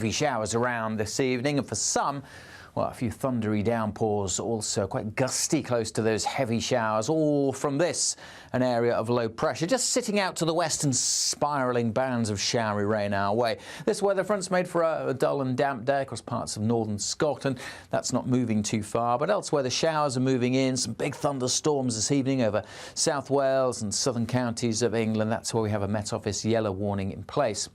Heavy showers around this evening, and for some, well, a few thundery downpours, also quite gusty close to those heavy showers, all from this, an area of low pressure, just sitting out to the west and spiralling bands of showery rain our way. This weather front's made for a dull and damp day across parts of northern Scotland. That's not moving too far, but elsewhere the showers are moving in. Some big thunderstorms this evening over South Wales and southern counties of England. That's where we have a Met Office yellow warning in place.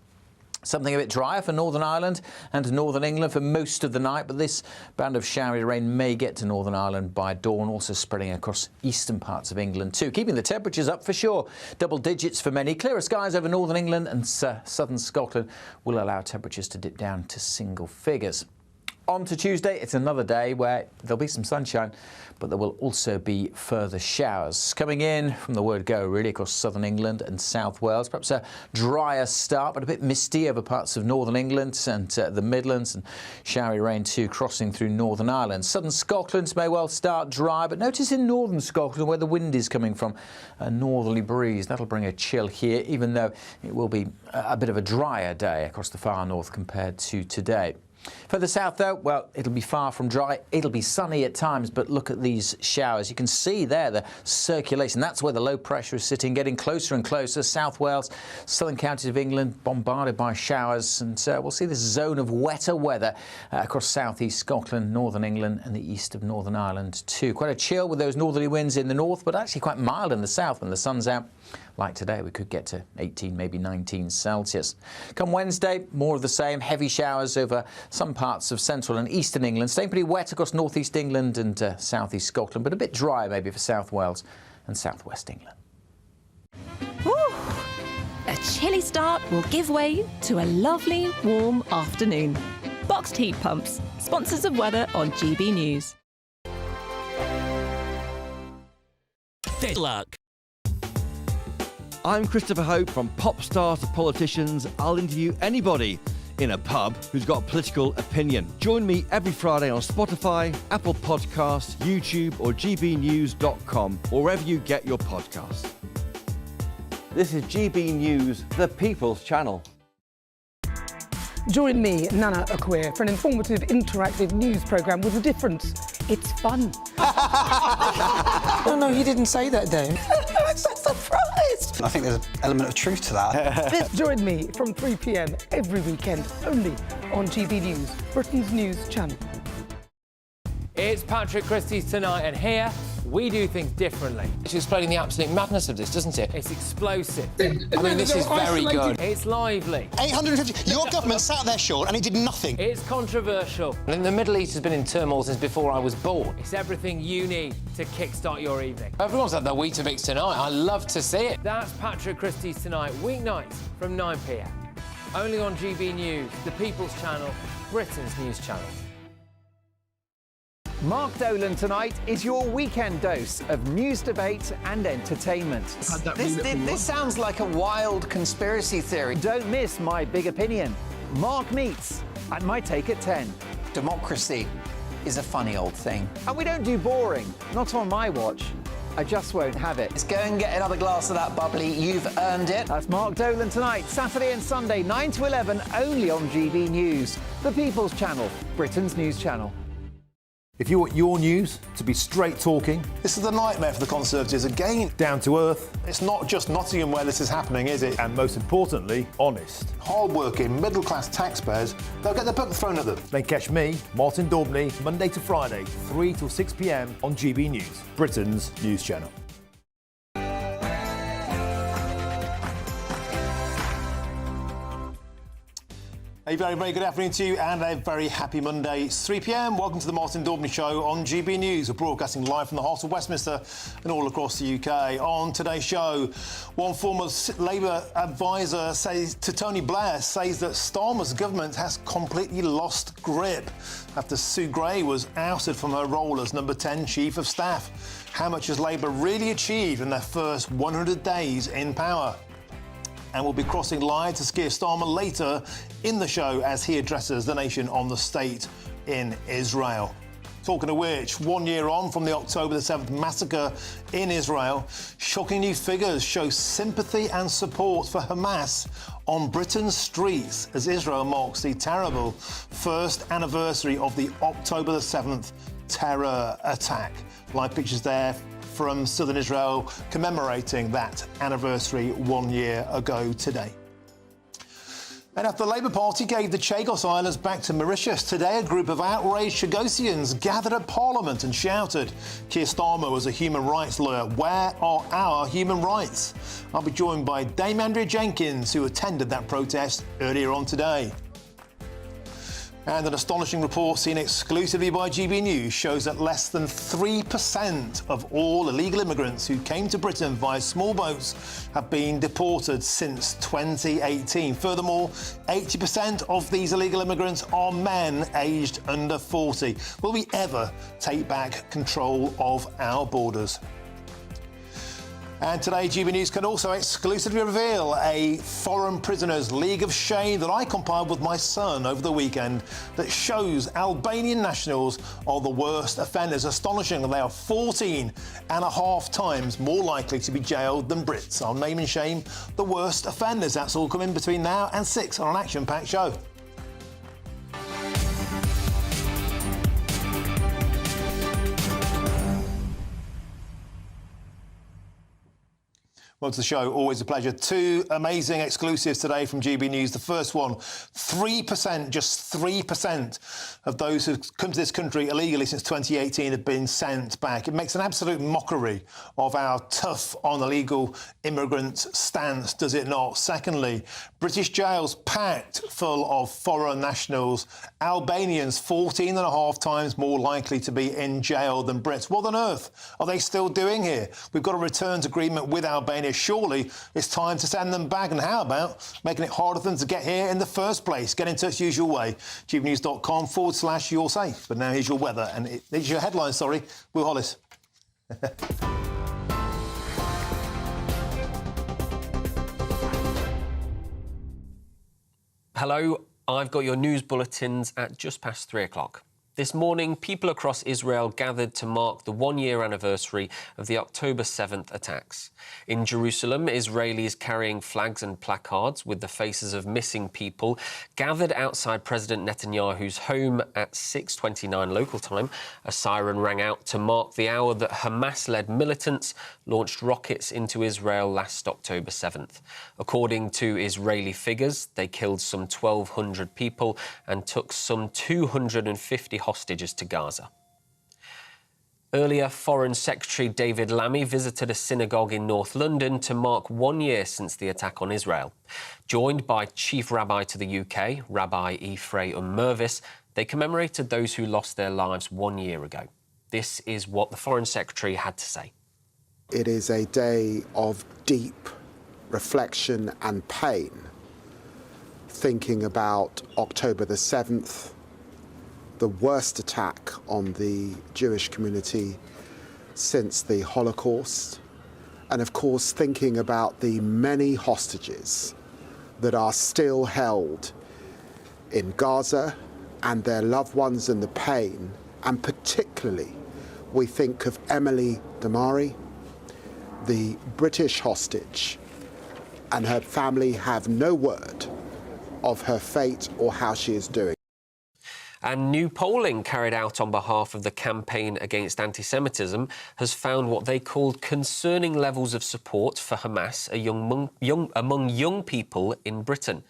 Something a bit drier for Northern Ireland and Northern England for most of the night, but this band of showery rain may get to Northern Ireland by dawn, also spreading across eastern parts of England too, keeping the temperatures up for sure. Double digits for many. Clearer skies over Northern England and southern Scotland will allow temperatures to dip down to single figures. On to Tuesday, it's another day where there'll be some sunshine, but there will also be further showers coming in from the word go, really, across southern England and South Wales. Perhaps a drier start, but a bit misty over parts of northern England and the Midlands, and showery rain too crossing through Northern Ireland. Southern Scotland may well start dry, but notice in northern Scotland where the wind is coming from, a northerly breeze. That'll bring a chill here, even though it will be a bit of a drier day across the far north compared to today. Further south, though, well, it'll be far from dry. It'll be sunny at times, but look at these showers. You can see there the circulation. That's where the low pressure is sitting, getting closer and closer. South Wales, southern counties of England, bombarded by showers. And we'll see this zone of wetter weather across southeast Scotland, northern England and the east of Northern Ireland too. Quite a chill with those northerly winds in the north, but actually quite mild in the south when the sun's out. Like today, we could get to 18, maybe 19 Celsius. Come Wednesday, more of the same. Heavy showers over some parts of central and eastern England. Staying pretty wet across northeast England and southeast Scotland, but a bit dry maybe for South Wales and southwest England. Woo! A chilly start will give way to a lovely, warm afternoon. Boxed heat pumps, sponsors of weather on GB News. Good luck. I'm Christopher Hope. From pop stars to politicians, I'll interview anybody in a pub who's got a political opinion. Join me every Friday on Spotify, Apple Podcasts, YouTube or gbnews.com, or wherever you get your podcasts. This is GB News, the People's Channel. Join me, Nana Akweer, for an informative, interactive news programme with a difference. It's fun. No, he didn't say that, Dave. I'm so surprised. I think there's an element of truth to that. Join me from 3 p.m. every weekend, only on GB News, Britain's news channel. It's Patrick Christie's Tonight, and here we do things differently. It's explaining the absolute madness of this, doesn't it? It's explosive. I mean, this is very good. It's lively. 850. Your government sat there, Sean, and it did nothing. It's controversial. And the Middle East has been in turmoil since before I was born. It's everything you need to kickstart your evening. Everyone's had their Weetabix tonight. I love to see it. That's Patrick Christie's Tonight, weeknights from 9 p.m. Only on GB News, the People's Channel, Britain's news channel. Mark Dolan Tonight is your weekend dose of news, debate and entertainment. This sounds like a wild conspiracy theory. Don't miss My Big Opinion. Mark Meets at My Take at 10. Democracy is a funny old thing. And we don't do boring, not on my watch. I just won't have it. Let's go and get another glass of that bubbly. You've earned it. That's Mark Dolan Tonight, Saturday and Sunday, 9 to 11, only on GB News, the People's Channel, Britain's news channel. If you want your news to be straight talking... This is a nightmare for the Conservatives again. Down to earth. It's not just Nottingham where this is happening, is it? And most importantly, honest. Hard-working, middle-class taxpayers, they'll get their book thrown at them. Then catch me, Martin Daubney, Monday to Friday, 3 till 6 p.m. on GB News, Britain's news channel. A very, very good afternoon to you and a very happy Monday. It's 3 p.m. Welcome to the Martin Daubney Show on GB News. We're broadcasting live from the heart of Westminster and all across the UK. On today's show, one former Labour advisor to Tony Blair says that Starmer's government has completely lost grip after Sue Gray was ousted from her role as number 10 Chief of Staff. How much has Labour really achieved in their first 100 days in power? And we'll be crossing live to Keir Starmer later in the show as he addresses the nation on the state in Israel. Talking of which, 1 year on from the October the 7th massacre in Israel, shocking new figures show sympathy and support for Hamas on Britain's streets as Israel marks the terrible first anniversary of the October the 7th terror attack. Live pictures there from southern Israel commemorating that anniversary 1 year ago today. And after the Labour Party gave the Chagos Islands back to Mauritius, today a group of outraged Chagosians gathered at Parliament and shouted, Keir Starmer was a human rights lawyer. Where are our human rights? I'll be joined by Dame Andrea Jenkins, who attended that protest earlier on today. And an astonishing report seen exclusively by GBNews shows that less than 3% of all illegal immigrants who came to Britain via small boats have been deported since 2018. Furthermore, 80% of these illegal immigrants are men aged under 40. Will we ever take back control of our borders? And today, GB News can also exclusively reveal a foreign prisoners' League of Shame that I compiled with my son over the weekend that shows Albanian nationals are the worst offenders. Astonishing that they are 14.5 times more likely to be jailed than Brits. I'll name and shame the worst offenders. That's all coming between now and 6 on an action-packed show. Welcome to the show. Always a pleasure. Two amazing exclusives today from GB News. The first one, 3%, just 3% of those who've come to this country illegally since 2018 have been sent back. It makes an absolute mockery of our tough on illegal immigrant stance, does it not? Secondly, British jails packed full of foreign nationals. Albanians 14.5 times more likely to be in jail than Brits. What on earth are they still doing here? We've got a returns agreement with Albania. Surely it's time to send them back. And how about making it harder for them to get here in the first place? Get in touch the usual way. gbnews.com/you're safe. But now here's your weather. And it's your headline, sorry. Will Hollis. Hello, I've got your news bulletins at just past 3 o'clock. This morning, people across Israel gathered to mark the 1-year anniversary of the October 7th attacks. In Jerusalem, Israelis carrying flags and placards with the faces of missing people gathered outside President Netanyahu's home at 6:29 local time. A siren rang out to mark the hour that Hamas-led militants launched rockets into Israel last October 7th. According to Israeli figures, they killed some 1,200 people and took some 250 hostages to Gaza. Earlier, Foreign Secretary David Lammy visited a synagogue in North London to mark 1 year since the attack on Israel. Joined by Chief Rabbi to the UK, Rabbi Ephraim Mervis, they commemorated those who lost their lives 1 year ago. This is what the Foreign Secretary had to say. It is a day of deep reflection and pain, thinking about October the 7th, the worst attack on the Jewish community since the Holocaust, and of course thinking about the many hostages that are still held in Gaza and their loved ones and the pain, and particularly we think of Emily Damari, the British hostage, and her family have no word of her fate or how she is doing. And new polling carried out on behalf of the Campaign Against Anti-Semitism has found what they called concerning levels of support for Hamas among young people in Britain.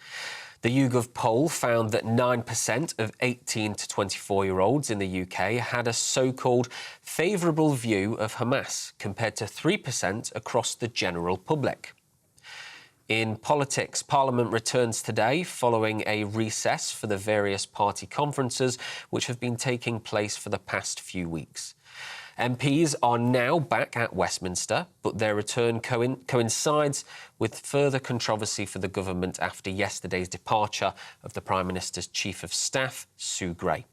The YouGov poll found that 9% of 18 to 24-year-olds in the UK had a so-called favourable view of Hamas, compared to 3% across the general public. In politics, Parliament returns today following a recess for the various party conferences which have been taking place for the past few weeks. MPs are now back at Westminster, but their return coincides with further controversy for the government after yesterday's departure of the Prime Minister's Chief of Staff, Sue Gray.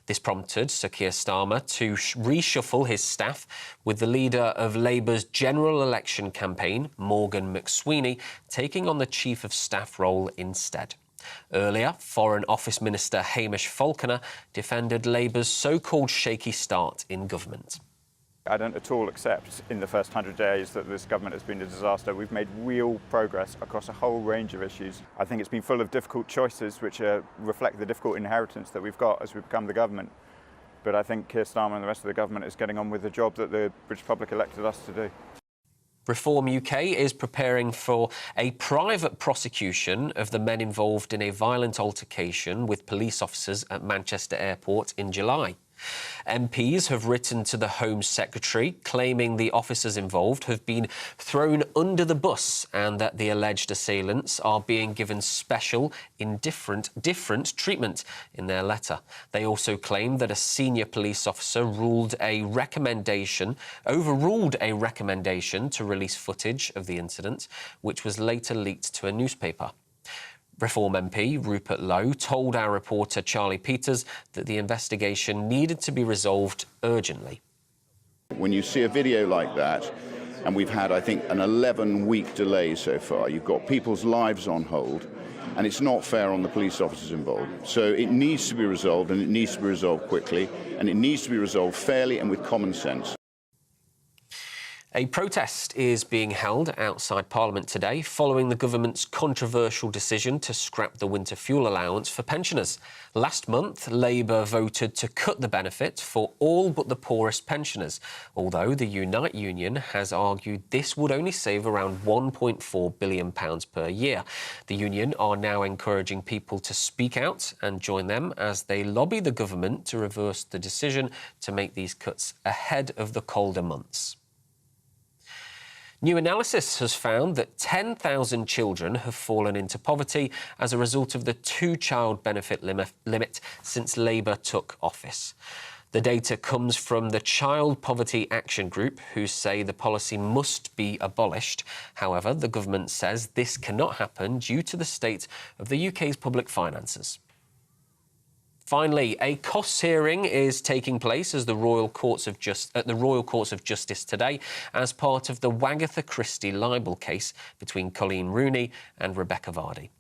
This prompted Sir Keir Starmer to reshuffle his staff, with the leader of Labour's general election campaign, Morgan McSweeney, taking on the Chief of Staff role instead. Earlier, Foreign Office Minister Hamish Falconer defended Labour's so-called shaky start in government. I don't at all accept in the first 100 days that this government has been a disaster. We've made real progress across a whole range of issues. I think it's been full of difficult choices which reflect the difficult inheritance that we've got as we become the government. But I think Keir Starmer and the rest of the government is getting on with the job that the British public elected us to do. Reform UK is preparing for a private prosecution of the men involved in a violent altercation with police officers at Manchester Airport in July. MPs have written to the Home Secretary claiming the officers involved have been thrown under the bus and that the alleged assailants are being given special, different treatment in their letter. They also claim that a senior police officer overruled a recommendation to release footage of the incident, which was later leaked to a newspaper. Reform MP Rupert Lowe told our reporter Charlie Peters that the investigation needed to be resolved urgently. When you see a video like that, and we've had, I think, an 11-week delay so far, you've got people's lives on hold, and it's not fair on the police officers involved. So it needs to be resolved, and it needs to be resolved quickly, and it needs to be resolved fairly and with common sense. A protest is being held outside Parliament today following the government's controversial decision to scrap the winter fuel allowance for pensioners. Last month, Labour voted to cut the benefit for all but the poorest pensioners, although the Unite union has argued this would only save around £1.4 billion per year. The union are now encouraging people to speak out and join them as they lobby the government to reverse the decision to make these cuts ahead of the colder months. New analysis has found that 10,000 children have fallen into poverty as a result of the two-child benefit limit since Labour took office. The data comes from the Child Poverty Action Group, who say the policy must be abolished. However, the government says this cannot happen due to the state of the UK's public finances. Finally, a costs hearing is taking place as the Royal Courts of Justice today as part of the Wagatha Christie libel case between Colleen Rooney and Rebecca Vardy.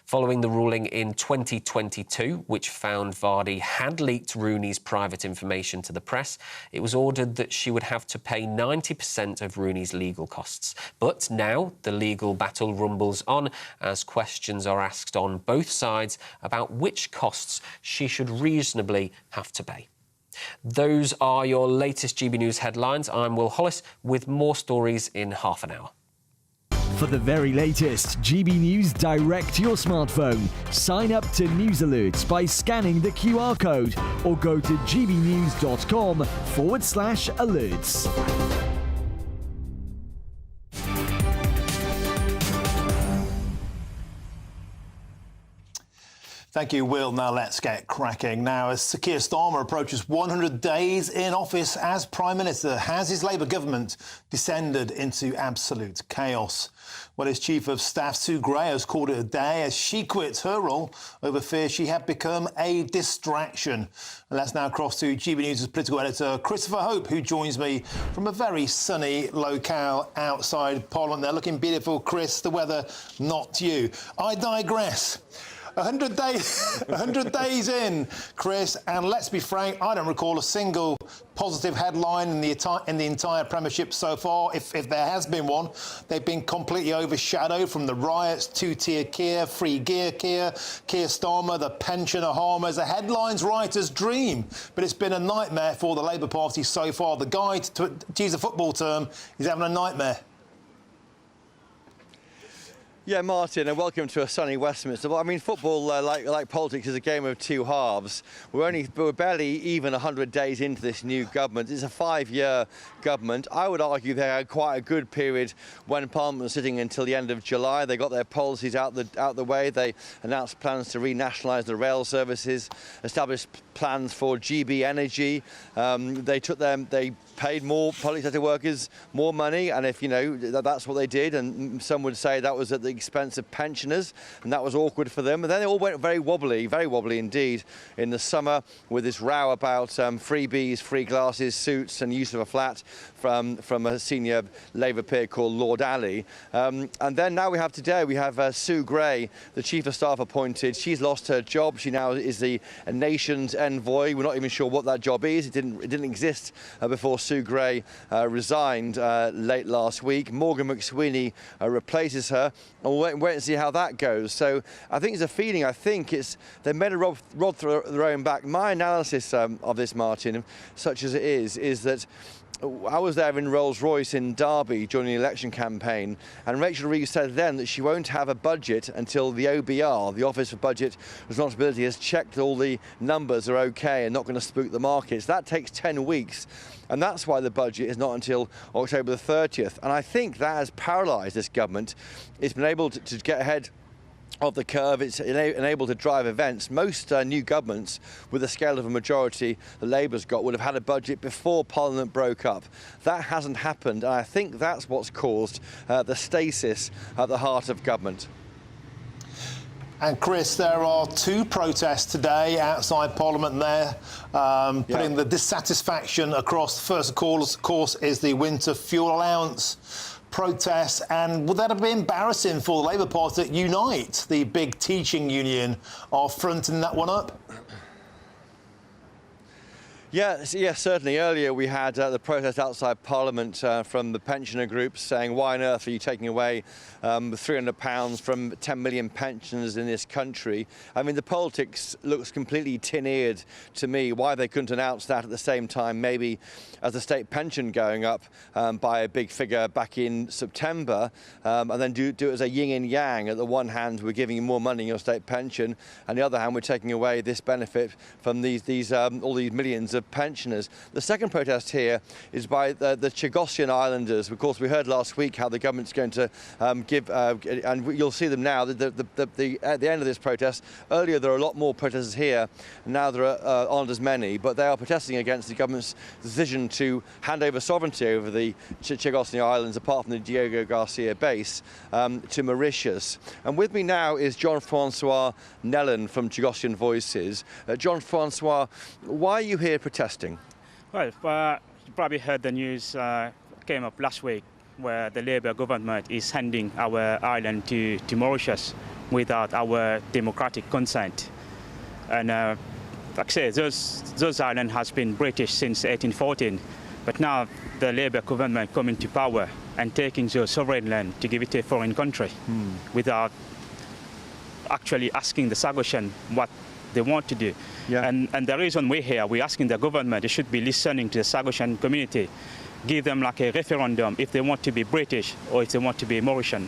Following the ruling in 2022, which found Vardy had leaked Rooney's private information to the press, it was ordered that she would have to pay 90% of Rooney's legal costs. But now the legal battle rumbles on as questions are asked on both sides about which costs she should reasonably have to pay. Those are your latest GB News headlines. I'm Will Hollis with more stories in half an hour. For the very latest GB News direct to your smartphone, sign up to News Alerts by scanning the QR code or go to gbnews.com/alerts. Thank you, Will. Now let's get cracking. Now, as Keir Starmer approaches 100 days in office as Prime Minister, has his Labour government descended into absolute chaos? Well, his Chief of Staff, Sue Gray, has called it a day as she quits her role over fear she had become a distraction. And let's now cross to GB News' political editor, Christopher Hope, who joins me from a very sunny locale outside Parliament. They're looking beautiful, Chris. The weather, not you. I digress. 100 days in, Chris, and let's be frank, I don't recall a single positive headline in the entire Premiership so far. If there has been one, they've been completely overshadowed from the riots, two-tier Keir, free gear Keir Starmer, the pensioner harmers, a headlines writer's dream. But it's been a nightmare for the Labour Party so far. The guy, to use a football term, is having a nightmare. Yeah, Martin, and welcome to a sunny Westminster. Well, I mean, football, like politics, is a game of two halves. We're barely even 100 days into this new government. It's a 5-year government. I would argue they had quite a good period when Parliament was sitting until the end of July. They got their policies out the way. They announced plans to renationalise the rail services, established plans for GB Energy. They paid more public sector workers more money, and if, you know, that's what they did, and some would say that was at the expense of pensioners, and that was awkward for them. And then it all went very wobbly indeed in the summer with this row about freebies, free glasses, suits and use of a flat from a senior Labour peer called Lord Ali. And then now we have today, we have Sue Gray, the Chief of Staff appointed. She's lost her job. She now is the nation's envoy. We're not even sure what that job is. It didn't exist before Sue Gray resigned late last week. Morgan McSweeney replaces her, and we'll wait and see how that goes. So I think it's a feeling. I think they made a rod through their own back. My analysis of this, Martin, such as it is that I was there in Rolls-Royce in Derby during the election campaign, and Rachel Reeves said then that she won't have a budget until the OBR, the Office for Budget Responsibility, has checked all the numbers are okay and not going to spook the markets. That takes 10 weeks, and that's why the budget is not until October the 30th. And I think that has paralysed this government. It's been able to get ahead of the curve. It's enabled to drive events. Most new governments with the scale of a majority that Labour's got would have had a budget before Parliament broke up. That hasn't happened, and I think that's what's caused the stasis at the heart of government. And Chris, there are 2 protests today outside Parliament there, putting the dissatisfaction across. The first, of course, is the winter fuel allowance protests, and would that have been embarrassing for the Labour Party that Unite, the big teaching union, are fronting that one up? Yes, certainly. Earlier we had the protest outside Parliament from the pensioner groups saying, why on earth are you taking away £300 from 10 million pensioners in this country? I mean, the politics looks completely tin-eared to me. Why they couldn't announce that at the same time, maybe as the state pension going up by a big figure back in September, and then do it as a yin and yang. At the one hand, we're giving you more money in your state pension, and the other hand, we're taking away this benefit from all these millions of pensioners. The second protest here is by the Chagos Islanders. Of course, we heard last week how the government's going to give, and you'll see them now, at the end of this protest. Earlier there are a lot more protesters here, now there aren't as many, but they are protesting against the government's decision to hand over sovereignty over the Chagos Islands, apart from the Diego Garcia base, to Mauritius. And with me now is Jean-Francois Nellen from Chagosian Voices. Jean-Francois, why are you here protesting? Well, you probably heard the news came up last week where the Labour government is handing our island to Mauritius without our democratic consent. And like I say, those islands has been British since 1814, but now the Labour government coming to power and taking the sovereign land to give it to a foreign country without actually asking the Chagosian what they want to do. Yeah. And the reason we're here, we're asking the government, they should be listening to the Chagosian community, give them like a referendum if they want to be British or if they want to be Mauritian.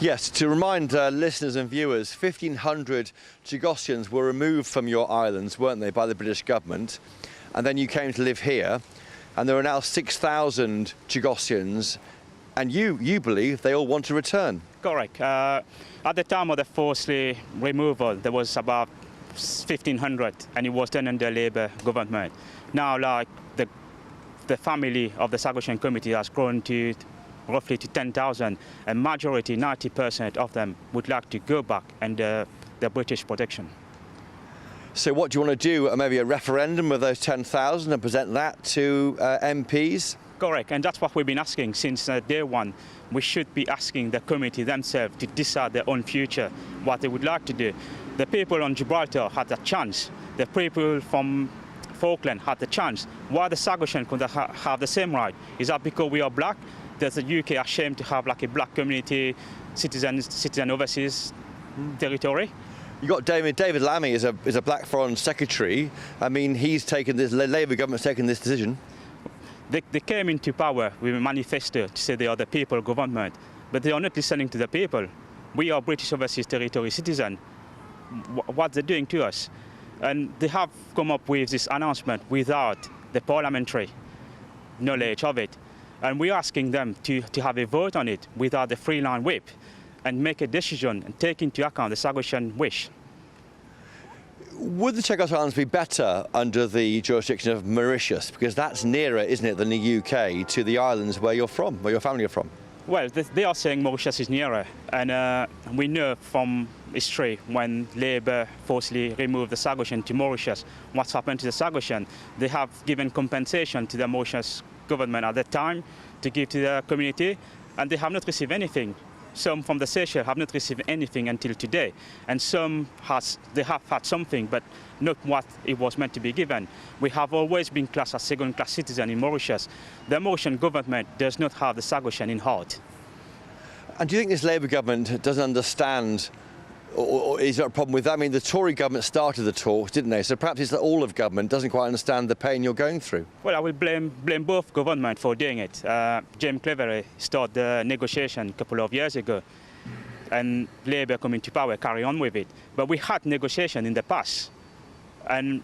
Yes, to remind listeners and viewers, 1,500 Chagosians were removed from your islands, weren't they, by the British government, and then you came to live here, and there are now 6,000 Chagosians, and you believe they all want to return. Correct. At the time of the forced removal, there was about 1,500, and it was done under Labour government. Now, like the family of the Chagosian community has grown to roughly to 10,000, a majority, 90% of them would like to go back under the British protection. So what do you want to do? Maybe a referendum of those 10,000 and present that to MPs? Correct, and that's what we've been asking since day one. We should be asking the community themselves to decide their own future, what they would like to do. The people on Gibraltar had a chance. The people from Falkland had the chance. Why the Chagosian could have the same right? Is that because we are black? Does the UK ashamed to have like a black community, citizen overseas territory? You got David Lammy is a black foreign secretary. I mean, he's taken this. Labour government's taken this decision. They came into power with a manifesto to say they are the people government, but they are not listening to the people. We are British overseas territory citizens. What they're doing to us, and they have come up with this announcement without the parliamentary knowledge of it, and we're asking them to have a vote on it without the three-line whip and make a decision and take into account the Chagosian wish. Would the Chagos Islands be better under the jurisdiction of Mauritius? Because that's nearer, isn't it, than the UK to the islands where you're from, where your family are from? Well, they are saying Mauritius is nearer, and we know from history when Labour forcibly removed the Chagosian to Mauritius, what's happened to the Chagosian. They have given compensation to the Mauritius government at that time to give to the community, and they have not received anything. Some from the Seychelles have not received anything until today, and some they have had something, but not what it was meant to be given. We have always been classed as second-class citizens in Mauritius. The Mauritian government does not have the Chagosian in heart. And do you think this Labour government doesn't understand, or is there a problem with that? I mean, the Tory government started the talks, didn't they? So perhaps it's that all of government doesn't quite understand the pain you're going through. Well, I will blame both government for doing it. James Cleverly started the negotiation a couple of years ago, and Labour coming to power carry on with it. But we had negotiation in the past, and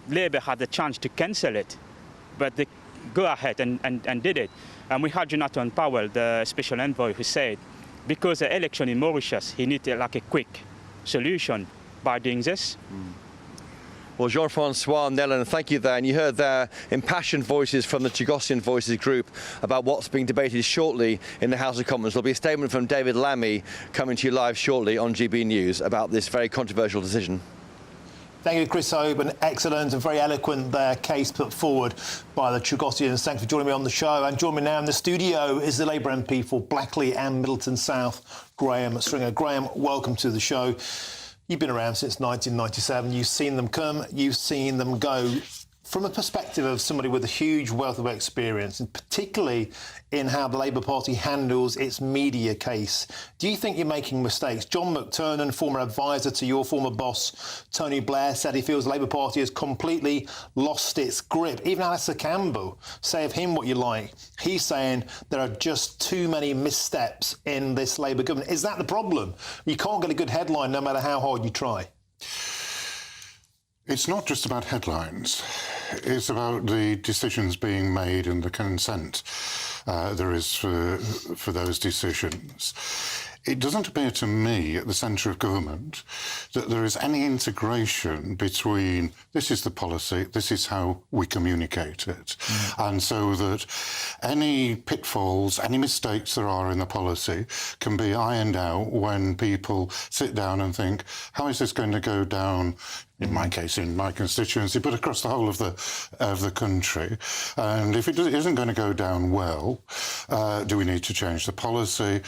Labour had the chance to cancel it, but they go ahead and did it. And we had Jonathan Powell, the special envoy, who said, because the election in Mauritius, he needed like a quick solution by doing this. Well, Jean-Francois Nellen, thank you there. And you heard there impassioned voices from the Chagosian Voices group about what's being debated shortly in the House of Commons. There'll be a statement from David Lammy coming to you live shortly on GB News about this very controversial decision. Thank you, Chris Hope. An excellent and very eloquent case put forward by the Chagosians. Thanks for joining me on the show. And joining me now in the studio is the Labour MP for Blackley and Middleton South, Graham Stringer. Graham, welcome to the show. You've been around since 1997. You've seen them come, you've seen them go. From a perspective of somebody with a huge wealth of experience, and particularly in how the Labour Party handles its media case, do you think you're making mistakes? John McTernan, former advisor to your former boss, Tony Blair, said he feels the Labour Party has completely lost its grip. Even Alistair Campbell, say of him what you like, he's saying there are just too many missteps in this Labour government. Is that the problem? You can't get a good headline no matter how hard you try. It's not just about headlines. It's about the decisions being made and the consent there is for those decisions. It doesn't appear to me at the centre of government that there is any integration between this is the policy, this is how we communicate it. And so that any pitfalls, any mistakes there are in the policy can be ironed out when people sit down and think, how is this going to go down, in my case, in my constituency, but across the whole of the country? And if it isn't going to go down well, do we need to change the policy?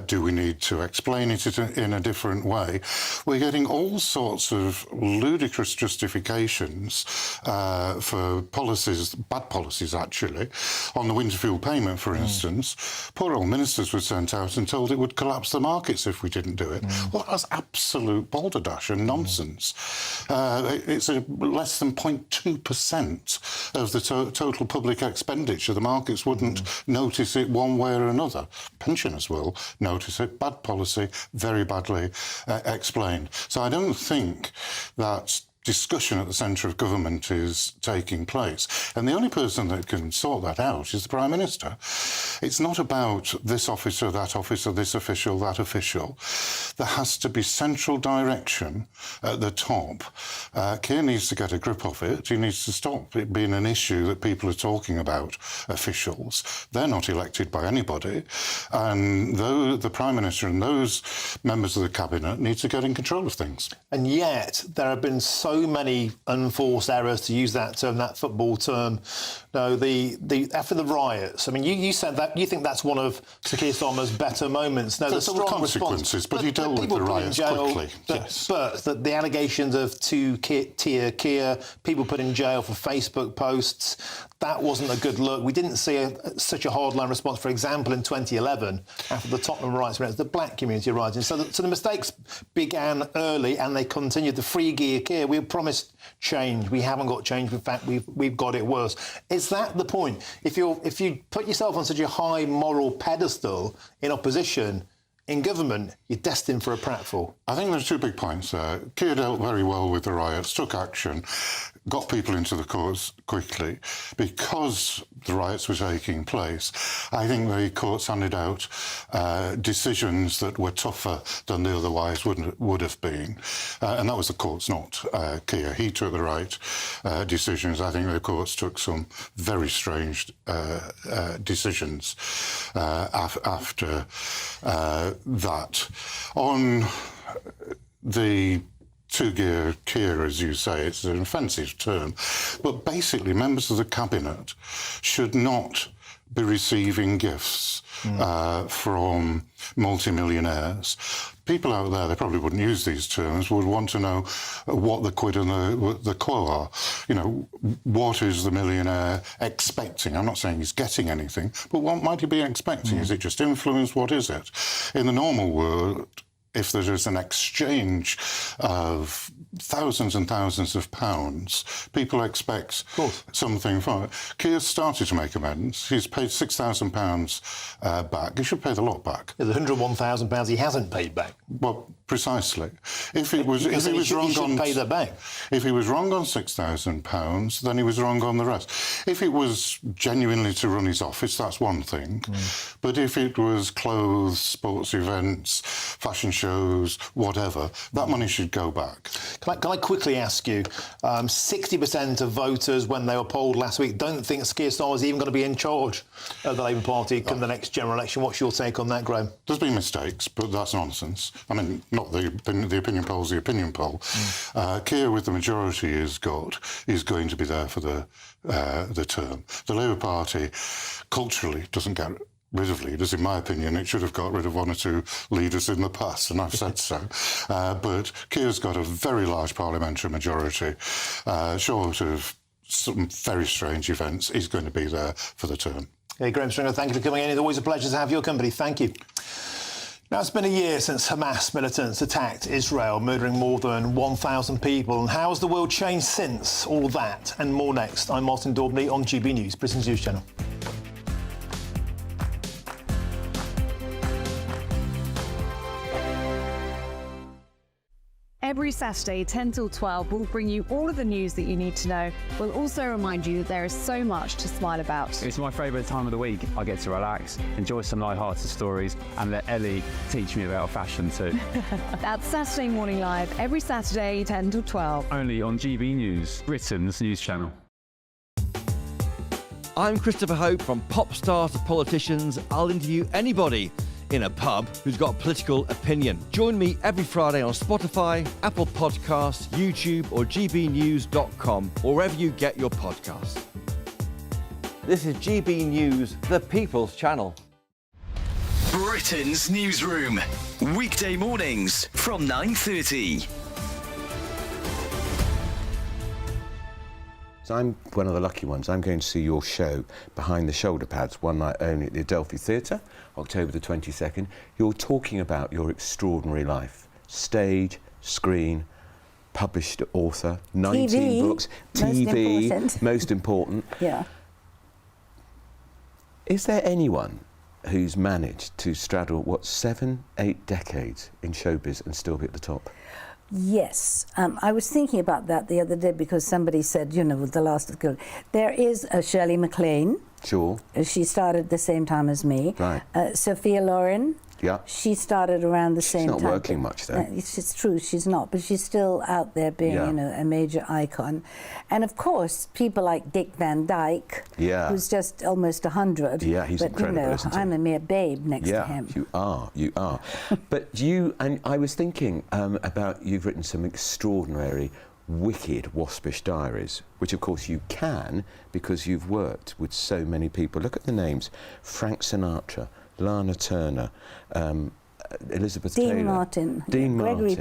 Do we need to explain it in a different way? We're getting all sorts of ludicrous justifications for policies, bad policies actually, on the winter fuel payment, for instance. Poor old ministers were sent out and told it would collapse the markets if we didn't do it. Well, that's absolute balderdash and nonsense. It's less than 0.2% of the total public expenditure. The markets wouldn't notice it one way or another. Pensioners will notice it. Bad policy, very badly explained. So I don't think that discussion at the centre of government is taking place. And the only person that can sort that out is the Prime Minister. It's not about this officer, this official, that official. There has to be central direction at the top. Keir needs to get a grip of it. He needs to stop it being an issue that people are talking about officials. They're not elected by anybody. And the Prime Minister and those members of the Cabinet need to get in control of things. And yet there have been so many unforced errors, to use that term, that football term. No, after the riots, I mean, you said that you think that's one of Sir Keir Starmer's better moments. No, there's strong consequences, but he dealt with the riots quickly. But the allegations of two-tier Keir, people put in jail for Facebook posts, that wasn't a good look. We didn't see such a hardline response, for example, in 2011, after the Tottenham riots, the black community rioting. So the mistakes began early and they continued. The free gear Keir, we promised change. We haven't got change. In fact, we've got it worse. Is that the point? If you put yourself on such a high moral pedestal in opposition, in government, you're destined for a pratfall. I think there's two big points there. Keir dealt very well with the riots, took action, got people into the courts quickly. Because the riots were taking place, I think the courts handed out decisions that were tougher than they otherwise would have been. And that was the courts, not Keir. He took the right decisions. I think the courts took some very strange decisions after that. On the two-gear Keir, as you say, it's an offensive term, but basically members of the cabinet should not be receiving gifts from multimillionaires. People out there, they probably wouldn't use these terms, would want to know what the quid and the quo are. You know, what is the millionaire expecting? I'm not saying he's getting anything, but what might he be expecting? Is it just influence? What is it? In the normal world, if there is an exchange of thousands and thousands of pounds, people expect something from it. Keir started to make amends. He's paid £6,000 back. He should pay the lot back. There's £101,000 he hasn't paid back. Well, precisely. If he was wrong on pay that back. If he was wrong on £6,000, then he was wrong on the rest. If it was genuinely to run his office, that's one thing. But if it was clothes, sports events, fashion shows, whatever, that money should go back. Can I quickly ask you, 60% of voters, when they were polled last week, don't think Keir Starmer is even going to be in charge of the Labour Party come the next general election. What's your take on that, Graham? There's been mistakes, but that's nonsense. I mean, not the opinion poll's the opinion poll. Keir, with the majority he's got, is going to be there for the term. The Labour Party, culturally, doesn't get rid of leaders. In my opinion, it should have got rid of one or two leaders in the past, and I've said so. But Keir's got a very large parliamentary majority. Short of some very strange events, he's going to be there for the term. Hey, Graham Stringer, thank you for coming in. It's always a pleasure to have your company. Thank you. Now, it's been a year since Hamas militants attacked Israel, murdering more than 1,000 people. And how has the world changed since? All that and more next. I'm Martin Daubney on GB News, Britain's news channel. Every Saturday, 10 till 12, we'll bring you all of the news that you need to know. We'll also remind you that there is so much to smile about. It's my favourite time of the week. I get to relax, enjoy some light-hearted stories, and let Ellie teach me about fashion too. That's Saturday Morning Live, every Saturday, 10 till 12. Only on GB News, Britain's news channel. I'm Christopher Hope. From pop star to politicians, I'll interview anybody in a pub who's got a political opinion. Join me every Friday on Spotify, Apple Podcasts, YouTube or gbnews.com, or wherever you get your podcasts. This is GB News, the People's Channel. Britain's newsroom, weekday mornings from 9:30. So I'm one of the lucky ones. I'm going to see your show, Behind the Shoulder Pads, one night only at the Adelphi Theatre, October the 22nd. You're talking about your extraordinary life. Stage, screen, published author, 19 TV, books, TV, most important. Yeah. Is there anyone who's managed to straddle, 7, 8 decades in showbiz and still be at the top? Yes, I was thinking about that the other day because somebody said, you know, with the last of good. There is a Shirley MacLaine. Sure. She started the same time as me. Right. Sophia Loren. Yeah. She started around the same time. She's not working much, though. It's true, she's not, but she's still out there being, you know, a major icon. And of course, people like Dick Van Dyke, who's just almost 100. Yeah, he's incredible, you know, isn't he? I'm a mere babe next to him. Yeah, you are. But and I was thinking about, you've written some extraordinary, wicked, waspish diaries, which of course you can because you've worked with so many people. Look at the names: Frank Sinatra, Lana Turner, Elizabeth Taylor, Dean Martin, Gregory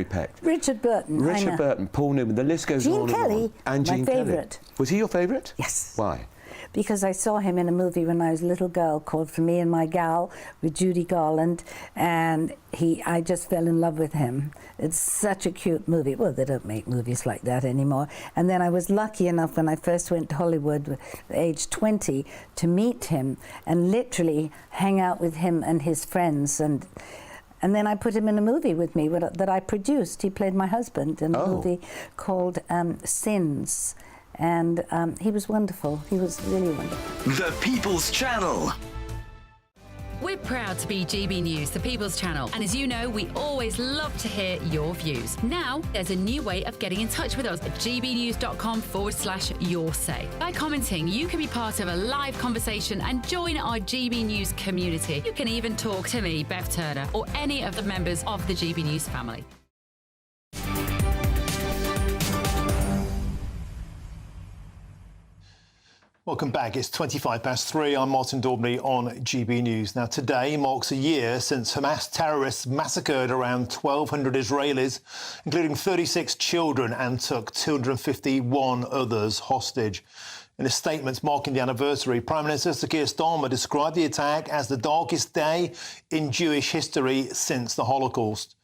Peck, Richard Burton, Paul Newman. The list goes on. Gene Kelly, And my Gene Kelly. favourite. Was he your favourite? Yes. Why? because I saw him in a movie when I was a little girl called For Me and My Gal with Judy Garland, and I just fell in love with him. It's such a cute movie. Well, they don't make movies like that anymore. And then I was lucky enough when I first went to Hollywood at age 20 to meet him and literally hang out with him and his friends, and then I put him in a movie with me that I produced. He played my husband in a movie called Sins. And he was wonderful. He was really wonderful. The People's Channel. We're proud to be GB News, the People's Channel. And as you know, we always love to hear your views. Now, there's a new way of getting in touch with us at gbnews.com/yoursay. By commenting, you can be part of a live conversation and join our GB News community. You can even talk to me, Bev Turner, or any of the members of the GB News family. Welcome back. It's 3:25. I'm Martin Daubney on GB News. Now, today marks a year since Hamas terrorists massacred around 1,200 Israelis, including 36 children, and took 251 others hostage. In a statement marking the anniversary, Prime Minister Sir Keir Starmer described the attack as the darkest day in Jewish history since the Holocaust.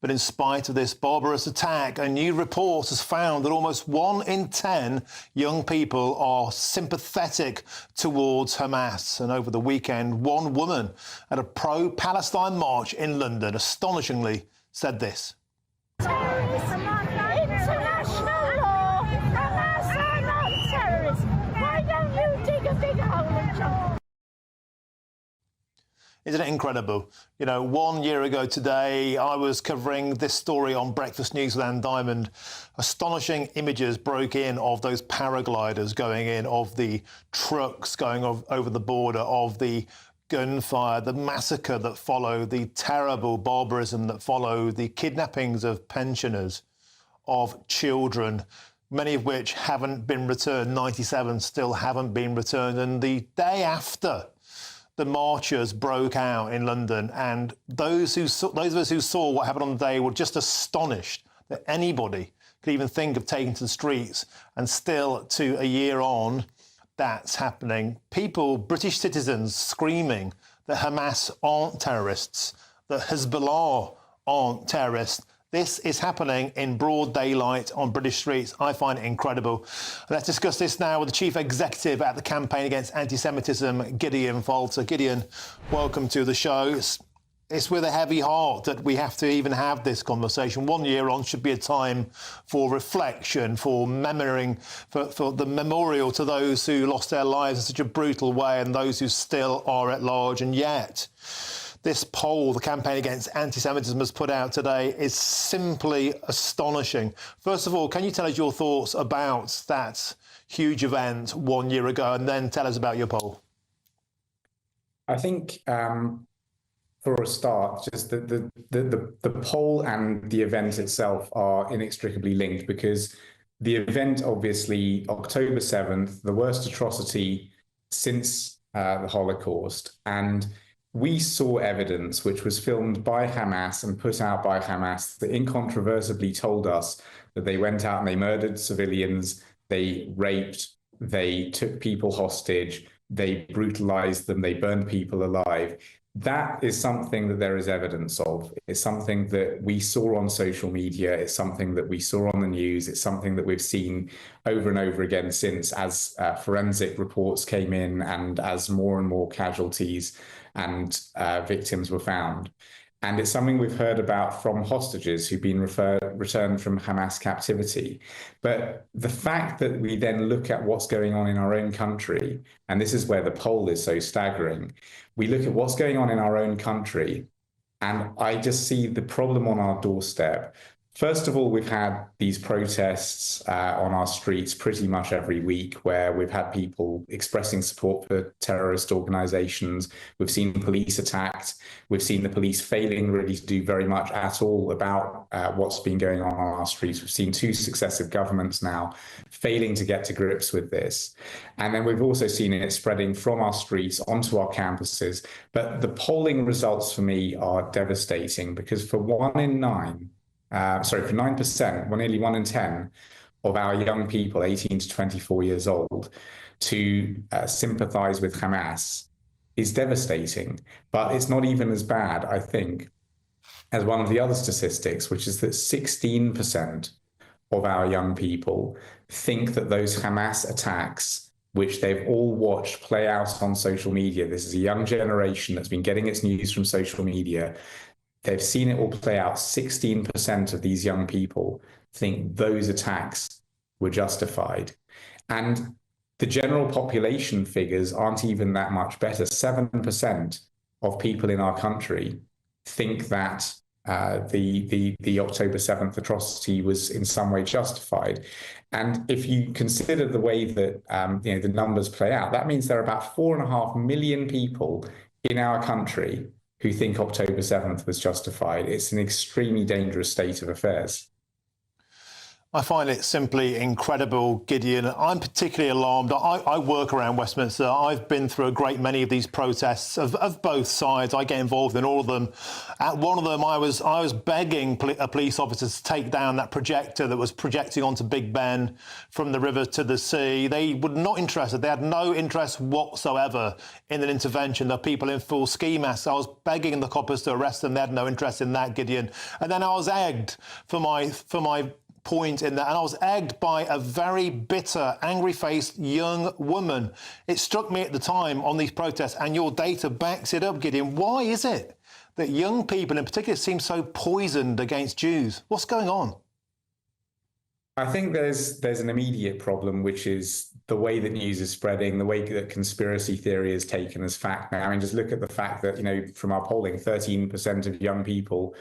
But in spite of this barbarous attack, a new report has found that almost 1 in 10 young people are sympathetic towards Hamas. And over the weekend, one woman at a pro-Palestine march in London astonishingly said this. Terrorism are not international law. Hamas are not terrorists. Why don't you dig a big hole and jump? Isn't it incredible? You know, 1 year ago today, I was covering this story on Breakfast News with Anne Diamond. Astonishing images broke in of those paragliders going in, of the trucks going over the border, of the gunfire, the massacre that followed, the terrible barbarism that followed, the kidnappings of pensioners, of children, many of which haven't been returned. 97 still haven't been returned. And the day after the marchers broke out in London, and those of us who saw what happened on the day were just astonished that anybody could even think of taking to the streets. And still, to a year on, that's happening. People, British citizens, screaming that Hamas aren't terrorists, that Hezbollah aren't terrorists. This is happening in broad daylight on British streets. I find it incredible. Let's discuss this now with the Chief Executive at the Campaign Against Anti-Semitism, Gideon Falter. Gideon, welcome to the show. It's with a heavy heart that we have to even have this conversation. 1 year on should be a time for reflection, for memorying, for the memorial to those who lost their lives in such a brutal way and those who still are at large. And yet, this poll the Campaign Against Anti-Semitism has put out today is simply astonishing. First of all, can you tell us your thoughts about that huge event 1 year ago, and then tell us about your poll? I think, for a start, just the poll and the event itself are inextricably linked, because the event, obviously, October 7th, the worst atrocity since the Holocaust, and we saw evidence which was filmed by Hamas and put out by Hamas that incontrovertibly told us that they went out and they murdered civilians, they raped, they took people hostage, they brutalized them, they burned people alive. That is something that there is evidence of. It's something that we saw on social media. It's something that we saw on the news. It's something that we've seen over and over again since, as forensic reports came in and as more and more casualties and victims were found. And it's something we've heard about from hostages who've been returned from Hamas captivity. But the fact that we then look at what's going on in our own country, and this is where the poll is so staggering, we look at what's going on in our own country, and I just see the problem on our doorstep. First of all, we've had these protests on our streets pretty much every week, where we've had people expressing support for terrorist organizations. We've seen police attacked. We've seen the police failing really to do very much at all about what's been going on our streets. We've seen 2 successive governments now failing to get to grips with this. And then we've also seen it spreading from our streets onto our campuses. But the polling results for me are devastating, because for 1 in 9, for 9%, nearly 1 in 10, of our young people, 18 to 24 years old, to sympathize with Hamas is devastating. But it's not even as bad, I think, as one of the other statistics, which is that 16% of our young people think that those Hamas attacks, which they've all watched play out on social media — this is a young generation that's been getting its news from social media — they've seen it all play out. 16% of these young people think those attacks were justified. And the general population figures aren't even that much better. 7% of people in our country think that the October 7th atrocity was in some way justified. And if you consider the way that the numbers play out, that means there are about 4.5 million people in our country who think October 7th was justified. It's an extremely dangerous state of affairs. I find it simply incredible, Gideon. I'm particularly alarmed. I work around Westminster. I've been through a great many of these protests of both sides. I get involved in all of them. At one of them, I was begging a police officer to take down that projector that was projecting onto Big Ben from the river to the sea. They were not interested. They had no interest whatsoever in an intervention. The people in full ski masks. I was begging the coppers to arrest them. They had no interest in that, Gideon. And then I was egged for my point in that, and I was egged by a very bitter, angry-faced young woman. It struck me at the time on these protests, and your data backs it up, Gideon. Why is it that young people in particular seem so poisoned against Jews? What's going on? I think there's an immediate problem, which is the way that news is spreading, the way that conspiracy theory is taken as fact now. I mean, just look at the fact that, from our polling, 13% of young people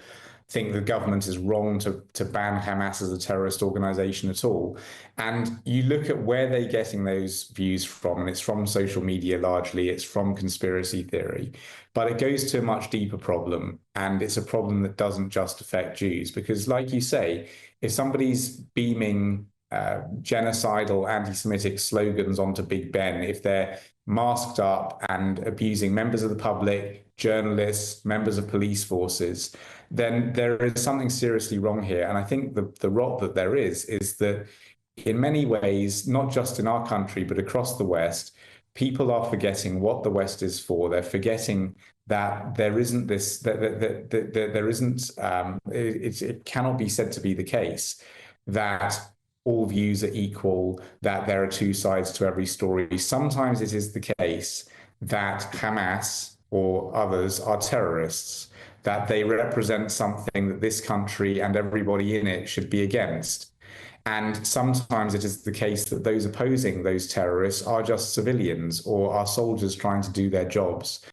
think the government is wrong to ban Hamas as a terrorist organization at all. And you look at where they're getting those views from, and it's from social media largely, it's from conspiracy theory. But it goes to a much deeper problem, and it's a problem that doesn't just affect Jews. Because like you say, if somebody's beaming genocidal anti-Semitic slogans onto Big Ben, if they're masked up and abusing members of the public, journalists, members of police forces, then there is something seriously wrong here. And I think the rot that there is that in many ways, not just in our country, but across the West, people are forgetting what the West is for. They're forgetting that there isn't this, that there isn't, it cannot be said to be the case that all views are equal, that there are two sides to every story. Sometimes it is the case that Hamas or others are terrorists, that they represent something that this country and everybody in it should be against. And sometimes it is the case that those opposing those terrorists are just civilians or are soldiers trying to do their jobs.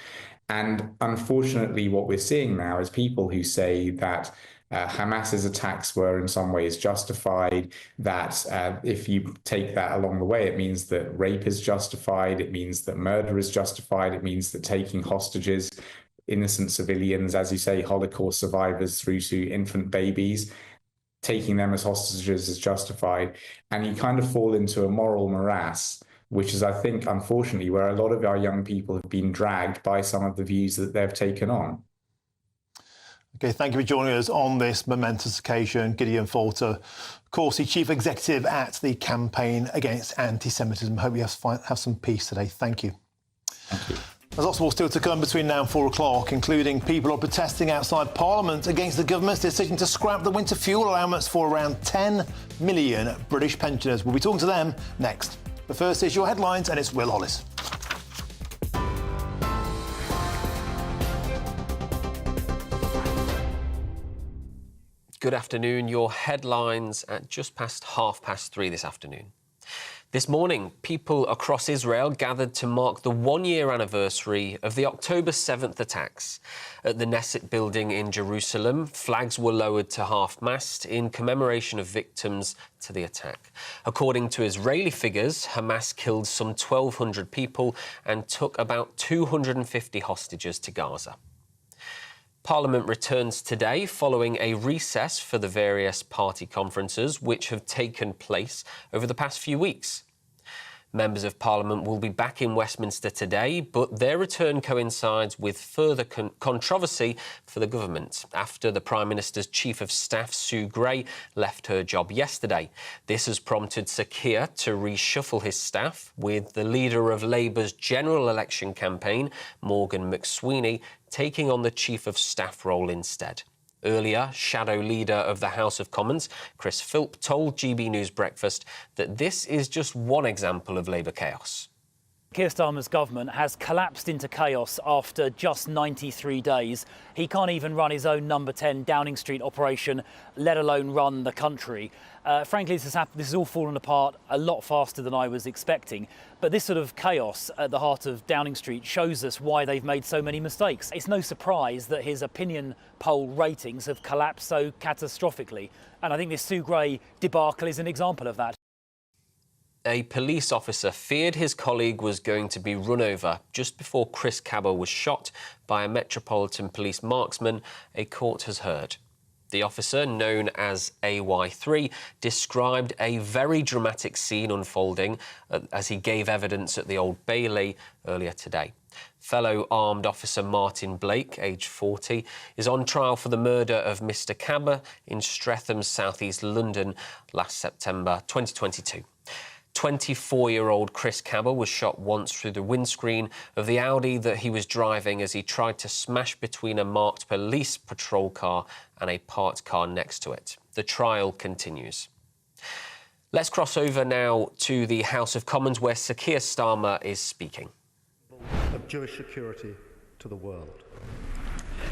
And unfortunately, what we're seeing now is people who say that Hamas's attacks were in some ways justified, that if you take that along the way, it means that rape is justified, it means that murder is justified, it means that taking hostages, innocent civilians, as you say, Holocaust survivors through to infant babies, taking them as hostages is justified. And you kind of fall into a moral morass, which is, I think, unfortunately, where a lot of our young people have been dragged by some of the views that they've taken on. OK, thank you for joining us on this momentous occasion. Gideon Falter, of course, the Chief Executive at the Campaign Against Anti-Semitism. Hope you have some peace today. Thank you. Thank you. There's lots more still to come between now and 4 o'clock, including people who are protesting outside Parliament against the government's decision to scrap the winter fuel allowance for around 10 million British pensioners. We'll be talking to them next. But first is your headlines, and it's Will Hollis. Good afternoon. Your headlines at just past 3:30 this afternoon. This morning, people across Israel gathered to mark the one-year anniversary of the October 7th attacks. At the Knesset building in Jerusalem, flags were lowered to half-mast in commemoration of victims to the attack. According to Israeli figures, Hamas killed some 1,200 people and took about 250 hostages to Gaza. Parliament returns today following a recess for the various party conferences which have taken place over the past few weeks. Members of Parliament will be back in Westminster today, but their return coincides with further controversy for the government after the Prime Minister's Chief of Staff, Sue Gray, left her job yesterday. This has prompted Sir Keir to reshuffle his staff, with the leader of Labour's general election campaign, Morgan McSweeney, taking on the Chief of Staff role instead. Earlier, Shadow Leader of the House of Commons, Chris Philp, told GB News Breakfast that this is just one example of Labour chaos. Keir Starmer's government has collapsed into chaos after just 93 days. He can't even run his own number 10 Downing Street operation, let alone run the country. Frankly, this has all fallen apart a lot faster than I was expecting. But this sort of chaos at the heart of Downing Street shows us why they've made so many mistakes. It's no surprise that his opinion poll ratings have collapsed so catastrophically. And I think this Sue Gray debacle is an example of that. A police officer feared his colleague was going to be run over just before Chris Cabbo was shot by a Metropolitan Police marksman, a court has heard. The officer, known as AY3, described a very dramatic scene unfolding as he gave evidence at the Old Bailey earlier today. Fellow armed officer Martin Blake, aged 40, is on trial for the murder of Mr Cabbo in Streatham, south-east London, last September 2022. 24-year-old Chris Cabbo was shot once through the windscreen of the Audi that he was driving as he tried to smash between a marked police patrol car and a parked car next to it. The trial continues. Let's cross over now to the House of Commons, where Sir Keir Starmer is speaking. Of Jewish security to the world.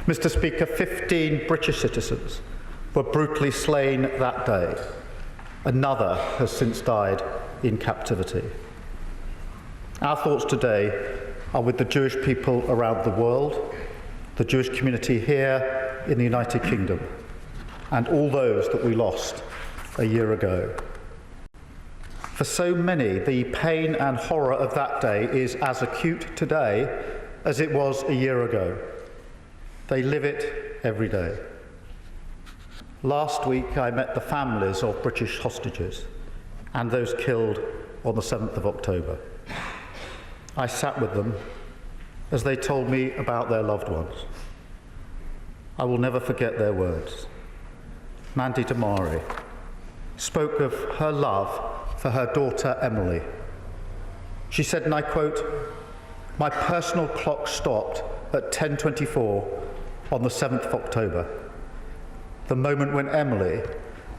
Mr Speaker, 15 British citizens were brutally slain that day. Another has since died in captivity. Our thoughts today are with the Jewish people around the world, the Jewish community here in the United Kingdom, and all those that we lost a year ago. For so many, the pain and horror of that day is as acute today as it was a year ago. They live it every day. Last week, I met the families of British hostages and those killed on the 7th of October. I sat with them as they told me about their loved ones. I will never forget their words. Mandy Damari spoke of her love for her daughter Emily. She said, and I quote, "My personal clock stopped at 10:24 on the 7th of October, the moment when Emily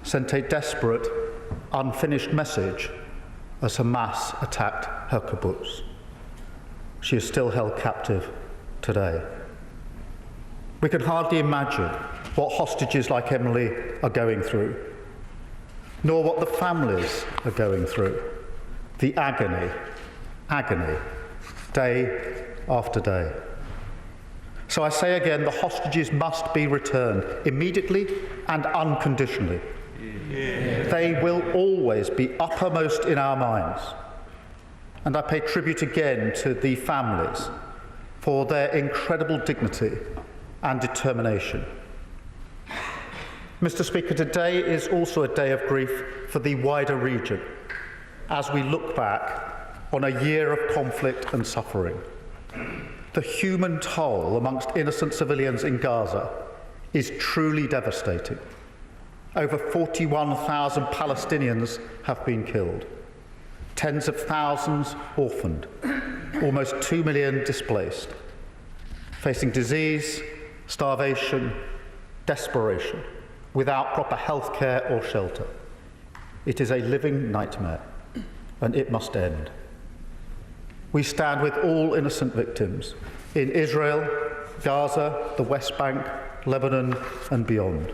sent a desperate, unfinished message as Hamas attacked her kibbutz. She is still held captive today." We can hardly imagine what hostages like Emily are going through, nor what the families are going through. The agony, day after day. So I say again, the hostages must be returned immediately and unconditionally. Yeah. They will always be uppermost in our minds. And I pay tribute again to the families for their incredible dignity and determination. Mr. Speaker, today is also a day of grief for the wider region as we look back on a year of conflict and suffering. The human toll amongst innocent civilians in Gaza is truly devastating. Over 41,000 Palestinians have been killed, tens of thousands orphaned, almost 2 million displaced, facing disease, starvation, desperation, without proper health care or shelter. It is a living nightmare, and it must end. We stand with all innocent victims in Israel, Gaza, the West Bank, Lebanon, and beyond.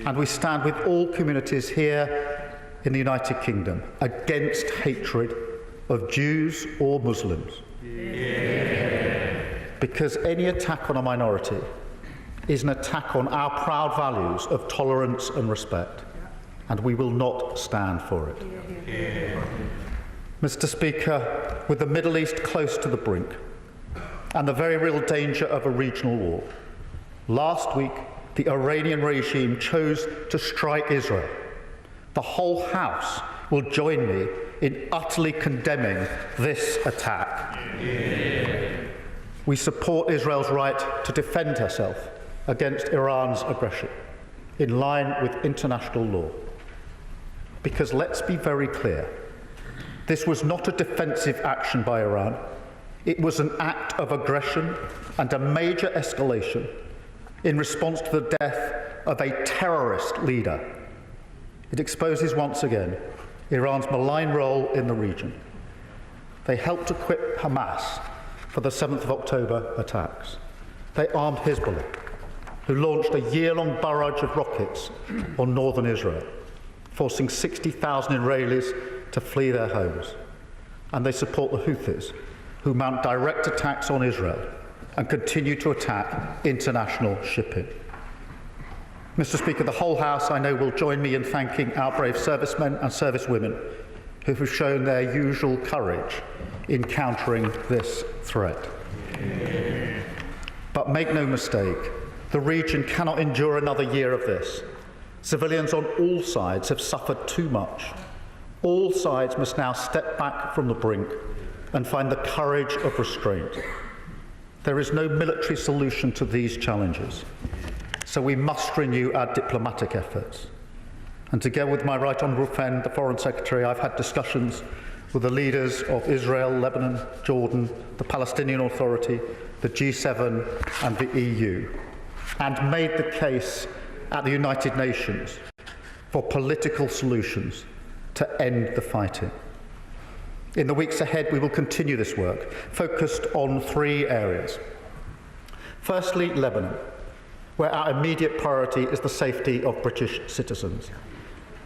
And we stand with all communities here in the United Kingdom against hatred of Jews or Muslims. Yeah. Because any attack on a minority is an attack on our proud values of tolerance and respect, and we will not stand for it. Yeah. Mr. Speaker, with the Middle East close to the brink and the very real danger of a regional war, last week the Iranian regime chose to strike Israel. The whole House will join me in utterly condemning this attack. We support Israel's right to defend herself against Iran's aggression, in line with international law. Because let's be very clear, this was not a defensive action by Iran. It was an act of aggression and a major escalation in response to the death of a terrorist leader. It exposes once again Iran's malign role in the region. They helped equip Hamas for the 7th of October attacks. They armed Hezbollah, who launched a year-long barrage of rockets on northern Israel, forcing 60,000 Israelis to flee their homes. And they support the Houthis, who mount direct attacks on Israel and continue to attack international shipping. Mr. Speaker, the whole House, I know, will join me in thanking our brave servicemen and servicewomen who have shown their usual courage in countering this threat. But make no mistake, the region cannot endure another year of this. Civilians on all sides have suffered too much. All sides must now step back from the brink and find the courage of restraint. There is no military solution to these challenges, so we must renew our diplomatic efforts. And together with my right honourable friend, the Foreign Secretary, I've had discussions with the leaders of Israel, Lebanon, Jordan, the Palestinian Authority, the G7 and the EU, and made the case at the United Nations for political solutions to end the fighting. In the weeks ahead, we will continue this work, focused on 3 areas. Firstly, Lebanon, where our immediate priority is the safety of British citizens.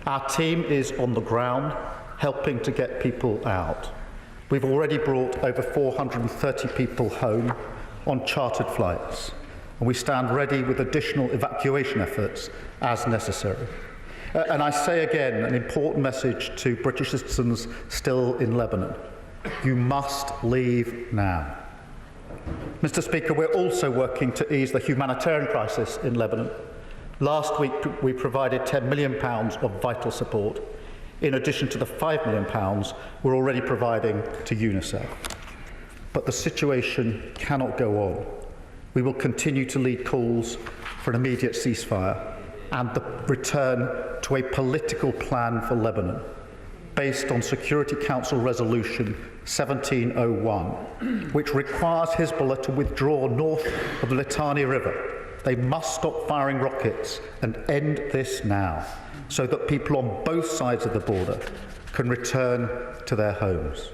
Our team is on the ground, helping to get people out. We've already brought over 430 people home on chartered flights, and we stand ready with additional evacuation efforts as necessary. And I say again, an important message to British citizens still in Lebanon: you must leave now. Mr. Speaker, we're also working to ease the humanitarian crisis in Lebanon. Last week, we provided £10 million of vital support, in addition to the £5 million we're already providing to UNICEF. But the situation cannot go on. We will continue to lead calls for an immediate ceasefire and the return to a political plan for Lebanon, based on Security Council Resolution 1701, which requires Hezbollah to withdraw north of the Litani River. They must stop firing rockets and end this now, so that people on both sides of the border can return to their homes.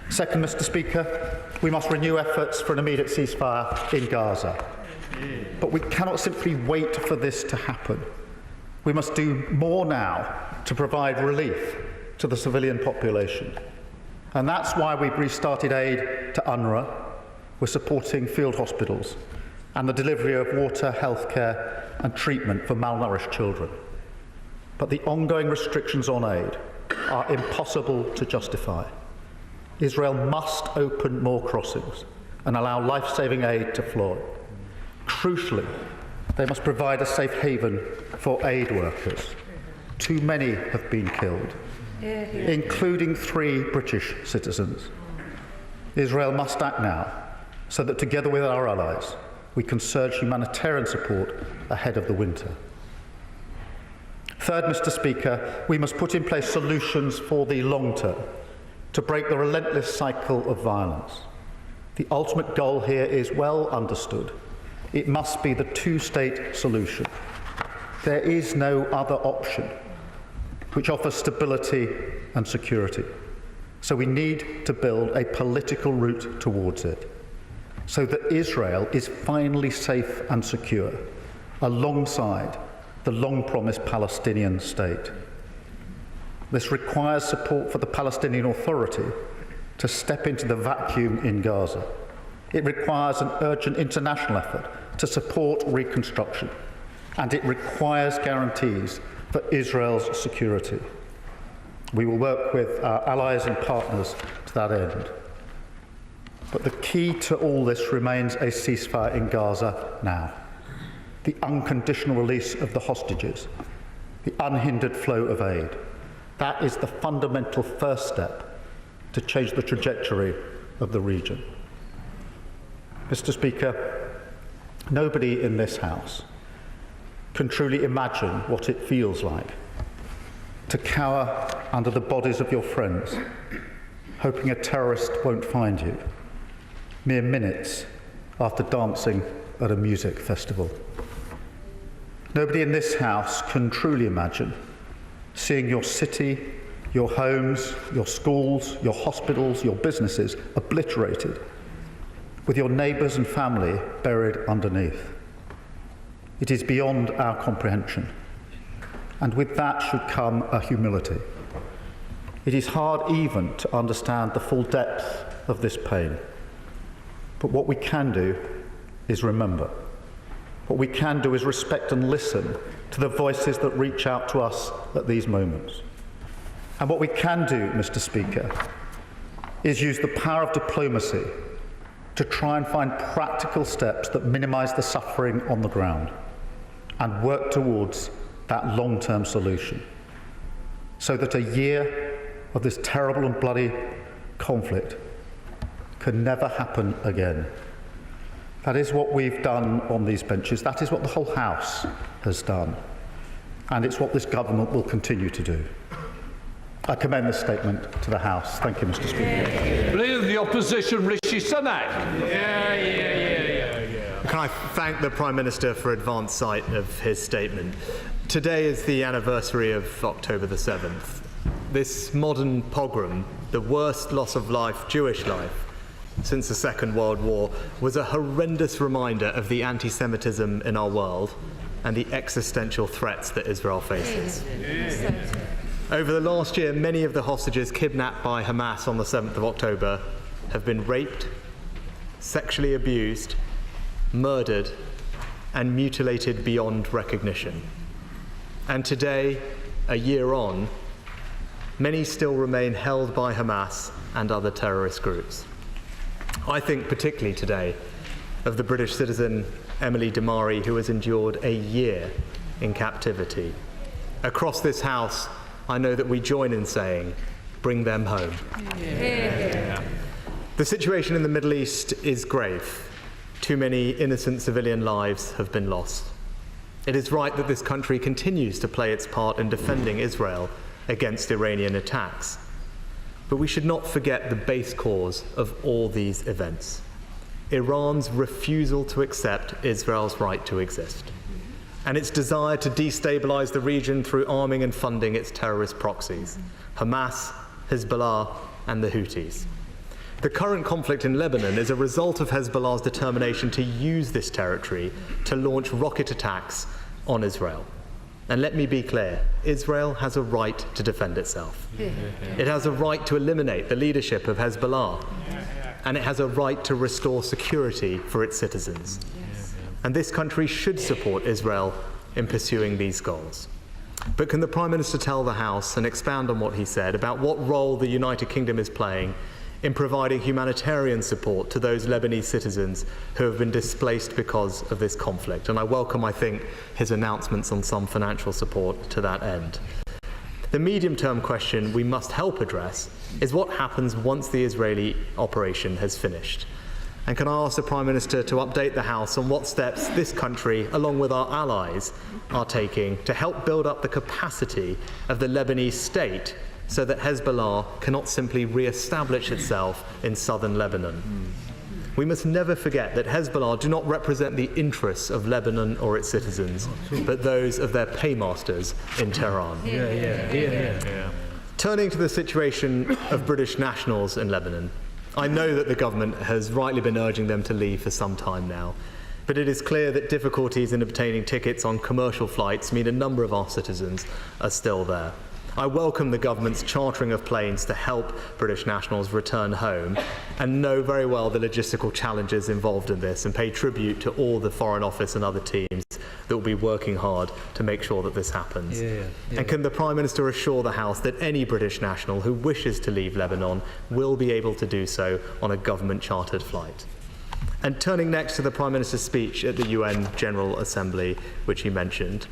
Second, Mr. Speaker, we must renew efforts for an immediate ceasefire in Gaza. But we cannot simply wait for this to happen. We must do more now to provide relief to the civilian population. And that's why we've restarted aid to UNRWA. We're supporting field hospitals and the delivery of water, healthcare and treatment for malnourished children. But the ongoing restrictions on aid are impossible to justify. Israel must open more crossings and allow life-saving aid to flow. Crucially, they must provide a safe haven for aid workers. Too many have been killed, including 3 British citizens. Israel must act now, so that together with our allies, we can surge humanitarian support ahead of the winter. Third, Mr. Speaker, we must put in place solutions for the long term to break the relentless cycle of violence. The ultimate goal here is well understood. It must be the 2-state solution. There is no other option which offers stability and security. So we need to build a political route towards it, so that Israel is finally safe and secure, alongside the long-promised Palestinian state. This requires support for the Palestinian Authority to step into the vacuum in Gaza. It requires an urgent international effort to support reconstruction, and it requires guarantees for Israel's security. We will work with our allies and partners to that end. But the key to all this remains a ceasefire in Gaza now. The unconditional release of the hostages, the unhindered flow of aid, That is the fundamental first step to change the trajectory of the region. Mr. Speaker, nobody in this House can truly imagine what it feels like to cower under the bodies of your friends, hoping a terrorist won't find you, mere minutes after dancing at a music festival. Nobody in this House can truly imagine seeing your city, your homes, your schools, your hospitals, your businesses obliterated, with your neighbours and family buried underneath. It is beyond our comprehension, and with that should come a humility. It is hard even to understand the full depth of this pain, but what we can do is remember. What we can do is respect and listen to the voices that reach out to us at these moments. And what we can do, Mr. Speaker, is use the power of diplomacy to try and find practical steps that minimise the suffering on the ground and work towards that long-term solution, so that a year of this terrible and bloody conflict can never happen again. That is what we've done on these benches. That is what the whole House has done. And it's what this government will continue to do. I commend this statement to the House. Thank you, Mr. Speaker. Leader of the Opposition, Rishi Sunak. Can I thank the Prime Minister for advance sight of his statement? Today is the anniversary of October the 7th. This modern pogrom, the worst loss of life, Jewish life, since the Second World War, was a horrendous reminder of the anti-Semitism in our world and the existential threats that Israel faces. Over the last year, many of the hostages kidnapped by Hamas on the 7th of October have been raped, sexually abused, murdered, and mutilated beyond recognition. And today, a year on, many still remain held by Hamas and other terrorist groups. I think particularly today of the British citizen Emily Damari, who has endured a year in captivity. Across this House, I know that we join in saying, bring them home. The situation in the Middle East is grave. Too many innocent civilian lives have been lost. It is right that this country continues to play its part in defending Israel against Iranian attacks. But we should not forget the base cause of all these events: Iran's refusal to accept Israel's right to exist, and its desire to destabilize the region through arming and funding its terrorist proxies, Hamas, Hezbollah, and the Houthis. The current conflict in Lebanon is a result of Hezbollah's determination to use this territory to launch rocket attacks on Israel. And let me be clear, Israel has a right to defend itself. It has a right to eliminate the leadership of Hezbollah, and it has a right to restore security for its citizens. And this country should support Israel in pursuing these goals. But can the Prime Minister tell the House and expand on what he said about what role the United Kingdom is playing in providing humanitarian support to those Lebanese citizens who have been displaced because of this conflict? And I welcome, I think, his announcements on some financial support to that end. The medium-term question we must help address is what happens once the Israeli operation has finished. And can I ask the Prime Minister to update the House on what steps this country, along with our allies, are taking to help build up the capacity of the Lebanese state so that Hezbollah cannot simply re-establish itself in southern Lebanon? We must never forget that Hezbollah do not represent the interests of Lebanon or its citizens, but those of their paymasters in Tehran. Turning to the situation of British nationals in Lebanon, I know that the government has rightly been urging them to leave for some time now, but it is clear that difficulties in obtaining tickets on commercial flights mean a number of our citizens are still there. I welcome the government's chartering of planes to help British nationals return home, and know very well the logistical challenges involved in this, and pay tribute to all the Foreign Office and other teams that will be working hard to make sure that this happens. And can the Prime Minister assure the House that any British national who wishes to leave Lebanon will be able to do so on a government-chartered flight? And turning next to the Prime Minister's speech at the UN General Assembly, which he mentioned,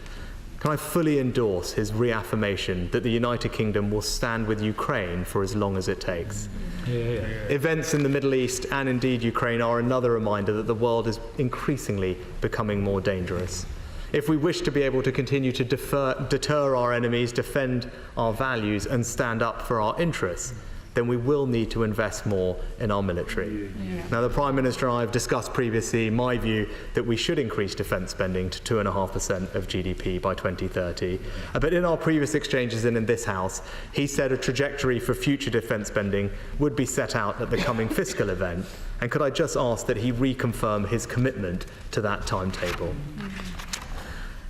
can I fully endorse his reaffirmation that the United Kingdom will stand with Ukraine for as long as it takes. Events in the Middle East and indeed Ukraine are another reminder that the world is increasingly becoming more dangerous. If we wish to be able to continue to deter our enemies, defend our values and stand up for our interests, then we will need to invest more in our military. Now, the Prime Minister and I have discussed previously my view that we should increase defence spending to 2.5% of GDP by 2030. But in our previous exchanges and in this House, he said a trajectory for future defence spending would be set out at the coming fiscal event. And could I just ask that he reconfirm his commitment to that timetable?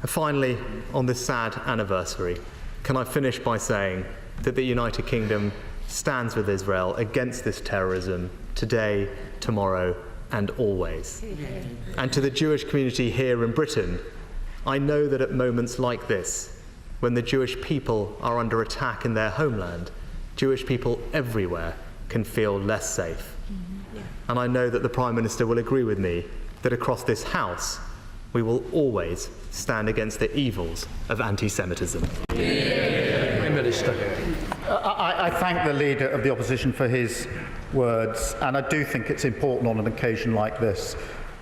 And finally, on this sad anniversary, can I finish by saying that the United Kingdom stands with Israel against this terrorism today, tomorrow, and always. And to the Jewish community here in Britain, I know that at moments like this, when the Jewish people are under attack in their homeland, Jewish people everywhere can feel less safe. And I know that the Prime Minister will agree with me that across this House, we will always stand against the evils of anti-Semitism. Minister. I thank the Leader of the Opposition for his words, and I do think it's important on an occasion like this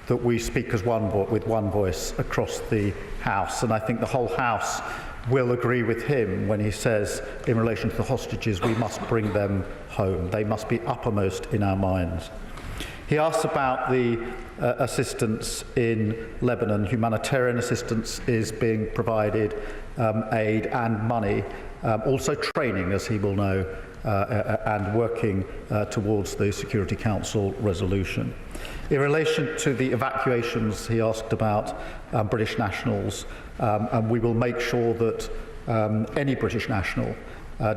that we speak as with one voice across the House, and I think the whole House will agree with him when he says, in relation to the hostages, we must bring them home. They must be uppermost in our minds. He asks about the assistance in Lebanon. Humanitarian assistance is being provided, aid and money, also training, as he will know, and working towards the Security Council resolution. In relation to the evacuations, he asked about British nationals, and we will make sure that any British national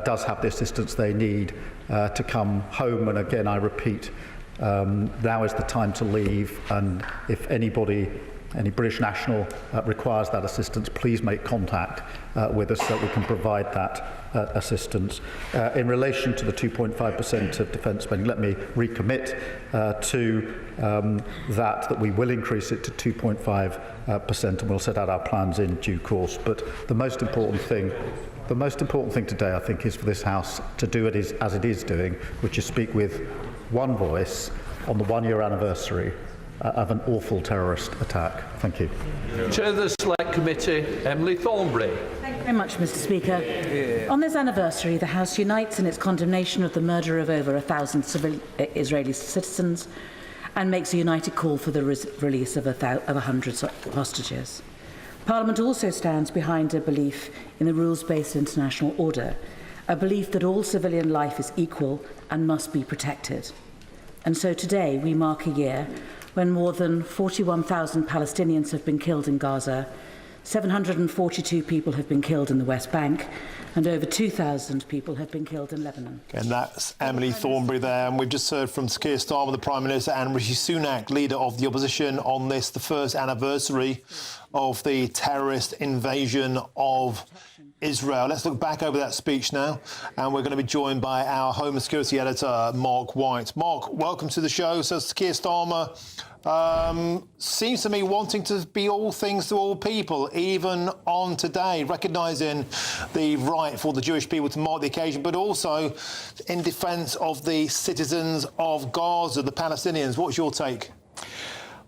does have the assistance they need to come home. And again, I repeat, now is the time to leave, and if any British national requires that assistance, please make contact with us so that we can provide that assistance. In relation to the 2.5% of defence spending, let me recommit to that we will increase it to 2.5%, and we'll set out our plans in due course. But the most important thing today, I think, is for this House to do it as it is doing, which is speak with one voice on the one-year anniversary of an awful terrorist attack. Thank you. Chair of the Select Committee, Emily Thornberry. Thank you very much, Mr. Speaker. On this anniversary, the House unites in its condemnation of the murder of over 1,000 Israeli citizens and makes a united call for the release of 100 hostages. Parliament also stands behind a belief in the rules-based international order, a belief that all civilian life is equal and must be protected. And so today we mark a year when more than 41,000 Palestinians have been killed in Gaza, 742 people have been killed in the West Bank, and over 2,000 people have been killed in Lebanon. And that's Emily Thornberry there. And we've just heard from Keir Starmer, the Prime Minister, and Rishi Sunak, Leader of the Opposition, on this, the first anniversary of the terrorist invasion of Israel. Let's look back over that speech now, and we're going to be joined by our Home and Security Editor, Mark White. Mark, welcome to the show. So Keir Starmer seems to me wanting to be all things to all people, even on today, recognising the right for the Jewish people to mark the occasion, but also in defence of the citizens of Gaza, the Palestinians. What's your take?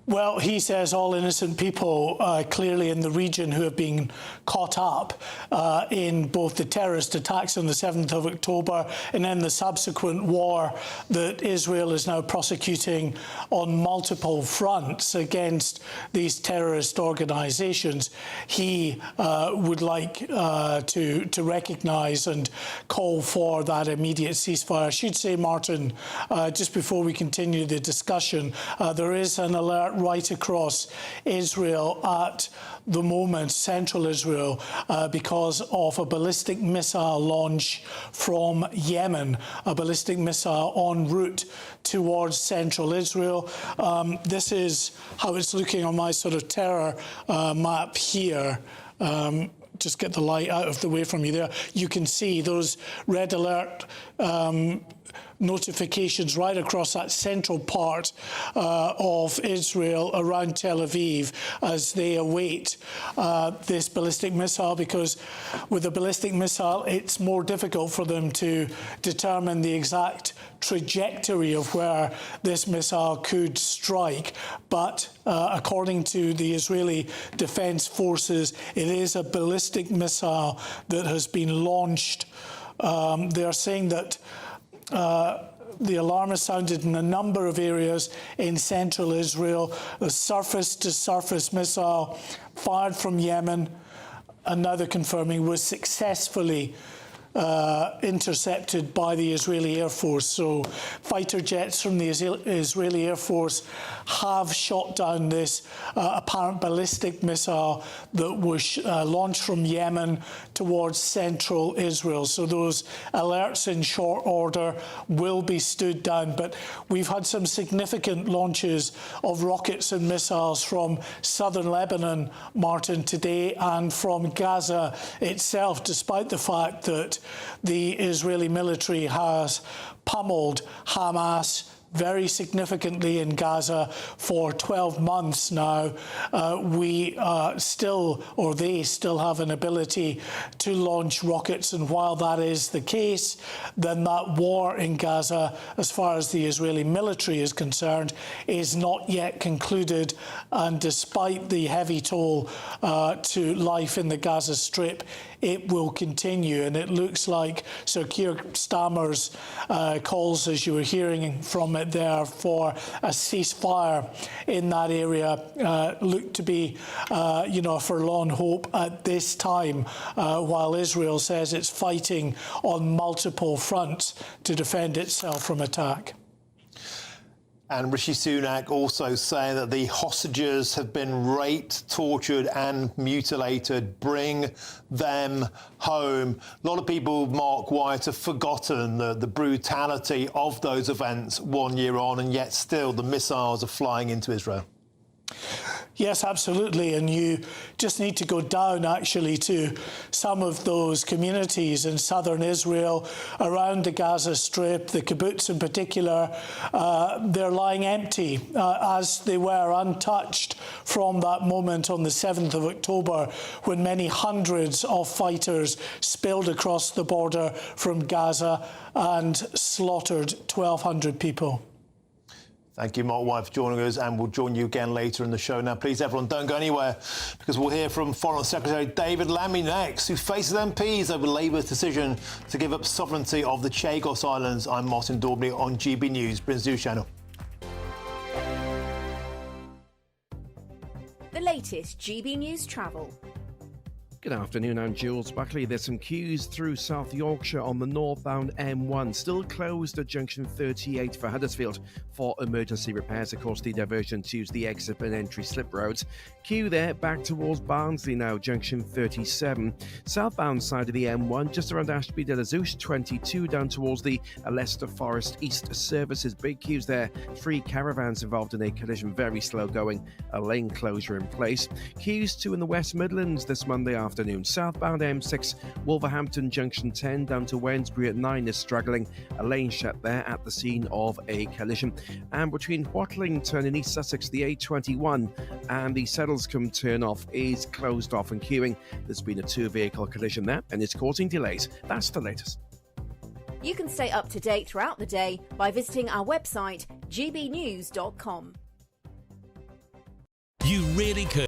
Well, he says all innocent people clearly in the region who have been caught up in both the terrorist attacks on the 7th of October and then the subsequent war that Israel is now prosecuting on multiple fronts against these terrorist organisations. He would like to recognise and call for that immediate ceasefire. I should say, Martin, just before we continue the discussion, there is an alert right across Israel at the moment, central Israel, because of a ballistic missile launch from Yemen, a ballistic missile en route towards central Israel. This is how it's looking on my sort of terror map here. Just get the light out of the way from you there. You can see those red alert notifications right across that central part of Israel around Tel Aviv as they await this ballistic missile, because with a ballistic missile it's more difficult for them to determine the exact trajectory of where this missile could strike. But according to the Israeli Defense Forces, it is a ballistic missile that has been launched. They are saying that the alarm has sounded in a number of areas in central Israel. The surface-to-surface missile fired from Yemen, and now they're confirming was successfully intercepted by the Israeli Air Force. So fighter jets from the Israeli Air Force have shot down this apparent ballistic missile that was launched from Yemen towards central Israel. So those alerts in short order will be stood down. But we've had some significant launches of rockets and missiles from southern Lebanon, Martin, today, and from Gaza itself, despite the fact that the Israeli military has pummeled Hamas very significantly in Gaza for 12 months now. They still have an ability to launch rockets, and while that is the case, then that war in Gaza, as far as the Israeli military is concerned, is not yet concluded, and despite the heavy toll to life in the Gaza Strip, it will continue. And it looks like Sir Keir Starmer's calls, as you were hearing from it there, for a ceasefire in that area look to be, a forlorn hope at this time, while Israel says it's fighting on multiple fronts to defend itself from attack. And Rishi Sunak also saying that the hostages have been raped, tortured and mutilated. Bring them home. A lot of people, Mark White, have forgotten the brutality of those events 1 year on, and yet still the missiles are flying into Israel. Yes, absolutely. And you just need to go down, actually, to some of those communities in southern Israel around the Gaza Strip, the kibbutz in particular. They're lying empty, as they were, untouched from that moment on the 7th of October, when many hundreds of fighters spilled across the border from Gaza and slaughtered 1,200 people. Thank you, Mark White, for joining us, and we'll join you again later in the show. Now, please, everyone, don't go anywhere, because we'll hear from Foreign Secretary David Lammy next, who faces MPs over Labour's decision to give up sovereignty of the Chagos Islands. I'm Martin Daubney on GB News, Britain's news channel. The latest GB News travel. Good afternoon, I'm Jules Buckley. There's some queues through South Yorkshire on the northbound M1. Still closed at junction 38 for Huddersfield for emergency repairs. Of course, the diversion to use the exit and entry slip roads. Queue there back towards Barnsley now, junction 37. Southbound side of the M1, just around Ashby de la Zouch, 22 down towards the Leicester Forest East services. Big queues there. 3 caravans involved in a collision, very slow going. A lane closure in place. Queues too in the West Midlands this Monday afternoon. Southbound M6, Wolverhampton junction 10 down to Wednesbury at 9 is struggling. A lane shut there at the scene of a collision. And between Watlington in East Sussex, the A21 and the Settlescombe turn-off is closed off and queuing. There's been a 2-vehicle collision there and it's causing delays. That's the latest. You can stay up to date throughout the day by visiting our website, gbnews.com. You really could.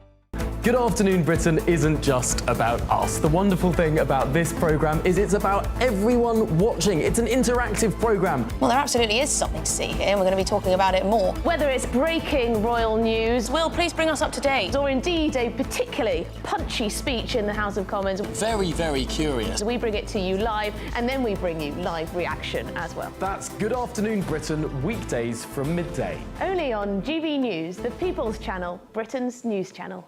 Good Afternoon Britain isn't just about us. The wonderful thing about this programme is it's about everyone watching. It's an interactive programme. Well, there absolutely is something to see here, and we're going to be talking about it more. Whether it's breaking royal news, Will, please bring us up to date. or indeed a particularly punchy speech in the House of Commons. Very, very curious. We bring it to you live, and then we bring you live reaction as well. That's Good Afternoon Britain, weekdays from midday. Only on GB News, the People's Channel, Britain's news channel.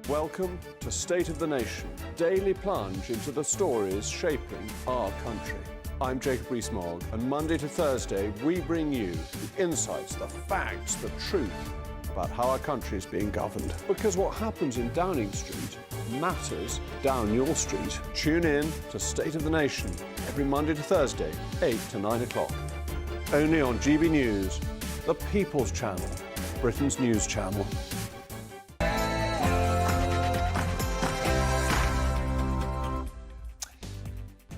Welcome to State of the Nation, daily plunge into the stories shaping our country. I'm Jacob Rees-Mogg, and Monday to Thursday we bring you the insights, the facts, the truth, about how our country is being governed. Because what happens in Downing Street matters down your street. Tune in to State of the Nation every Monday to Thursday, 8 to 9 o'clock. Only on GB News, the People's Channel, Britain's news channel.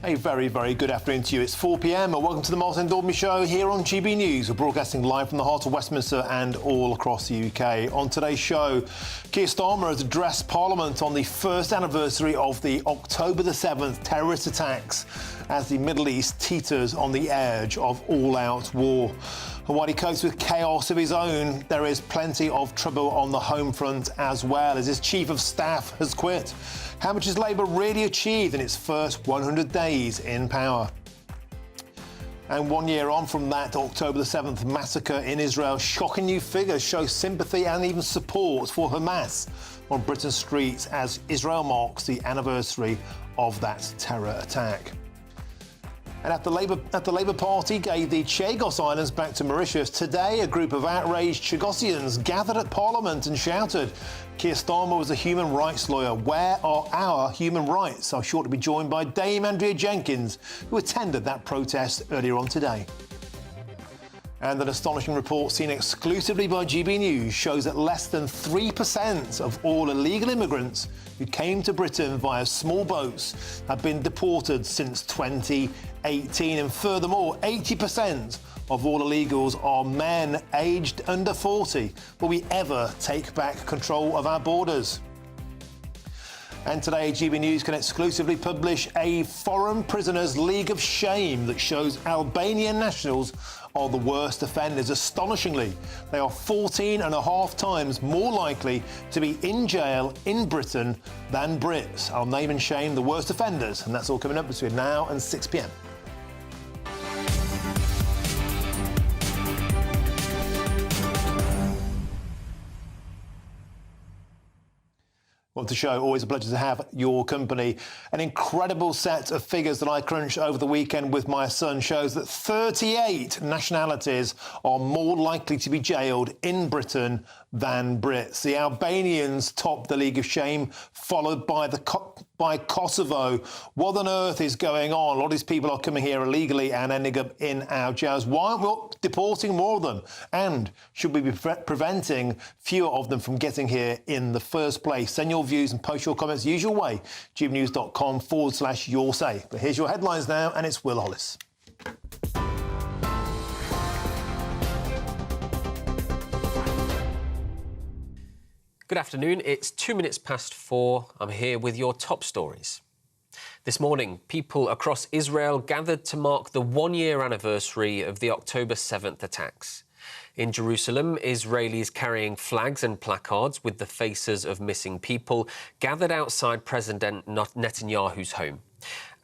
A very, very good afternoon to you. It's 4 p.m. and welcome to the Martin Daubney Show here on GB News. We're broadcasting live from the heart of Westminster and all across the UK. On today's show, Keir Starmer has addressed Parliament on the first anniversary of the October the 7th terrorist attacks as the Middle East teeters on the edge of all-out war. And while he copes with chaos of his own, there is plenty of trouble on the home front as well, as his Chief of Staff has quit. How much has Labour really achieved in its first 100 days in power? And 1 year on from that October the 7th massacre in Israel, shocking new figures show sympathy and even support for Hamas on Britain's streets as Israel marks the anniversary of that terror attack. And after the Labour Party gave the Chagos Islands back to Mauritius, today a group of outraged Chagosians gathered at Parliament and shouted, Keir Starmer was a human rights lawyer. Where are our human rights? I'm sure to be joined by Dame Andrea Jenkins, who attended that protest earlier on today. And an astonishing report seen exclusively by GB News shows that less than 3% of all illegal immigrants who came to Britain via small boats have been deported since 2018. And furthermore, 80% of all illegals are men aged under 40. Will we ever take back control of our borders? And today, GB News can exclusively publish a foreign prisoners' league of shame that shows Albanian nationals are the worst offenders. Astonishingly, they are 14.5 times more likely to be in jail in Britain than Brits. I'll name and shame the worst offenders, and that's all coming up between now and 6 p.m. Welcome to the show. Always a pleasure to have your company. An incredible set of figures that I crunched over the weekend with my son shows that 38 nationalities are more likely to be jailed in Britain than Brits. The Albanians top the League of Shame, followed by Kosovo. What on earth is going on? A lot of these people are coming here illegally and ending up in our jails. Why aren't we deporting more of them? And should we be preventing fewer of them from getting here in the first place? Send your views and post your comments usual way, gbnews.com/your say. But here's your headlines now, and it's Will Hollis. Good afternoon. It's 2 minutes past 4. I'm here with your top stories. This morning, people across Israel gathered to mark the 1-year anniversary of the October 7th attacks. In Jerusalem, Israelis carrying flags and placards with the faces of missing people gathered outside President Netanyahu's home.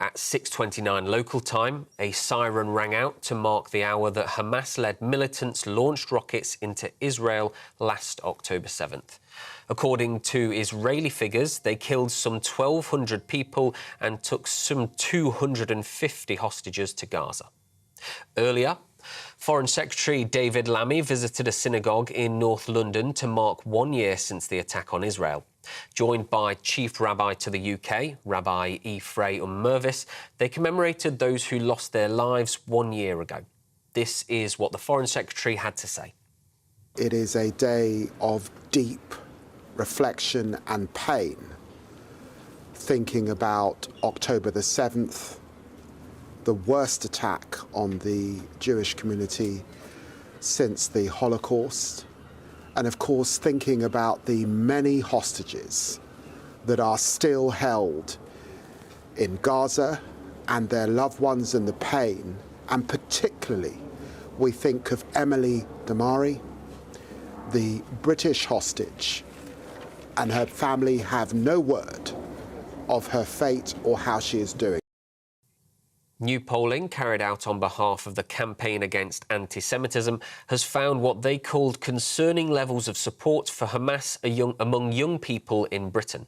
At 6:29 local time, a siren rang out to mark the hour that Hamas-led militants launched rockets into Israel last October 7th. According to Israeli figures, they killed some 1,200 people and took some 250 hostages to Gaza. Earlier, Foreign Secretary David Lammy visited a synagogue in North London to mark 1 year since the attack on Israel. Joined by Chief Rabbi to the UK, Rabbi Ephraim Mervis, they commemorated those who lost their lives 1 year ago. This is what the Foreign Secretary had to say. It is a day of deep reflection and pain, thinking about October the 7th, the worst attack on the Jewish community since the Holocaust, and of course thinking about the many hostages that are still held in Gaza and their loved ones and the pain, and particularly we think of Emily Damari, the British hostage, and her family have no word of her fate or how she is doing. New polling carried out on behalf of the Campaign Against Anti-Semitism has found what they called concerning levels of support for Hamas among young people in Britain.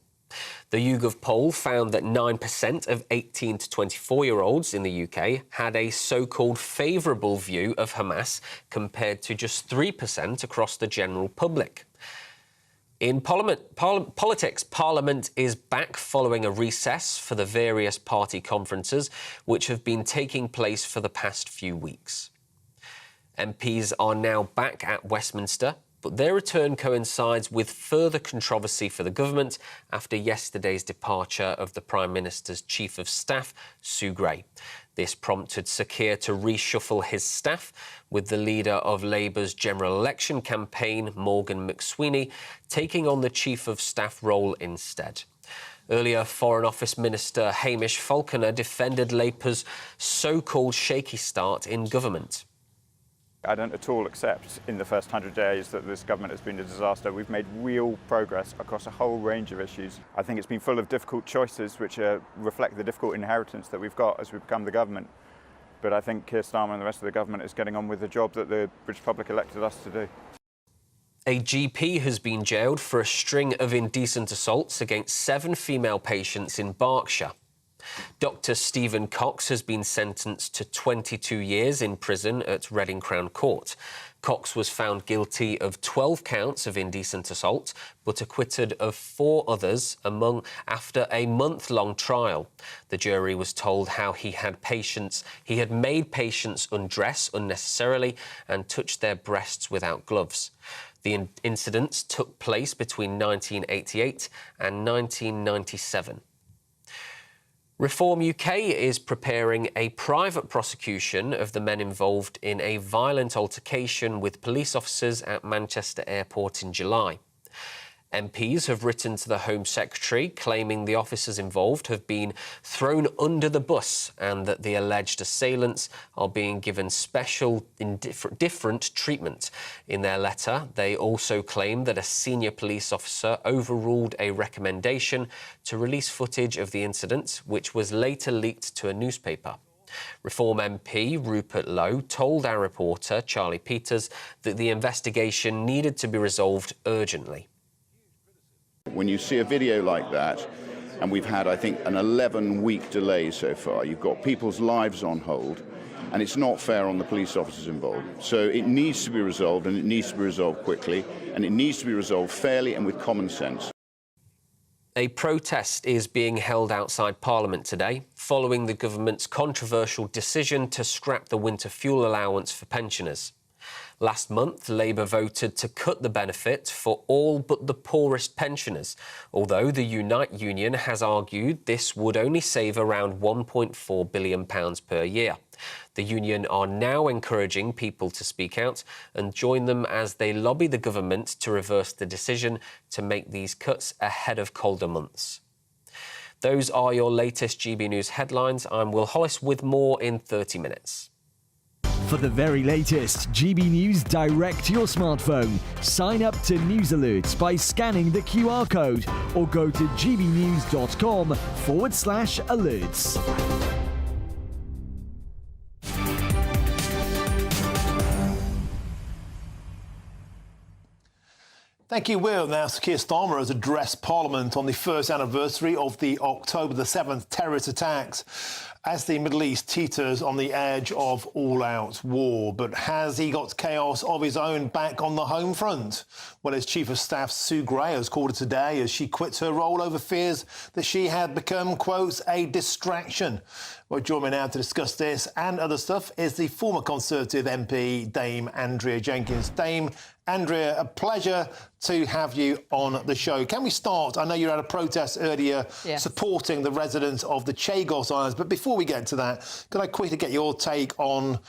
The YouGov poll found that 9% of 18 to 24-year-olds in the UK had a so-called favourable view of Hamas, compared to just 3% across the general public. In politics, Parliament is back following a recess for the various party conferences which have been taking place for the past few weeks. MPs are now back at Westminster, but their return coincides with further controversy for the government after yesterday's departure of the Prime Minister's Chief of Staff, Sue Gray. This prompted Sir Keir to reshuffle his staff, with the leader of Labour's general election campaign, Morgan McSweeney, taking on the Chief of Staff role instead. Earlier, Foreign Office Minister Hamish Falconer defended Labour's so-called shaky start in government. I don't at all accept in the first 100 days that this government has been a disaster. We've made real progress across a whole range of issues. I think it's been full of difficult choices which reflect the difficult inheritance that we've got as we become the government. But I think Keir Starmer and the rest of the government is getting on with the job that the British public elected us to do. A GP has been jailed for a string of indecent assaults against 7 female patients in Berkshire. Dr Stephen Cox has been sentenced to 22 years in prison at Reading Crown Court. Cox was found guilty of 12 counts of indecent assault, but acquitted of 4 others after a month-long trial. The jury was told how he had made patients undress unnecessarily and touched their breasts without gloves. The incidents took place between 1988 and 1997. Reform UK is preparing a private prosecution of the men involved in a violent altercation with police officers at Manchester Airport in July. MPs have written to the Home Secretary claiming the officers involved have been thrown under the bus and that the alleged assailants are being given special different treatment. In their letter, they also claim that a senior police officer overruled a recommendation to release footage of the incident, which was later leaked to a newspaper. Reform MP Rupert Lowe told our reporter, Charlie Peters, that the investigation needed to be resolved urgently. When you see a video like that, and we've had, I think, an 11-week delay so far, you've got people's lives on hold, and it's not fair on the police officers involved. So it needs to be resolved, and it needs to be resolved quickly, and it needs to be resolved fairly and with common sense. A protest is being held outside Parliament today, following the government's controversial decision to scrap the winter fuel allowance for pensioners. Last month, Labour voted to cut the benefit for all but the poorest pensioners, although the Unite union has argued this would only save around £1.4 billion per year. The union are now encouraging people to speak out and join them as they lobby the government to reverse the decision to make these cuts ahead of colder months. Those are your latest GB News headlines. I'm Will Hollis with more in 30 minutes. For the very latest GB News direct to your smartphone, sign up to News Alerts by scanning the QR code or go to gbnews.com/alerts. Thank you, Will. Now, Sir Keir Starmer has addressed Parliament on the first anniversary of the October the 7th terrorist attacks as the Middle East teeters on the edge of all-out war. But has he got chaos of his own back on the home front? Well, his Chief of Staff, Sue Gray, has called it today as she quits her role over fears that she had become, quote, a distraction. Well, joining me now to discuss this and other stuff is the former Conservative MP, Dame Andrea Jenkins. Dame Andrea, a pleasure to have you on the show. Can we start? I know you had a protest earlier supporting the residents of the Chagos Islands, but before we get to that, can I quickly get your take on,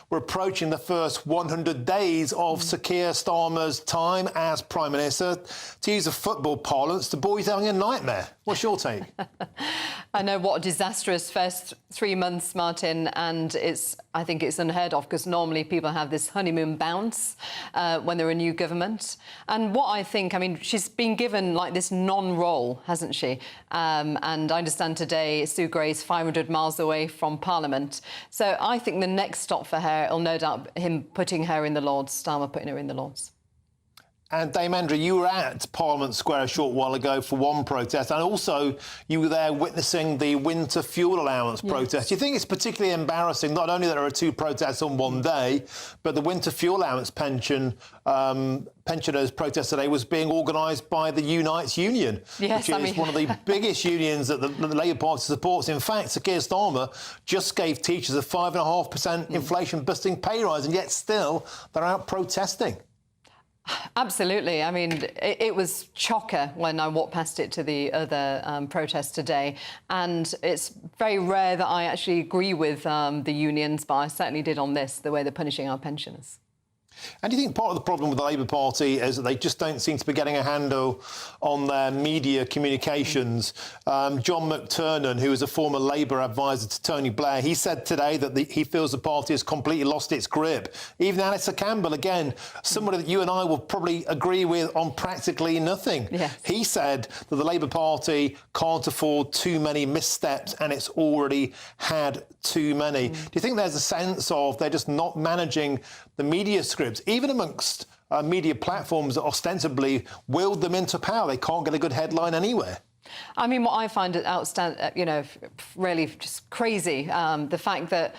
we're approaching the first 100 days of Sir Keir Starmer's time as Prime Minister. To use a football parlance, the boy's having a nightmare. What's your take? I know, what a disastrous first 3 months, Martin, and I think it's unheard of, because normally people have this honeymoon bounce when they're a new government. And what I think, I mean, she's been given like this non-role, hasn't she? And I understand today Sue Gray's 500 miles away from Parliament. So I think the next stop for her will no doubt him putting her in the Lords, Starmer putting her in the Lords. And Dame Andrew, you were at Parliament Square a short while ago for one protest, and also you were there witnessing the winter fuel allowance protest. Do you think it's particularly embarrassing, not only that there are two protests on one day, but the winter fuel allowance pensioners protest today was being organised by the Unites Union, which is one of the biggest unions that the Labour Party supports. In fact, Sir Keir Starmer just gave teachers a 5.5% inflation-busting pay rise, and yet still they're out protesting. Absolutely. I mean, it was chocker when I walked past it to the other protests today. And it's very rare that I actually agree with the unions, but I certainly did on this, the way they're punishing our pensioners. And do you think part of the problem with the Labour Party is that they just don't seem to be getting a handle on their media communications? John McTernan, who is a former Labour advisor to Tony Blair, he said today that he feels the party has completely lost its grip. Even Alistair Campbell, again, somebody that you and I will probably agree with on practically nothing. Yes. He said that the Labour Party can't afford too many missteps, and it's already had too many. Do you think there's a sense of they're just not managing the media scripts, even amongst media platforms that ostensibly willed them into power? They can't get a good headline anywhere. I mean, what I find outstanding, really just crazy, the fact that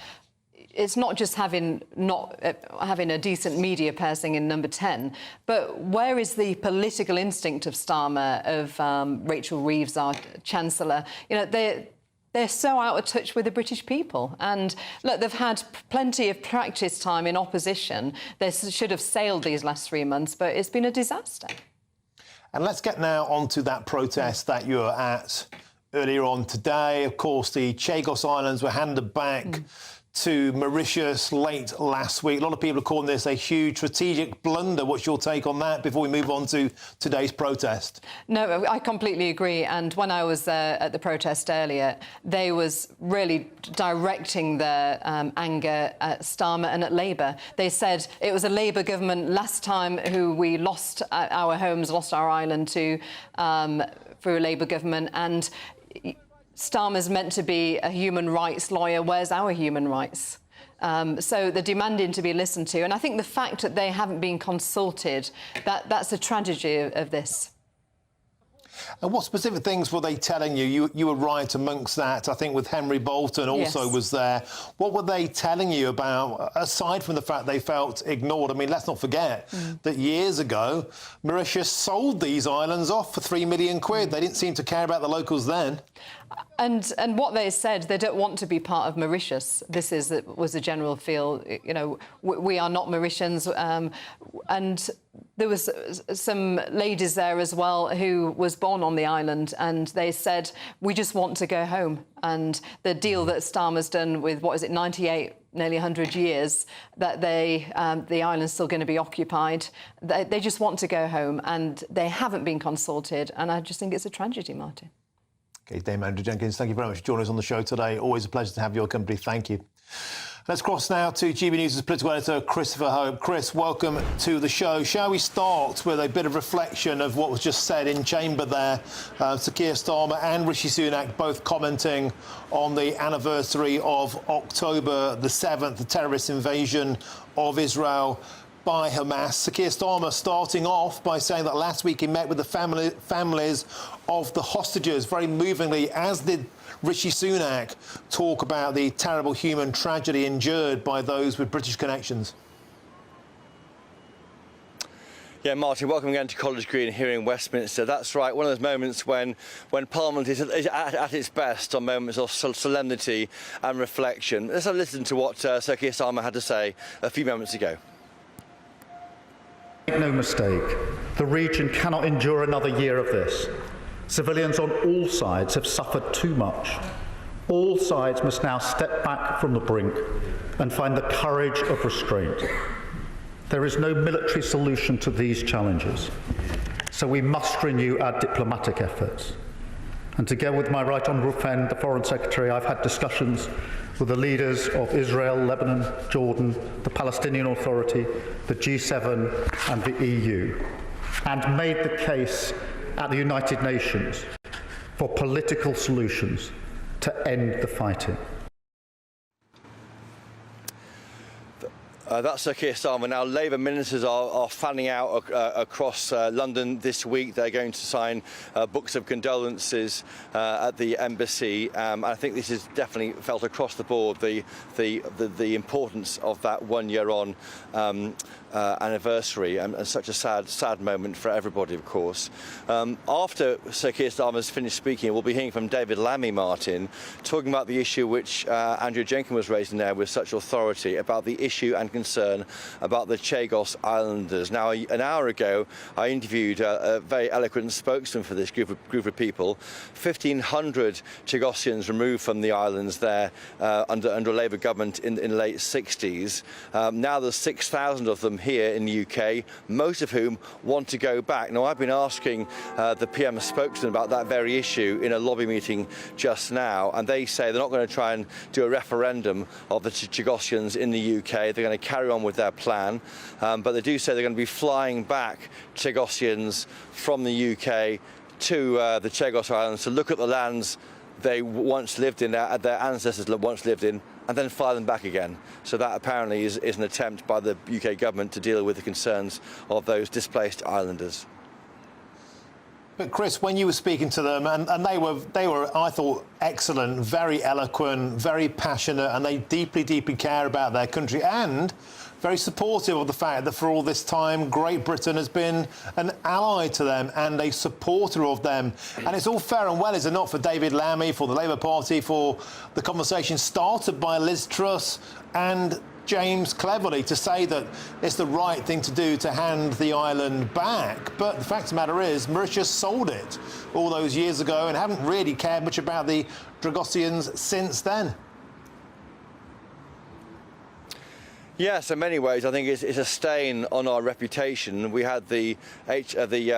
it's not just having a decent media person in number 10, but where is the political instinct of Starmer, of Rachel Reeves, our Chancellor? They're so out of touch with the British people. And look, they've had plenty of practice time in opposition. They should have sailed these last 3 months, but it's been a disaster. And let's get now onto that protest that you were at earlier on today. Of course, the Chagos Islands were handed back to Mauritius late last week. A lot of people are calling this a huge strategic blunder. What's your take on that before we move on to today's protest? No, I completely agree. And when I was at the protest earlier, they was really directing their anger at Starmer and at Labour. They said it was a Labour government last time who we lost our homes, lost our island to through a Labour government. And Starmer's meant to be a human rights lawyer. Where's our human rights? So they're demanding to be listened to. And I think the fact that they haven't been consulted, that's a tragedy of this. And what specific things were they telling you? You were right amongst that. I think with Henry Bolton also was there. What were they telling you about, aside from the fact they felt ignored? I mean, let's not forget that years ago, Mauritius sold these islands off for £3 million. They didn't seem to care about the locals then. And what they said, they don't want to be part of Mauritius. This was a general feel. We are not Mauritians. And there was some ladies there as well who was born on the island, and they said, we just want to go home. And the deal that Starmer's done with, 98, nearly 100 years, that the island's still going to be occupied. They just want to go home, and they haven't been consulted. And I just think it's a tragedy, Martin. OK, Dame Andrew Jenkins, thank you very much for joining us on the show today. Always a pleasure to have your company. Thank you. Let's cross now to GB News' political editor, Christopher Hope. Chris, welcome to the show. Shall we start with a bit of reflection of what was just said in chamber there? Sir Keir Starmer and Rishi Sunak both commenting on the anniversary of October the 7th, the terrorist invasion of Israel by Hamas. Sir Keir Starmer starting off by saying that last week he met with the families of the hostages, very movingly, as did Rishi Sunak, talk about the terrible human tragedy endured by those with British connections. Yeah, Martin, welcome again to College Green here in Westminster. That's right, one of those moments when Parliament is at its best, on moments of solemnity and reflection. Let's have a listen to what Sir Keir Starmer had to say a few moments ago. Make no mistake, the region cannot endure another year of this. Civilians on all sides have suffered too much. All sides must now step back from the brink and find the courage of restraint. There is no military solution to these challenges, so we must renew our diplomatic efforts. And together with my right honourable friend, the Foreign Secretary, I've had discussions with the leaders of Israel, Lebanon, Jordan, the Palestinian Authority, the G7 and the EU, and made the case at the United Nations for political solutions to end the fighting. That's Sir Keir Starmer. Now, Labour ministers are fanning out across London this week. They're going to sign books of condolences at the embassy. I think this is definitely felt across the board, the importance of that 1 year on anniversary, and such a sad moment for everybody, of course. After Sir Keir Starmer's finished speaking, we'll be hearing from David Lammy, Martin, talking about the issue which Andrew Jenkins was raising there with such authority, about the issue and concern about the Chagos Islanders. Now, an hour ago, I interviewed a very eloquent spokesman for this group of people. 1,500 Chagosians removed from the islands there under a Labour government in the late 60s. Now there's 6,000 of them here in the UK, most of whom want to go back. Now, I've been asking the PM spokesman about that very issue in a lobby meeting just now, and they say they're not going to try and do a referendum of the Chagosians in the UK. They're going to carry on with their plan, but they do say they're going to be flying back Chagosians from the UK to the Chagos Islands to look at the lands they once lived in, their ancestors once lived in, and then fly them back again. So that apparently is an attempt by the UK government to deal with the concerns of those displaced islanders. But Chris, when you were speaking to them, and they were, I thought, excellent, very eloquent, very passionate, and they deeply, deeply care about their country, and very supportive of the fact that for all this time, Great Britain has been an ally to them and a supporter of them. And it's all fair and well, is it not, for David Lammy, for the Labour Party, for the conversation started by Liz Truss and James Cleverly to say that it's the right thing to do to hand the island back. But the fact of the matter is, Mauritius sold it all those years ago and haven't really cared much about the Chagosians since then. Yes, in many ways, I think it's a stain on our reputation. We had the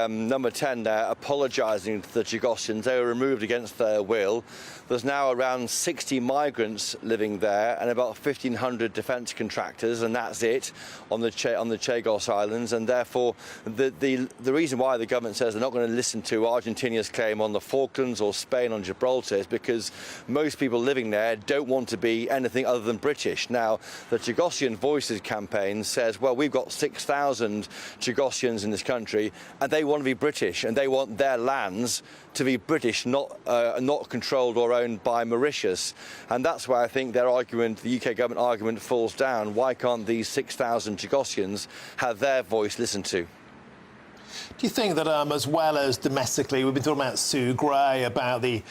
number 10 there apologising to the Chagosians. They were removed against their will. There's now around 60 migrants living there and about 1,500 defence contractors, and that's it on the Chagos Islands. And therefore, the reason why the government says they're not going to listen to Argentina's claim on the Falklands or Spain on Gibraltar is because most people living there don't want to be anything other than British. Now, the Chagosian Voices campaign says, well, we've got 6,000 Chagosians in this country, and they want to be British, and they want their lands to be British, not controlled or owned by Mauritius. And that's why I think their argument, the UK government argument, falls down. Why can't these 6,000 Chagosians have their voice listened to? Do you think that, as well as domestically, we've been talking about Sue Gray, about the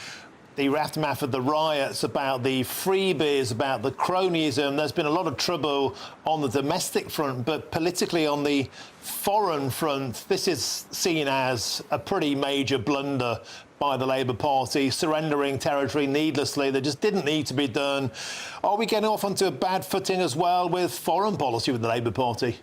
aftermath of the riots, about the freebies, about the cronyism. There's been a lot of trouble on the domestic front, but politically on the foreign front, this is seen as a pretty major blunder by the Labour Party, surrendering territory needlessly that just didn't need to be done. Are we getting off onto a bad footing as well with foreign policy with the Labour Party?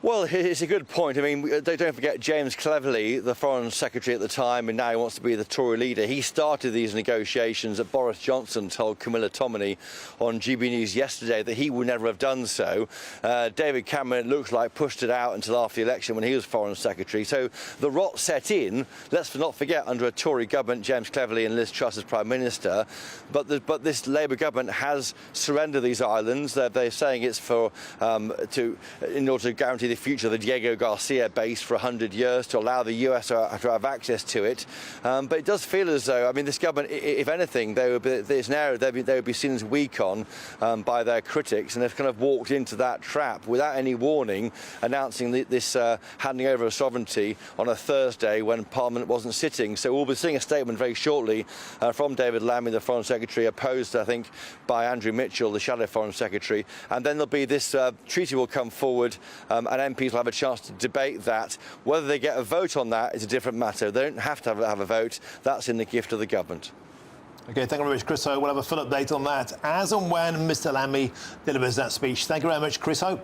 Well, it's a good point. I mean, don't forget James Cleverly, the Foreign Secretary at the time, and now he wants to be the Tory leader. He started these negotiations that Boris Johnson told Camilla Tominey on GBNews yesterday that he would never have done so. David Cameron, it looks like, pushed it out until after the election when he was Foreign Secretary. So the rot set in, let's not forget, under a Tory government, James Cleverly and Liz Truss as Prime Minister. But this Labour government has surrendered these islands. They're saying it's for in order to guarantee the future of the Diego Garcia base for 100 years, to allow the US to have access to it. But it does feel as though, I mean, this government, if anything, there's an area they would be seen as weak on by their critics, and they've kind of walked into that trap without any warning, announcing this handing over of sovereignty on a Thursday when Parliament wasn't sitting. So we'll be seeing a statement very shortly from David Lammy, the Foreign Secretary, opposed, I think, by Andrew Mitchell, the Shadow Foreign Secretary. And then there'll be this treaty will come forward, and MPs will have a chance to debate that. Whether they get a vote on that is a different matter. They don't have to have a vote. That's in the gift of the government. OK, thank you very much, Chris Ho. We'll have a full update on that as and when Mr Lammy delivers that speech. Thank you very much, Chris Ho.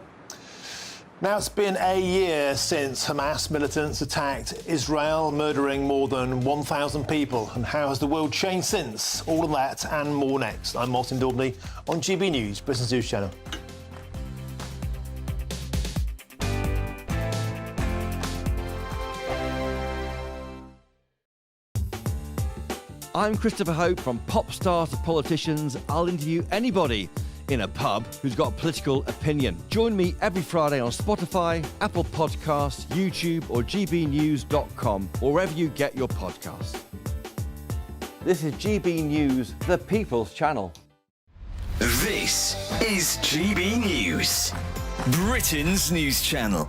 Now, it's been a year since Hamas militants attacked Israel, murdering more than 1,000 people. And how has the world changed since? All of that and more next. I'm Martin Daubney on GB News, Britain's News Channel. I'm Christopher Hope. From pop stars to politicians, I'll interview anybody in a pub who's got a political opinion. Join me every Friday on Spotify, Apple Podcasts, YouTube or gbnews.com, or wherever you get your podcasts. This is GB News, the People's Channel. This is GB News, Britain's news channel.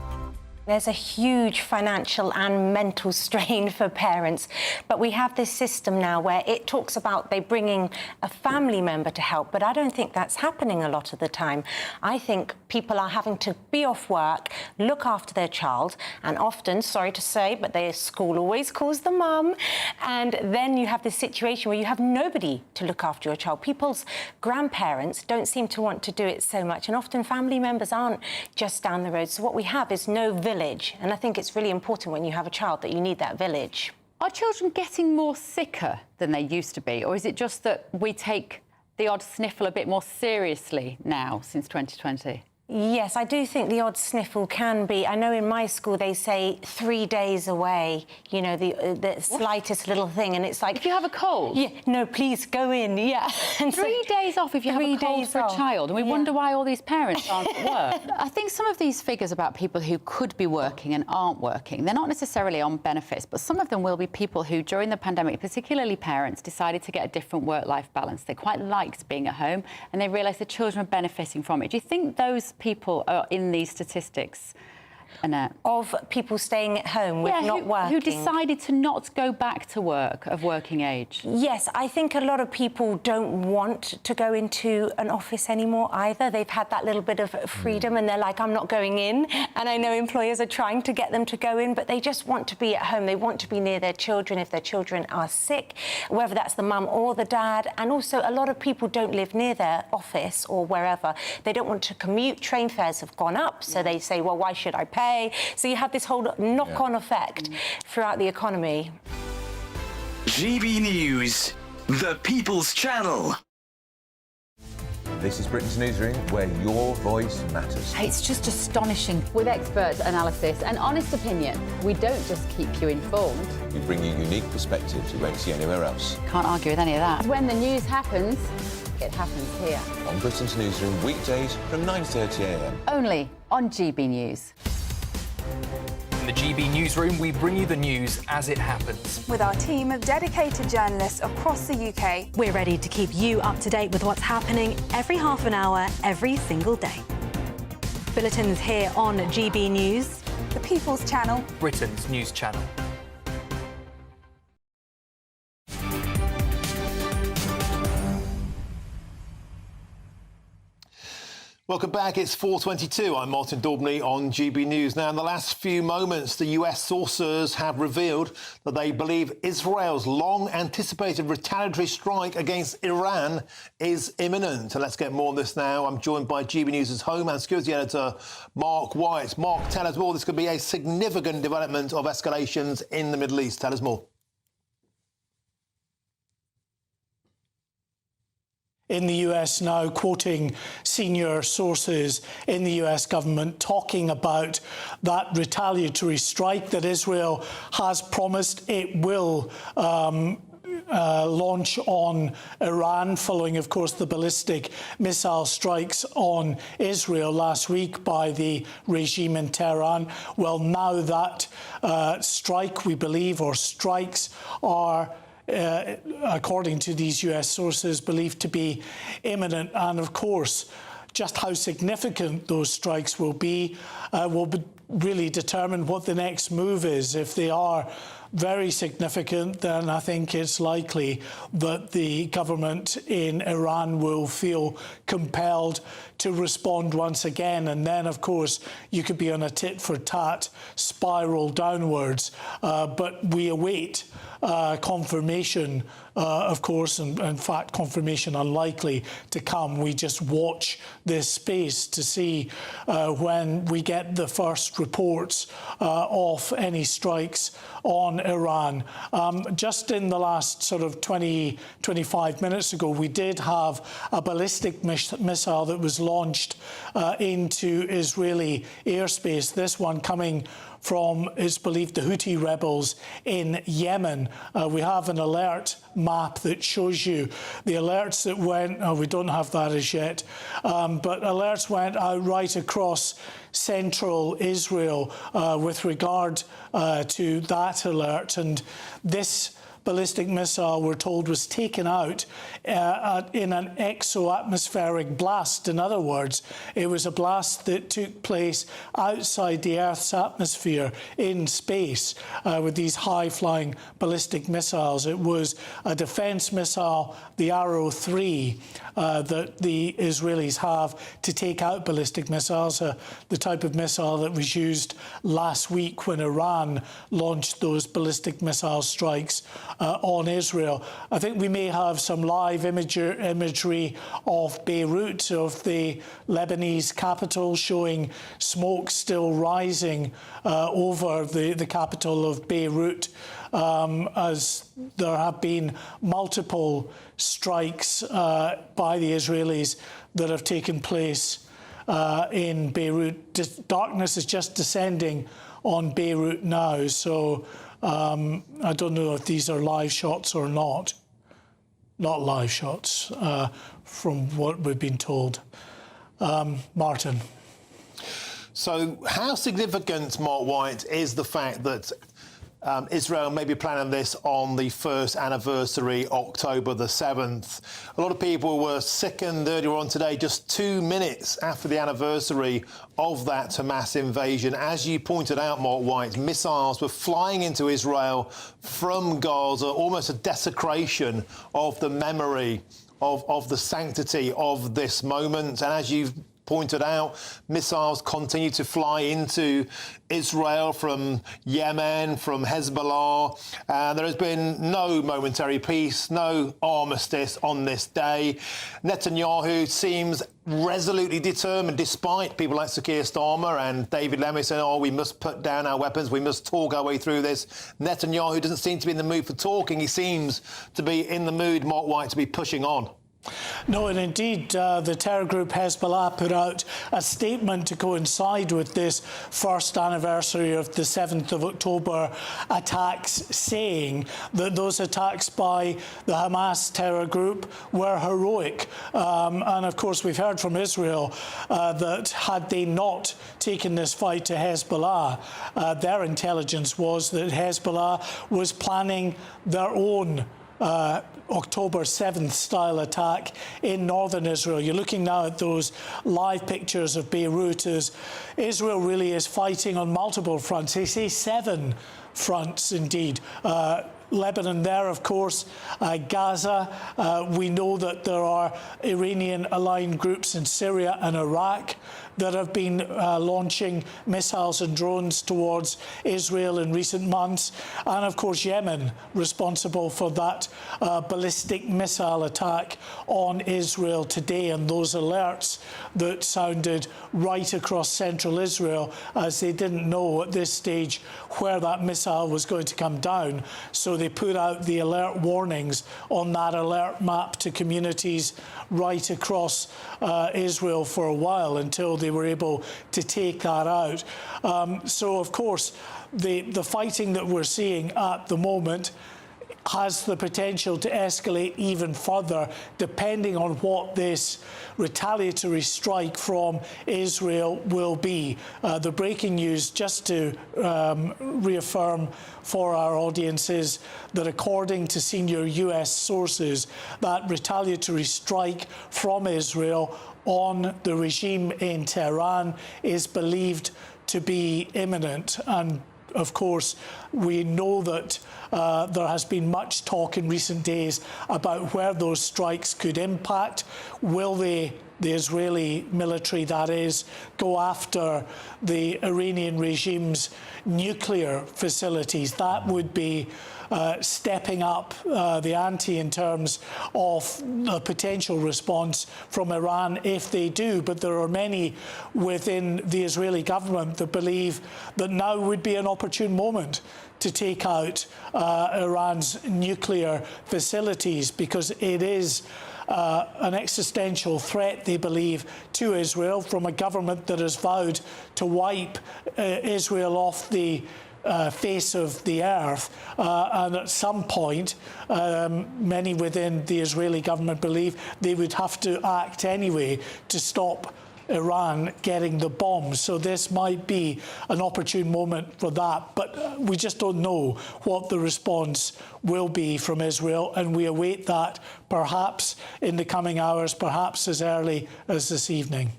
There's a huge financial and mental strain for parents, but we have this system now where it talks about they bringing a family member to help, but I don't think that's happening a lot of the time. I think people are having to be off work, look after their child, and often, sorry to say, but their school always calls the mum, and then you have this situation where you have nobody to look after your child. People's grandparents don't seem to want to do it so much, and often family members aren't just down the road. So what we have is no village. And I think it's really important when you have a child that you need that village. Are children getting more sicker than they used to be? Or is it just that we take the odd sniffle a bit more seriously now since 2020? Yes, I do think the odd sniffle can be. I know in my school they say 3 days away, you know, the slightest little thing, and it's like... If you have a cold? Yeah, no, please, go in, yeah. And 3 days off if you have a cold for a child, and we wonder why all these parents aren't at work. I think some of these figures about people who could be working and aren't working, they're not necessarily on benefits, but some of them will be people who, during the pandemic, particularly parents, decided to get a different work-life balance. They quite liked being at home, and they realised the children were benefiting from it. Do you think those people are in these statistics, Annette? Of people staying at home with not working? Who decided to not go back to work of working age? Yes, I think a lot of people don't want to go into an office anymore either. They've had that little bit of freedom and they're like, I'm not going in. And I know employers are trying to get them to go in, but they just want to be at home. They want to be near their children if their children are sick, whether that's the mum or the dad. And also a lot of people don't live near their office or wherever. They don't want to commute. Train fares have gone up, so they say, well, why should I pay? So you have this whole knock-on effect throughout the economy. GB News, the People's Channel. This is Britain's Newsroom, where your voice matters. It's just astonishing. With expert analysis and honest opinion, we don't just keep you informed. We bring you unique perspectives you won't see anywhere else. Can't argue with any of that. When the news happens, it happens here. On Britain's Newsroom, weekdays from 9:30 a.m. Only on GB News. In the GB Newsroom, we bring you the news as it happens. With our team of dedicated journalists across the UK, we're ready to keep you up to date with what's happening every half an hour, every single day. Bulletins here on GB News, the People's Channel, Britain's news channel. Welcome back. It's 4:22. I'm Martin Daubney on GB News. Now, in the last few moments, the US sources have revealed that they believe Israel's long-anticipated retaliatory strike against Iran is imminent. And let's get more on this now. I'm joined by GB News' home and security editor, Mark White. Mark, tell us more. This could be a significant development of escalations in the Middle East. Tell us more. In the US now, quoting senior sources in the US government talking about that retaliatory strike that Israel has promised it will launch on Iran, following, of course, the ballistic missile strikes on Israel last week by the regime in Tehran. Well, now that strike, we believe, or strikes are according to these US sources, believed to be imminent. And of course, just how significant those strikes will be really determine what the next move is. If they are very significant, then I think it's likely that the government in Iran will feel compelled to respond once again. And then, of course, you could be on a tit-for-tat spiral downwards. But we await confirmation, of course, and in fact, confirmation unlikely to come. We just watch this space to see when we get the first reports of any strikes on Iran. Just in the last sort of 25 minutes ago, we did have a ballistic missile that was launched into Israeli airspace, this one coming from, it's believed, the Houthi rebels in Yemen. We have an alert map that shows you the alerts that went, we don't have that as yet, but alerts went out right across central Israel with regard to that alert. And this ballistic missile, we're told, was taken out in an exo-atmospheric blast. In other words, it was a blast that took place outside the Earth's atmosphere in space with these high-flying ballistic missiles. It was a defence missile, the Arrow 3, that the Israelis have to take out ballistic missiles, the type of missile that was used last week when Iran launched those ballistic missile strikes on Israel. I think we may have some live imagery of Beirut, of the Lebanese capital, showing smoke still rising over the capital of Beirut, as there have been multiple strikes by the Israelis that have taken place in Beirut. Darkness is just descending on Beirut now, so I don't know if these are live shots or not. Not live shots, from what we've been told. Martin. So how significant, Mark White, is the fact that Israel may be planning this on the first anniversary, October the 7th? A lot of people were sickened earlier on today, just 2 minutes after the anniversary of that Hamas invasion. As you pointed out, Mark White, missiles were flying into Israel from Gaza, almost a desecration of the memory of the sanctity of this moment. And as you've pointed out, missiles continue to fly into Israel from Yemen, from Hezbollah. There has been no momentary peace, no armistice on this day. Netanyahu seems resolutely determined, despite people like Sir Keir Starmer and David Lemmy saying, oh, we must put down our weapons, we must talk our way through this. Netanyahu doesn't seem to be in the mood for talking. He seems to be in the mood, Mark White, to be pushing on. No, and indeed, the terror group Hezbollah put out a statement to coincide with this first anniversary of the 7th of October attacks, saying that those attacks by the Hamas terror group were heroic. And of course, we've heard from Israel that had they not taken this fight to Hezbollah, their intelligence was that Hezbollah was planning their own October 7th style attack in northern Israel. You're looking now at those live pictures of Beirut as Israel really is fighting on multiple fronts. They say 7 fronts indeed. Lebanon there, of course, Gaza. We know that there are Iranian-aligned groups in Syria and Iraq that have been launching missiles and drones towards Israel in recent months. And, of course, Yemen, responsible for that ballistic missile attack on Israel today, and those alerts that sounded right across central Israel, as they didn't know at this stage where that missile was going to come down. So they put out the alert warnings on that alert map to communities right across Israel for a while until they were able to take that out. So, of course, the fighting that we're seeing at the moment has the potential to escalate even further, depending on what this retaliatory strike from Israel will be. The breaking news, just to reaffirm for our audience, is that according to senior US sources, that retaliatory strike from Israel on the regime in Tehran is believed to be imminent. And of course, we know that there has been much talk in recent days about where those strikes could impact. Will the Israeli military, that is, go after the Iranian regime's nuclear facilities? That would be stepping up the ante in terms of a potential response from Iran if they do. But there are many within the Israeli government that believe that now would be an opportune moment to take out Iran's nuclear facilities, because it is an existential threat, they believe, to Israel from a government that has vowed to wipe Israel off the face of the earth, and at some point many within the Israeli government believe they would have to act anyway to stop Iran getting the bombs. So this might be an opportune moment for that, but we just don't know what the response will be from Israel, and we await that perhaps in the coming hours, perhaps as early as this evening.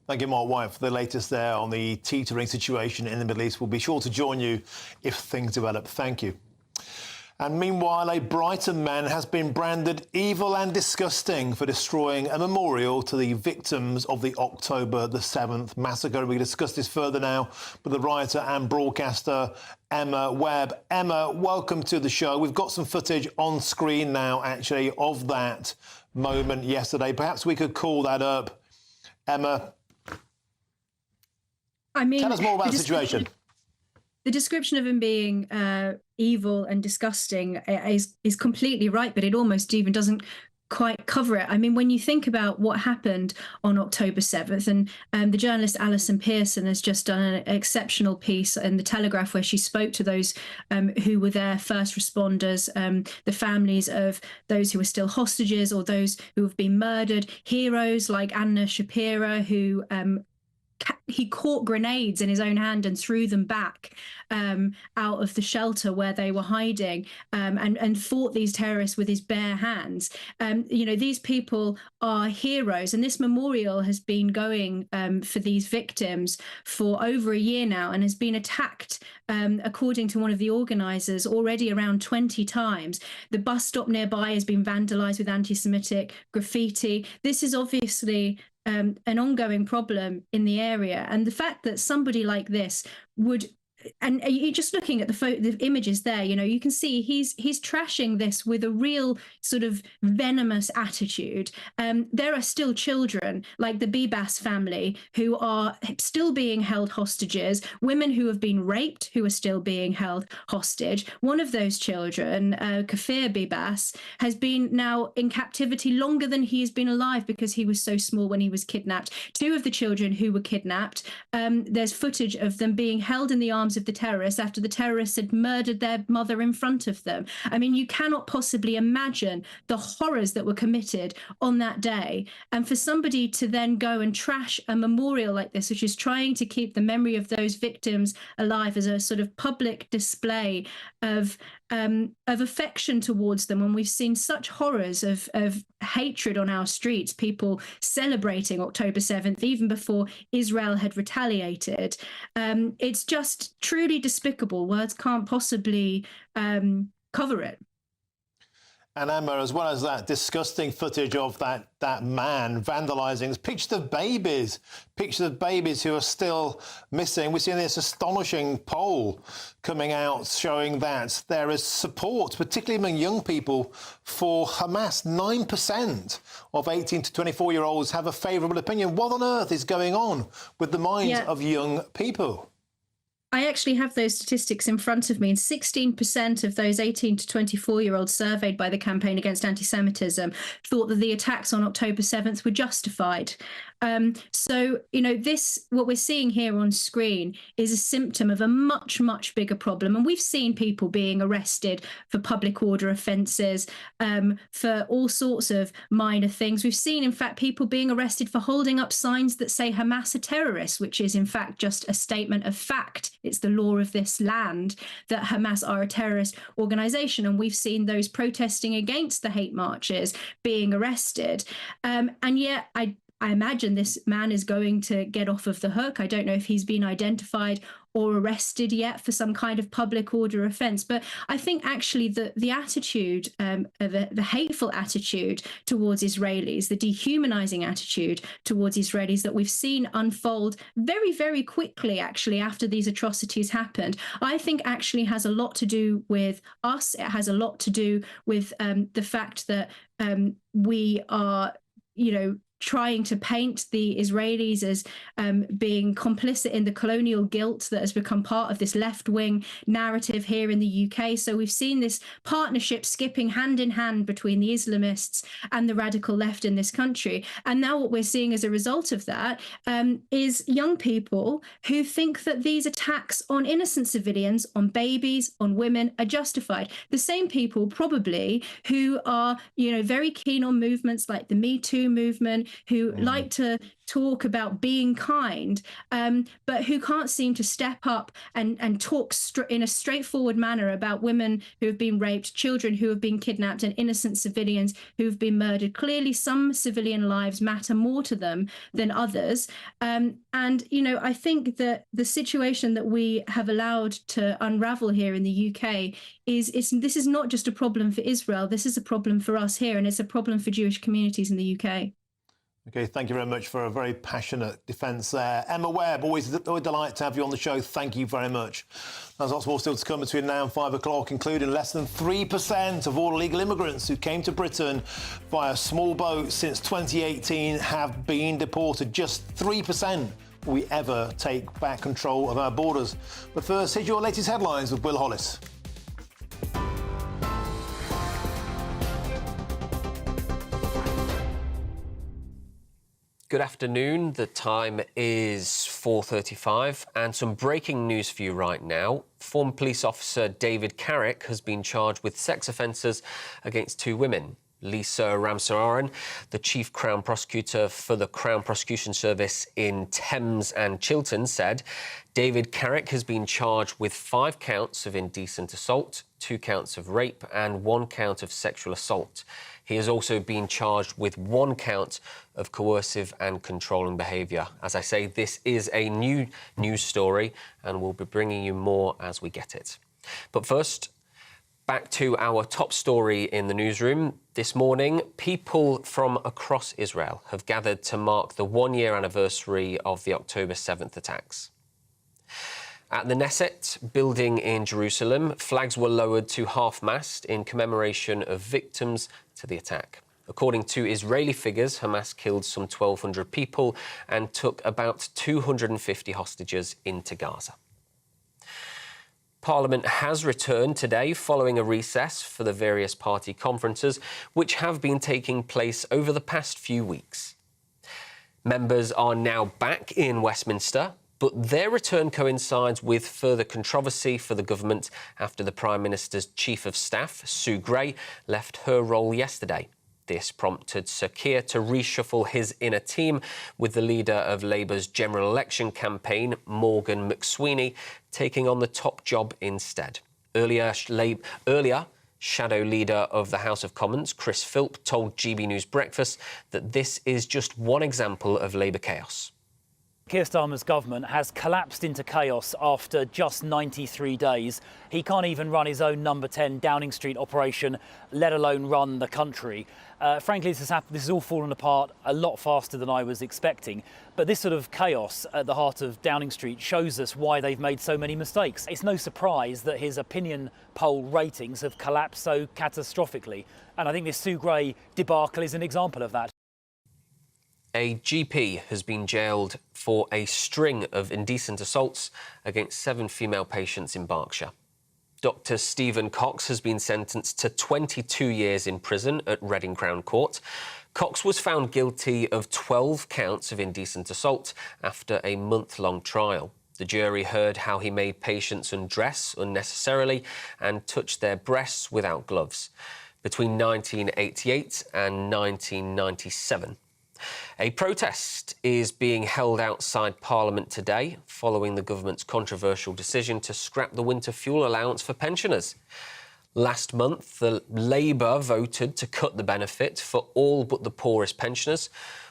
Thank you, Mark White, for the latest there on the teetering situation in the Middle East. We'll be sure to join you if things develop. Thank you. And meanwhile, a Brighton man has been branded evil and disgusting for destroying a memorial to the victims of the October the 7th massacre. We discuss this further now with the writer and broadcaster Emma Webb. Emma, welcome to the show. We've got some footage on screen now, actually, of that moment yesterday. Perhaps we could call that up. Emma, I mean, tell us more about the situation. The description of him being evil and disgusting is completely right, but it almost even doesn't quite cover it. I mean, when you think about what happened on October 7th, and the journalist Alison Pearson has just done an exceptional piece in The Telegraph where she spoke to those who were there, first responders, the families of those who are still hostages or those who have been murdered, heroes like Anna Shapira, who he caught grenades in his own hand and threw them back out of the shelter where they were hiding, and fought these terrorists with his bare hands. You know, these people are heroes, and this memorial has been going for these victims for over a year now and has been attacked, according to one of the organisers, already around 20 times. The bus stop nearby has been vandalised with anti-Semitic graffiti. This is obviously an ongoing problem in the area, and the fact that somebody like this would, and you're just looking at the images there, you know, you can see he's trashing this with a real sort of venomous attitude. There are still children like the Bibas family who are still being held hostages, women who have been raped who are still being held hostage. One of those children, Kafir Bibas, has been now in captivity longer than he has been alive because he was so small when he was kidnapped. Two of the children who were kidnapped, there's footage of them being held in the arms of the terrorists after the terrorists had murdered their mother in front of them. I mean, you cannot possibly imagine the horrors that were committed on that day. And for somebody to then go and trash a memorial like this, which is trying to keep the memory of those victims alive as a sort of public display of affection towards them, when we've seen such horrors of hatred on our streets, people celebrating October 7th even before Israel had retaliated. It's just truly despicable. Words can't possibly cover it. And Emma, as well as that disgusting footage of that man vandalising, pictures of babies who are still missing. We're seeing this astonishing poll coming out showing that there is support, particularly among young people, for Hamas. 9% of 18 to 24-year-olds have a favourable opinion. What on earth is going on with the minds of young people? I actually have those statistics in front of me, and 16% of those 18 to 24-year-olds surveyed by the Campaign Against Anti-Semitism thought that the attacks on October 7th were justified. So, you know, what we're seeing here on screen is a symptom of a much, much bigger problem. And we've seen people being arrested for public order offences, for all sorts of minor things. We've seen, in fact, people being arrested for holding up signs that say Hamas are terrorists, which is, in fact, just a statement of fact. It's the law of this land that Hamas are a terrorist organisation. And we've seen those protesting against the hate marches being arrested. And yet, I imagine this man is going to get off of the hook. I don't know if he's been identified or arrested yet for some kind of public order offence. But I think actually the attitude, the hateful attitude towards Israelis, the dehumanising attitude towards Israelis that we've seen unfold very, very quickly, actually, after these atrocities happened, I think actually has a lot to do with us. It has a lot to do with the fact that we are, you know, trying to paint the Israelis as being complicit in the colonial guilt that has become part of this left-wing narrative here in the UK. So we've seen this partnership skipping hand in hand between the Islamists and the radical left in this country. And now what we're seeing as a result of that is young people who think that these attacks on innocent civilians, on babies, on women are justified. The same people probably who are, very keen on movements like the Me Too movement, who like to talk about being kind, but who can't seem to step up and talk in a straightforward manner about women who have been raped, children who have been kidnapped, and innocent civilians who have been murdered. Clearly, some civilian lives matter more to them than others. I think that the situation that we have allowed to unravel here in the UK this is not just a problem for Israel. This is a problem for us here, and it's a problem for Jewish communities in the UK. OK, thank you very much for a very passionate defence there. Emma Webb, always a delight to have you on the show. Thank you very much. There's lots more still to come between now and 5 o'clock, including less than 3% of all illegal immigrants who came to Britain via small boat since 2018 have been deported. Just 3% will we ever take back control of our borders. But first, here's your latest headlines with Will Hollis. Good afternoon. The time is 4:35 and some breaking news for you right now. Former police officer David Carrick has been charged with sex offences against two women. Lisa Ramsararan, the Chief Crown Prosecutor for the Crown Prosecution Service in Thames and Chiltern, said David Carrick has been charged with 5 counts of indecent assault, 2 counts of rape and 1 count of sexual assault. He has also been charged with 1 count of coercive and controlling behaviour. As I say, this is a new news story and we'll be bringing you more as we get it. But first, back to our top story in the newsroom. This morning, people from across Israel have gathered to mark the 1-year anniversary of the October 7th attacks. At the Knesset building in Jerusalem, flags were lowered to half-mast in commemoration of victims to the attack. According to Israeli figures, Hamas killed some 1,200 people and took about 250 hostages into Gaza. Parliament has returned today following a recess for the various party conferences, which have been taking place over the past few weeks. Members are now back in Westminster, but their return coincides with further controversy for the government after the Prime Minister's Chief of Staff, Sue Gray, left her role yesterday. This prompted Sir Keir to reshuffle his inner team, with the leader of Labour's general election campaign, Morgan McSweeney, taking on the top job instead. Earlier, Shadow Leader of the House of Commons, Chris Philp, told GB News Breakfast that this is just one example of Labour chaos. Keir Starmer's government has collapsed into chaos after just 93 days. He can't even run his own number 10 Downing Street operation, let alone run the country. Frankly, this has all fallen apart a lot faster than I was expecting. But this sort of chaos at the heart of Downing Street shows us why they've made so many mistakes. It's no surprise that his opinion poll ratings have collapsed so catastrophically. And I think this Sue Gray debacle is an example of that. A GP has been jailed for a string of indecent assaults against 7 female patients in Berkshire. Dr. Stephen Cox has been sentenced to 22 years in prison at Reading Crown Court. Cox was found guilty of 12 counts of indecent assault after a month-long trial. The jury heard how he made patients undress unnecessarily and touched their breasts without gloves between 1988 and 1997. A protest is being held outside Parliament today following the government's controversial decision to scrap the winter fuel allowance for pensioners. Last month, the Labour voted to cut the benefit for all but the poorest pensioners,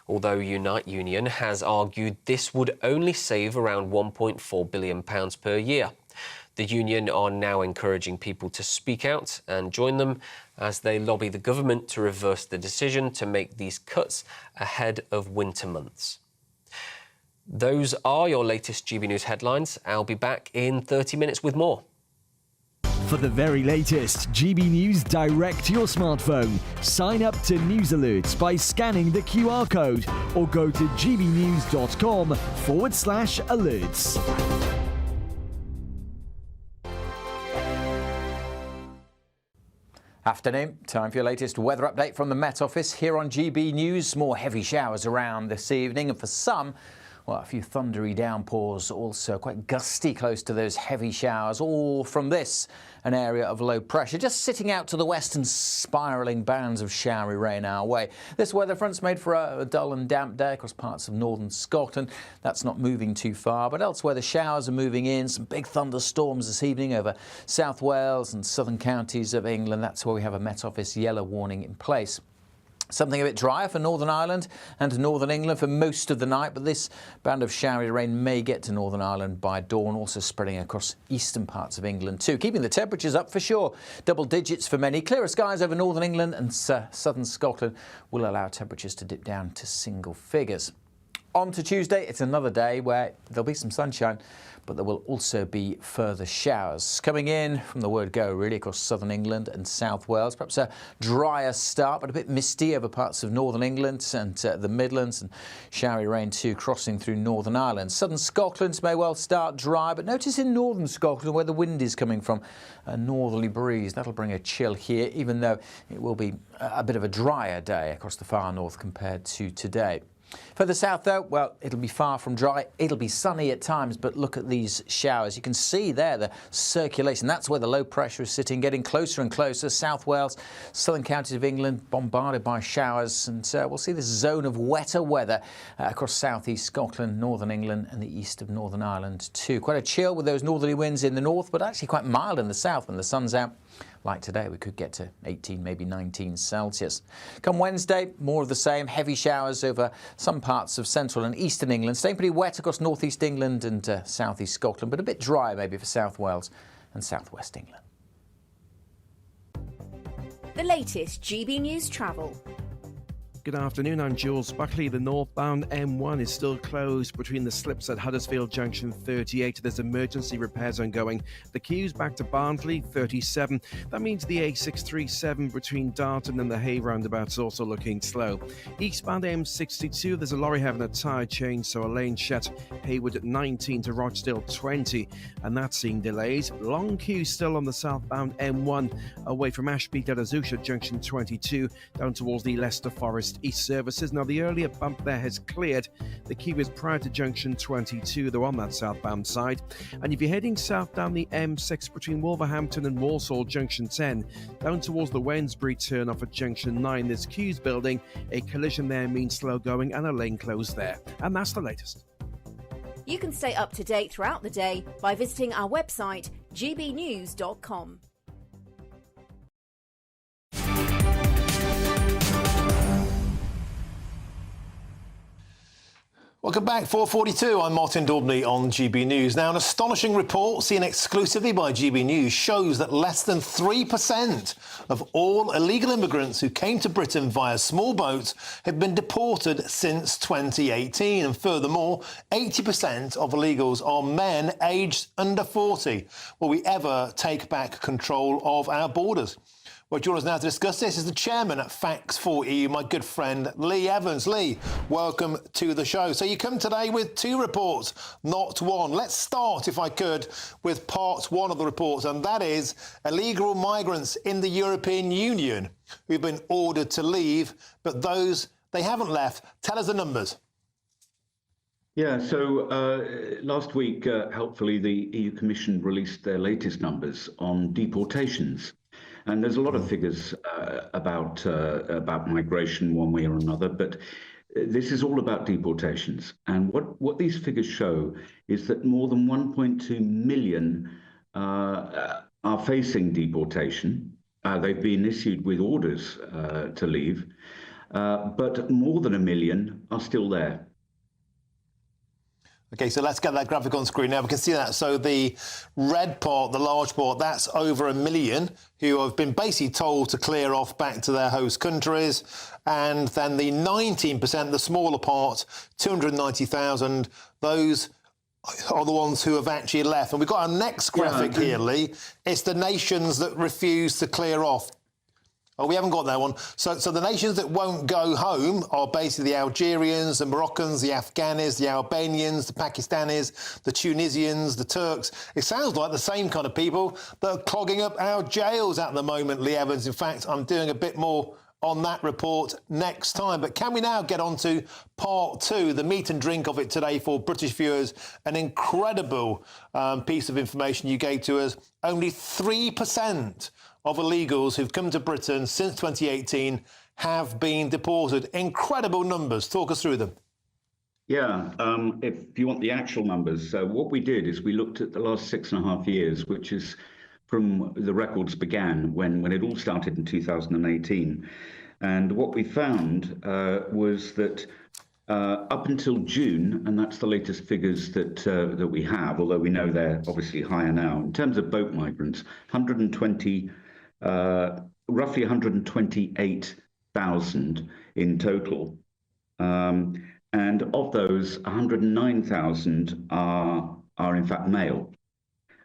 although Unite Union has argued this would only save around £1.4 billion per year. The union are now encouraging people to speak out and join them as they lobby the government to reverse the decision to make these cuts ahead of winter months. Those are your latest GB News headlines. I'll be back in 30 minutes with more. For the very latest GB News direct to your smartphone, sign up to News Alerts by scanning the QR code or go to gbnews.com/alerts. Afternoon, time for your latest weather update from the Met Office here on GB News. More heavy showers around this evening, and for some, well, a few thundery downpours, also quite gusty close to those heavy showers, all from this, an area of low pressure just sitting out to the west and spiralling bands of showery rain our way. This weather front's made for a dull and damp day across parts of northern Scotland. That's not moving too far, but elsewhere the showers are moving in. Some big thunderstorms this evening over South Wales and southern counties of England. That's where we have a Met Office yellow warning in place. Something a bit drier for Northern Ireland and Northern England for most of the night, but this band of showery rain may get to Northern Ireland by dawn, also spreading across eastern parts of England too, keeping the temperatures up for sure. Double digits for many. Clearer skies over Northern England and southern Scotland will allow temperatures to dip down to single figures. On to Tuesday, it's another day where there'll be some sunshine, but there will also be further showers coming in from the word go, really, across southern England and South Wales. Perhaps a drier start, but a bit misty over parts of northern England and the Midlands, and showery rain too crossing through Northern Ireland. Southern Scotland may well start dry, but notice in northern Scotland where the wind is coming from, a northerly breeze. That'll bring a chill here, even though it will be a bit of a drier day across the far north compared to today. Further south, though, well, it'll be far from dry. It'll be sunny at times, but look at these showers. You can see there the circulation. That's where the low pressure is sitting, getting closer and closer. South Wales, southern counties of England, bombarded by showers. And we'll see this zone of wetter weather across southeast Scotland, northern England and the east of Northern Ireland too. Quite a chill with those northerly winds in the north, but actually quite mild in the south when the sun's out. Like today, we could get to 18, maybe 19 Celsius. Come Wednesday, more of the same. Heavy showers over some parts of central and eastern England. Staying pretty wet across northeast England and southeast Scotland, but a bit drier maybe for South Wales and southwest England. The latest GB News travel. Good afternoon, I'm Jules Buckley. The northbound M1 is still closed between the slips at Huddersfield Junction 38. There's emergency repairs ongoing. The queue's back to Barnsley 37. That means the A637 between Darton and the Hay roundabout's also looking slow. Eastbound M62, there's a lorry having a tyre change, so a lane shut. Haywood at 19 to Rochdale 20, and that's seeing delays. Long queue still on the southbound M1 away from Ashby to Azusha Junction 22 down towards the Leicester Forest East services. Now, the earlier bump there has cleared. The queue is prior to Junction 22, though, on that southbound side. And if you're heading south down the M6 between Wolverhampton and Walsall Junction 10, down towards the Wednesbury turn off at Junction 9, there's queues building. A collision there means slow going and a lane closed there. And that's the latest. You can stay up to date throughout the day by visiting our website, gbnews.com. Welcome back, 4:42. I'm Martin Daubney on GB News. Now, an astonishing report seen exclusively by GB News shows that less than 3% of all illegal immigrants who came to Britain via small boats have been deported since 2018. And furthermore, 80% of illegals are men aged under 40. Will we ever take back control of our borders? Well, joining us now to discuss this is the chairman at Facts for EU, my good friend Lee Evans. Lee, welcome to the show. So you come today with two reports, not one. Let's start, if I could, with part one of the report, and that is illegal migrants in the European Union who've been ordered to leave, but those they haven't left. Tell us the numbers. Yeah, so last week, helpfully, the EU Commission released their latest numbers on deportations. And there's a lot of figures about migration one way or another, but this is all about deportations. And what these figures show is that more than 1.2 million are facing deportation. They've been issued with orders to leave, but more than 1 million are still there. OK, so let's get that graphic on screen now. We can see that. So the red part, the large part, that's over 1 million who have been basically told to clear off back to their host countries. And then the 19%, the smaller part, 290,000, those are the ones who have actually left. And we've got our next graphic here, Lee. It's the nations that refuse to clear off. Oh, we haven't got that one. So the nations that won't go home are basically the Algerians, the Moroccans, the Afghans, the Albanians, the Pakistanis, the Tunisians, the Turks. It sounds like the same kind of people that are clogging up our jails at the moment, Lee Evans. In fact, I'm doing a bit more on that report next time. But can we now get on to part two, the meat and drink of it today for British viewers? An incredible piece of information you gave to us. Only 3% of illegals who've come to Britain since 2018 have been deported. Incredible numbers. Talk us through them. Yeah, if you want the actual numbers, what we did is we looked at the last 6.5 years, which is from the records began when it all started in 2018. And what we found was that up until June, and that's the latest figures that we have, although we know they're obviously higher now, in terms of boat migrants, roughly 128,000 in total. And of those, 109,000 are in fact male.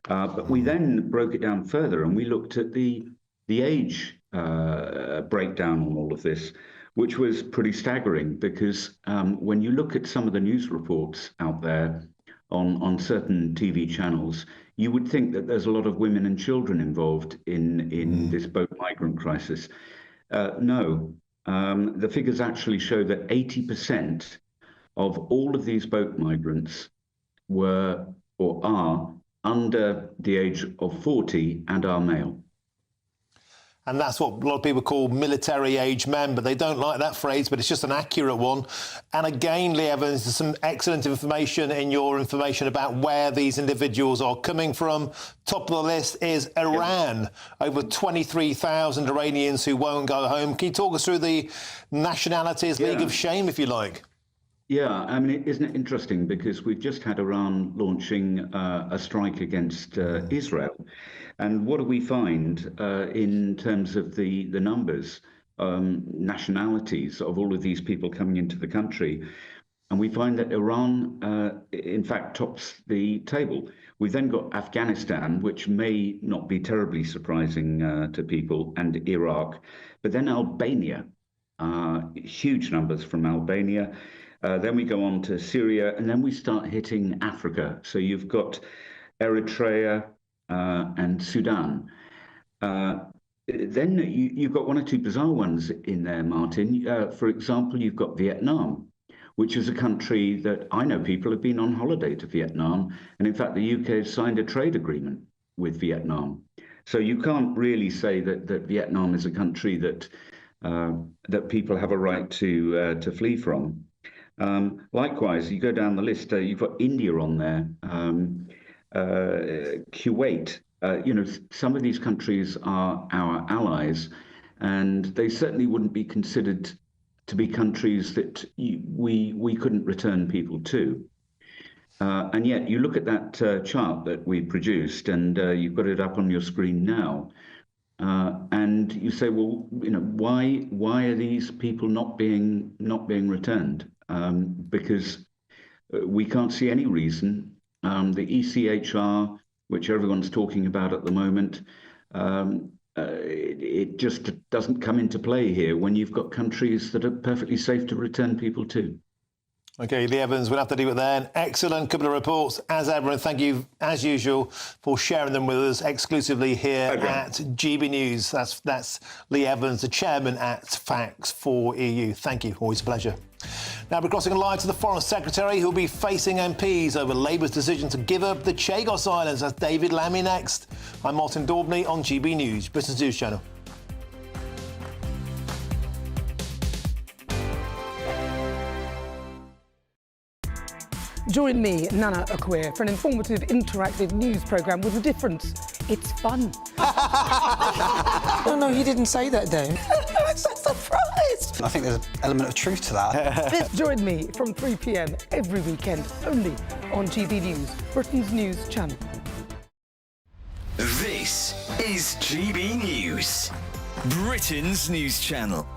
But we then broke it down further and we looked at the age breakdown on all of this, which was pretty staggering because when you look at some of the news reports out there on certain TV channels, you would think that there's a lot of women and children involved in this boat migrant crisis. No, the figures actually show that 80% of all of these boat migrants were or are under the age of 40 and are male. And that's what a lot of people call military-age men, but they don't like that phrase, but it's just an accurate one. And again, Lee Evans, there's some excellent information in your information about where these individuals are coming from. Top of the list is Iran, over 23,000 Iranians who won't go home. Can you talk us through the nationalities, League of Shame, if you like? Yeah, I mean, isn't it interesting? Because we've just had Iran launching a strike against Israel. And what do we find in terms of the numbers, nationalities of all of these people coming into the country? And we find that Iran, in fact, tops the table. We've then got Afghanistan, which may not be terribly surprising to people, and Iraq. But then Albania, huge numbers from Albania. Then we go on to Syria, and then we start hitting Africa. So you've got Eritrea and Sudan. Then you've got one or two bizarre ones in there, Martin. For example, you've got Vietnam, which is a country that I know people have been on holiday to Vietnam. And in fact, the UK has signed a trade agreement with Vietnam. So you can't really say that Vietnam is a country that people have a right to flee from. Likewise, you go down the list, you've got India on there, Kuwait. Some of these countries are our allies, and they certainly wouldn't be considered to be countries that we couldn't return people to. And yet, you look at that chart that we produced, and you've got it up on your screen now, and you say, well, why are these people not being returned? Because we can't see any reason. The ECHR, which everyone's talking about at the moment, it just doesn't come into play here when you've got countries that are perfectly safe to return people to. OK, Lee Evans, we'll have to leave it there. An excellent couple of reports, as ever, and thank you, as usual, for sharing them with us exclusively here at GB News. That's Lee Evans, the chairman at Facts4EU. Thank you, always a pleasure. Now we're crossing a line to the Foreign Secretary, who'll be facing MPs over Labour's decision to give up the Chagos Islands. That's David Lammy next. I'm Martin Daubney on GB News, Britain's News Channel. Join me, Nana Akwe, for an informative, interactive news programme with a difference. It's fun. No, he didn't say that, Dave. I'm so surprised. I think there's an element of truth to that. Join me from 3 p.m. every weekend, only on GB News, Britain's news channel. This is GB News, Britain's news channel.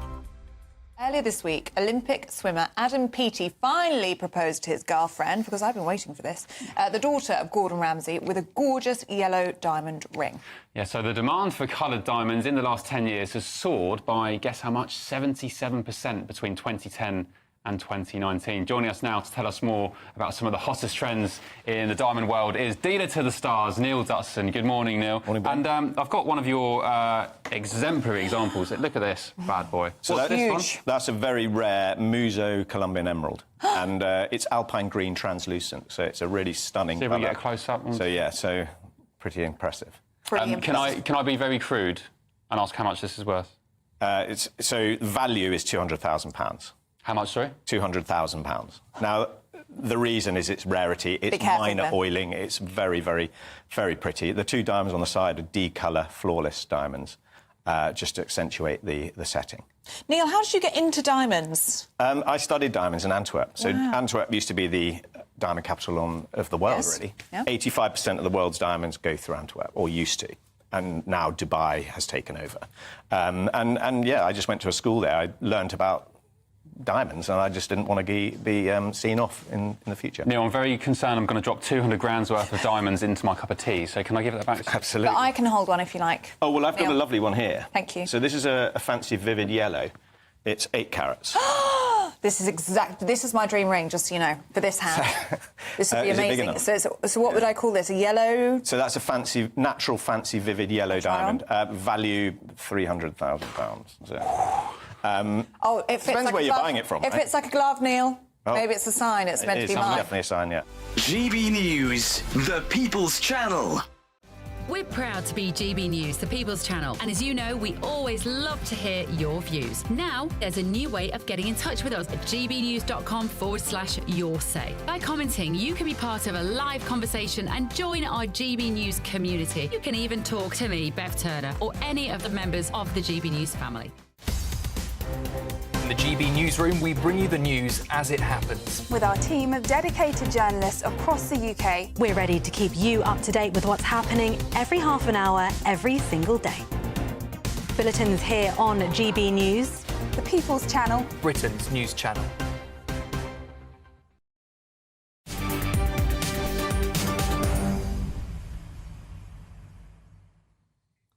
Earlier this week, Olympic swimmer Adam Peaty finally proposed to his girlfriend, because I've been waiting for this, the daughter of Gordon Ramsay, with a gorgeous yellow diamond ring. Yeah, so the demand for coloured diamonds in the last 10 years has soared by, guess how much, 77% between 2010 and 2019. Joining us now to tell us more about some of the hottest trends in the diamond world is dealer to the stars, Neil Dutson. Good morning, Neil. Morning, Ben. And I've got one of your exemplary examples. Look at this bad boy. So What's this one? That's a very rare Muso Colombian emerald, and it's alpine green translucent, so it's a really stunning See if colour. we get a close-up. So, yeah, so pretty impressive. Can I be very crude and ask how much this is worth? So value is £200,000. How much, sorry? £200,000. Now, the reason is its rarity. It's minor oiling. It's very, very, very pretty. The two diamonds on the side are D-colour, flawless diamonds, just to accentuate the setting. Neil, how did you get into diamonds? I studied diamonds in Antwerp. So Wow. Antwerp used to be the diamond capital of the world, really. Yeah. 85% of the world's diamonds go through Antwerp, or used to. And now Dubai has taken over. And yeah, I just went to a school there. I learnt about diamonds, and I just didn't want to be seen off in the future. Neil, I'm very concerned I'm going to drop 200 grand's worth of diamonds into my cup of tea, so can I give that back to you? Absolutely. But I can hold one if you like. Oh, well, I've got Neil. a lovely one here. Thank you. So this is a fancy vivid yellow. It's 8 carats. This is my dream ring, just so you know, for this hand. This would be Is it big amazing. enough? So what would I call this? A yellow? So that's a natural fancy vivid yellow diamond. Value £300,000. So, Oh, it fits depends like where a you're glove. buying it from. It right? fits like a glove, Neil. Oh. Maybe it's a sign. It's meant to be mine. Definitely a sign, yeah. GB News, the People's Channel. We're proud to be GB News, the People's Channel. And as you know, we always love to hear your views. Now, there's a new way of getting in touch with us at gbnews.com/your say. By commenting, you can be part of a live conversation and join our GB News community. You can even talk to me, Bev Turner, or any of the members of the GB News family. In the GB Newsroom, we bring you the news as it happens. With our team of dedicated journalists across the UK. We're ready to keep you up to date with what's happening every half an hour, every single day. Bulletins here on GB News, the People's Channel, Britain's news channel.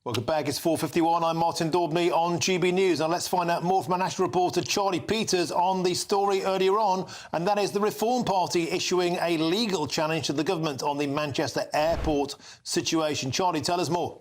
Welcome back. It's 4:51. I'm Martin Daubney on GB News. Now let's find out more from our national reporter Charlie Peters on the story earlier on, and that is the Reform Party issuing a legal challenge to the government on the Manchester airport situation. Charlie, tell us more.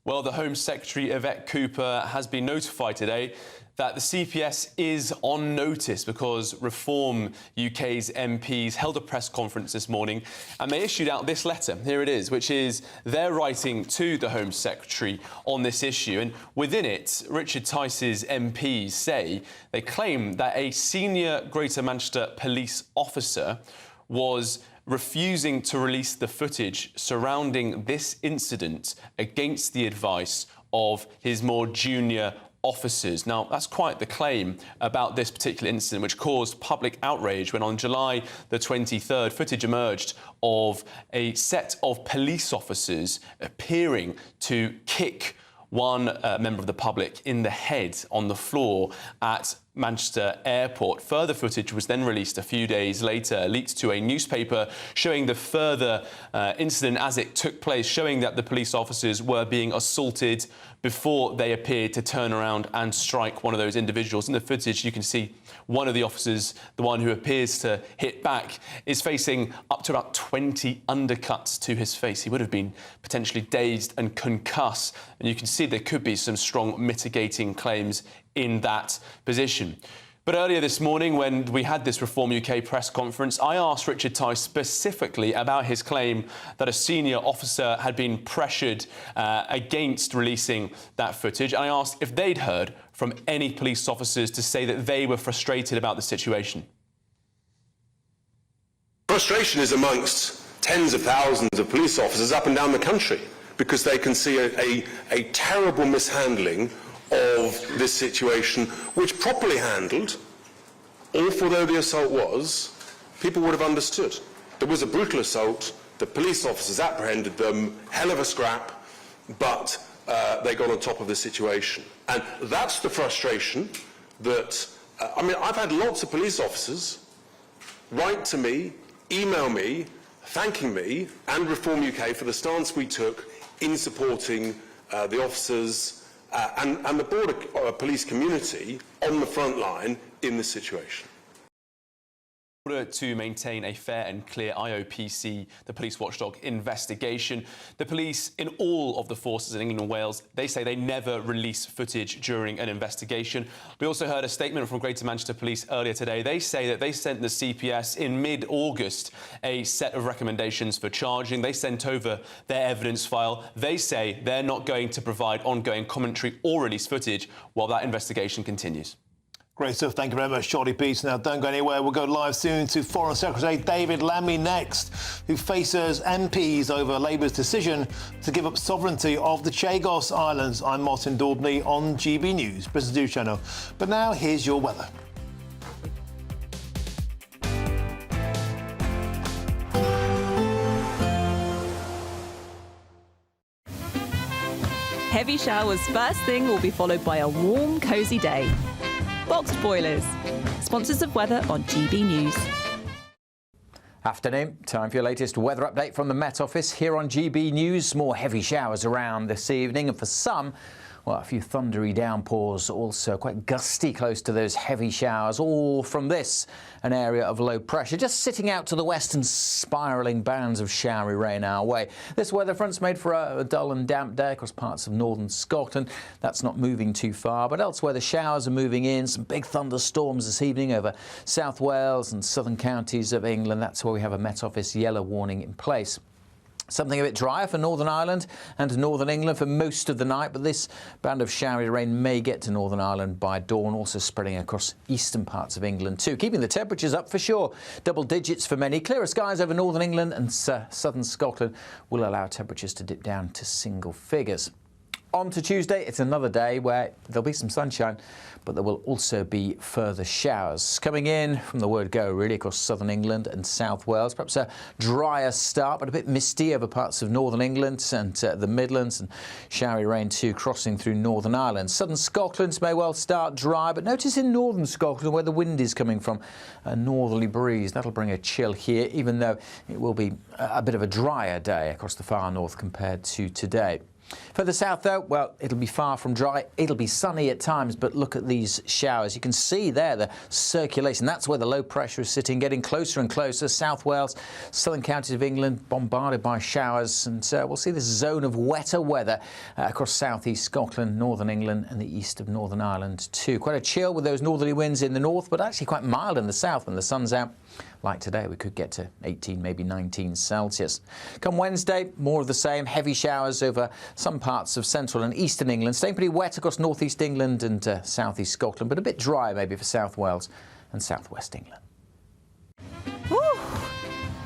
Well, the Home Secretary, Yvette Cooper, has been notified today that the CPS is on notice because Reform UK's MPs held a press conference this morning and they issued out this letter. Here it is, which is their writing to the Home Secretary on this issue. And within it, Richard Tice's MPs say they claim that a senior Greater Manchester police officer was refusing to release the footage surrounding this incident against the advice of his more junior officers. Now, that's quite the claim about this particular incident, which caused public outrage when on July the 23rd, footage emerged of a set of police officers appearing to kick one member of the public in the head on the floor at Manchester Airport. Further footage was then released a few days later, leaked to a newspaper, showing the further incident as it took place, showing that the police officers were being assaulted before they appeared to turn around and strike one of those individuals. In the footage, you can see one of the officers, the one who appears to hit back, is facing up to about 20 undercuts to his face. He would have been potentially dazed and concussed, and you can see there could be some strong mitigating claims in that position. But earlier this morning, when we had this Reform UK press conference, I asked Richard Tice specifically about his claim that a senior officer had been pressured against releasing that footage. And I asked if they'd heard from any police officers to say that they were frustrated about the situation. Frustration is amongst tens of thousands of police officers up and down the country because they can see a terrible mishandling of this situation, which properly handled, awful though the assault was, people would have understood. There was a brutal assault, the police officers apprehended them, hell of a scrap, but they got on top of the situation. And that's the frustration that I mean, I've had lots of police officers write to me, email me, thanking me and Reform UK for the stance we took in supporting the officers and the border police community on the front line in this situation. In order to maintain a fair and clear IOPC, the police watchdog investigation, the police in all of the forces in England and Wales, they say they never release footage during an investigation. We also heard a statement from Greater Manchester Police earlier today. They say that they sent the CPS in mid-August a set of recommendations for charging. They sent over their evidence file. They say they're not going to provide ongoing commentary or release footage while that investigation continues. Great stuff. Thank you very much, Charlie Peace. Now, don't go anywhere. We'll go live soon to Foreign Secretary David Lammy next, who faces MPs over Labour's decision to give up sovereignty of the Chagos Islands. I'm Martin Daubney on GB News, Britain's News Channel. But now, here's your weather. Heavy showers first thing will be followed by a warm, cosy day. Boxed boilers, sponsors of weather on GB News. Afternoon, time for your latest weather update from the Met Office here on GB News. More heavy showers around this evening, and for some, well, a few thundery downpours, also quite gusty close to those heavy showers, all from this, an area of low pressure, just sitting out to the west and spiralling bands of showery rain our way. This weather front's made for a dull and damp day across parts of northern Scotland. That's not moving too far, but elsewhere the showers are moving in. Some big thunderstorms this evening over South Wales and southern counties of England. That's where we have a Met Office yellow warning in place. Something a bit drier for Northern Ireland and Northern England for most of the night, but this band of showery rain may get to Northern Ireland by dawn, also spreading across eastern parts of England too, keeping the temperatures up for sure. Double digits for many. Clearer skies over Northern England and southern Scotland will allow temperatures to dip down to single figures. On to Tuesday, it's another day where there'll be some sunshine, but there will also be further showers coming in from the word go, really, across southern England and South Wales. Perhaps a drier start, but a bit misty over parts of northern England and the Midlands, and showery rain too crossing through Northern Ireland. Southern Scotland may well start dry, but notice in northern Scotland where the wind is coming from, a northerly breeze. That'll bring a chill here, even though it will be a bit of a drier day across the far north compared to today. Further south, though, well, it'll be far from dry. It'll be sunny at times, but look at these showers. You can see there the circulation. That's where the low pressure is sitting, getting closer and closer. South Wales, southern counties of England, bombarded by showers. And we'll see this zone of wetter weather across southeast Scotland, northern England and the east of Northern Ireland too. Quite a chill with those northerly winds in the north, but actually quite mild in the south when the sun's out. Like today, we could get to 18, maybe 19 Celsius. Come Wednesday, more of the same. Heavy showers over some parts of central and eastern England. Staying pretty wet across northeast England and southeast Scotland, but a bit dry maybe for South Wales and southwest England. Whew.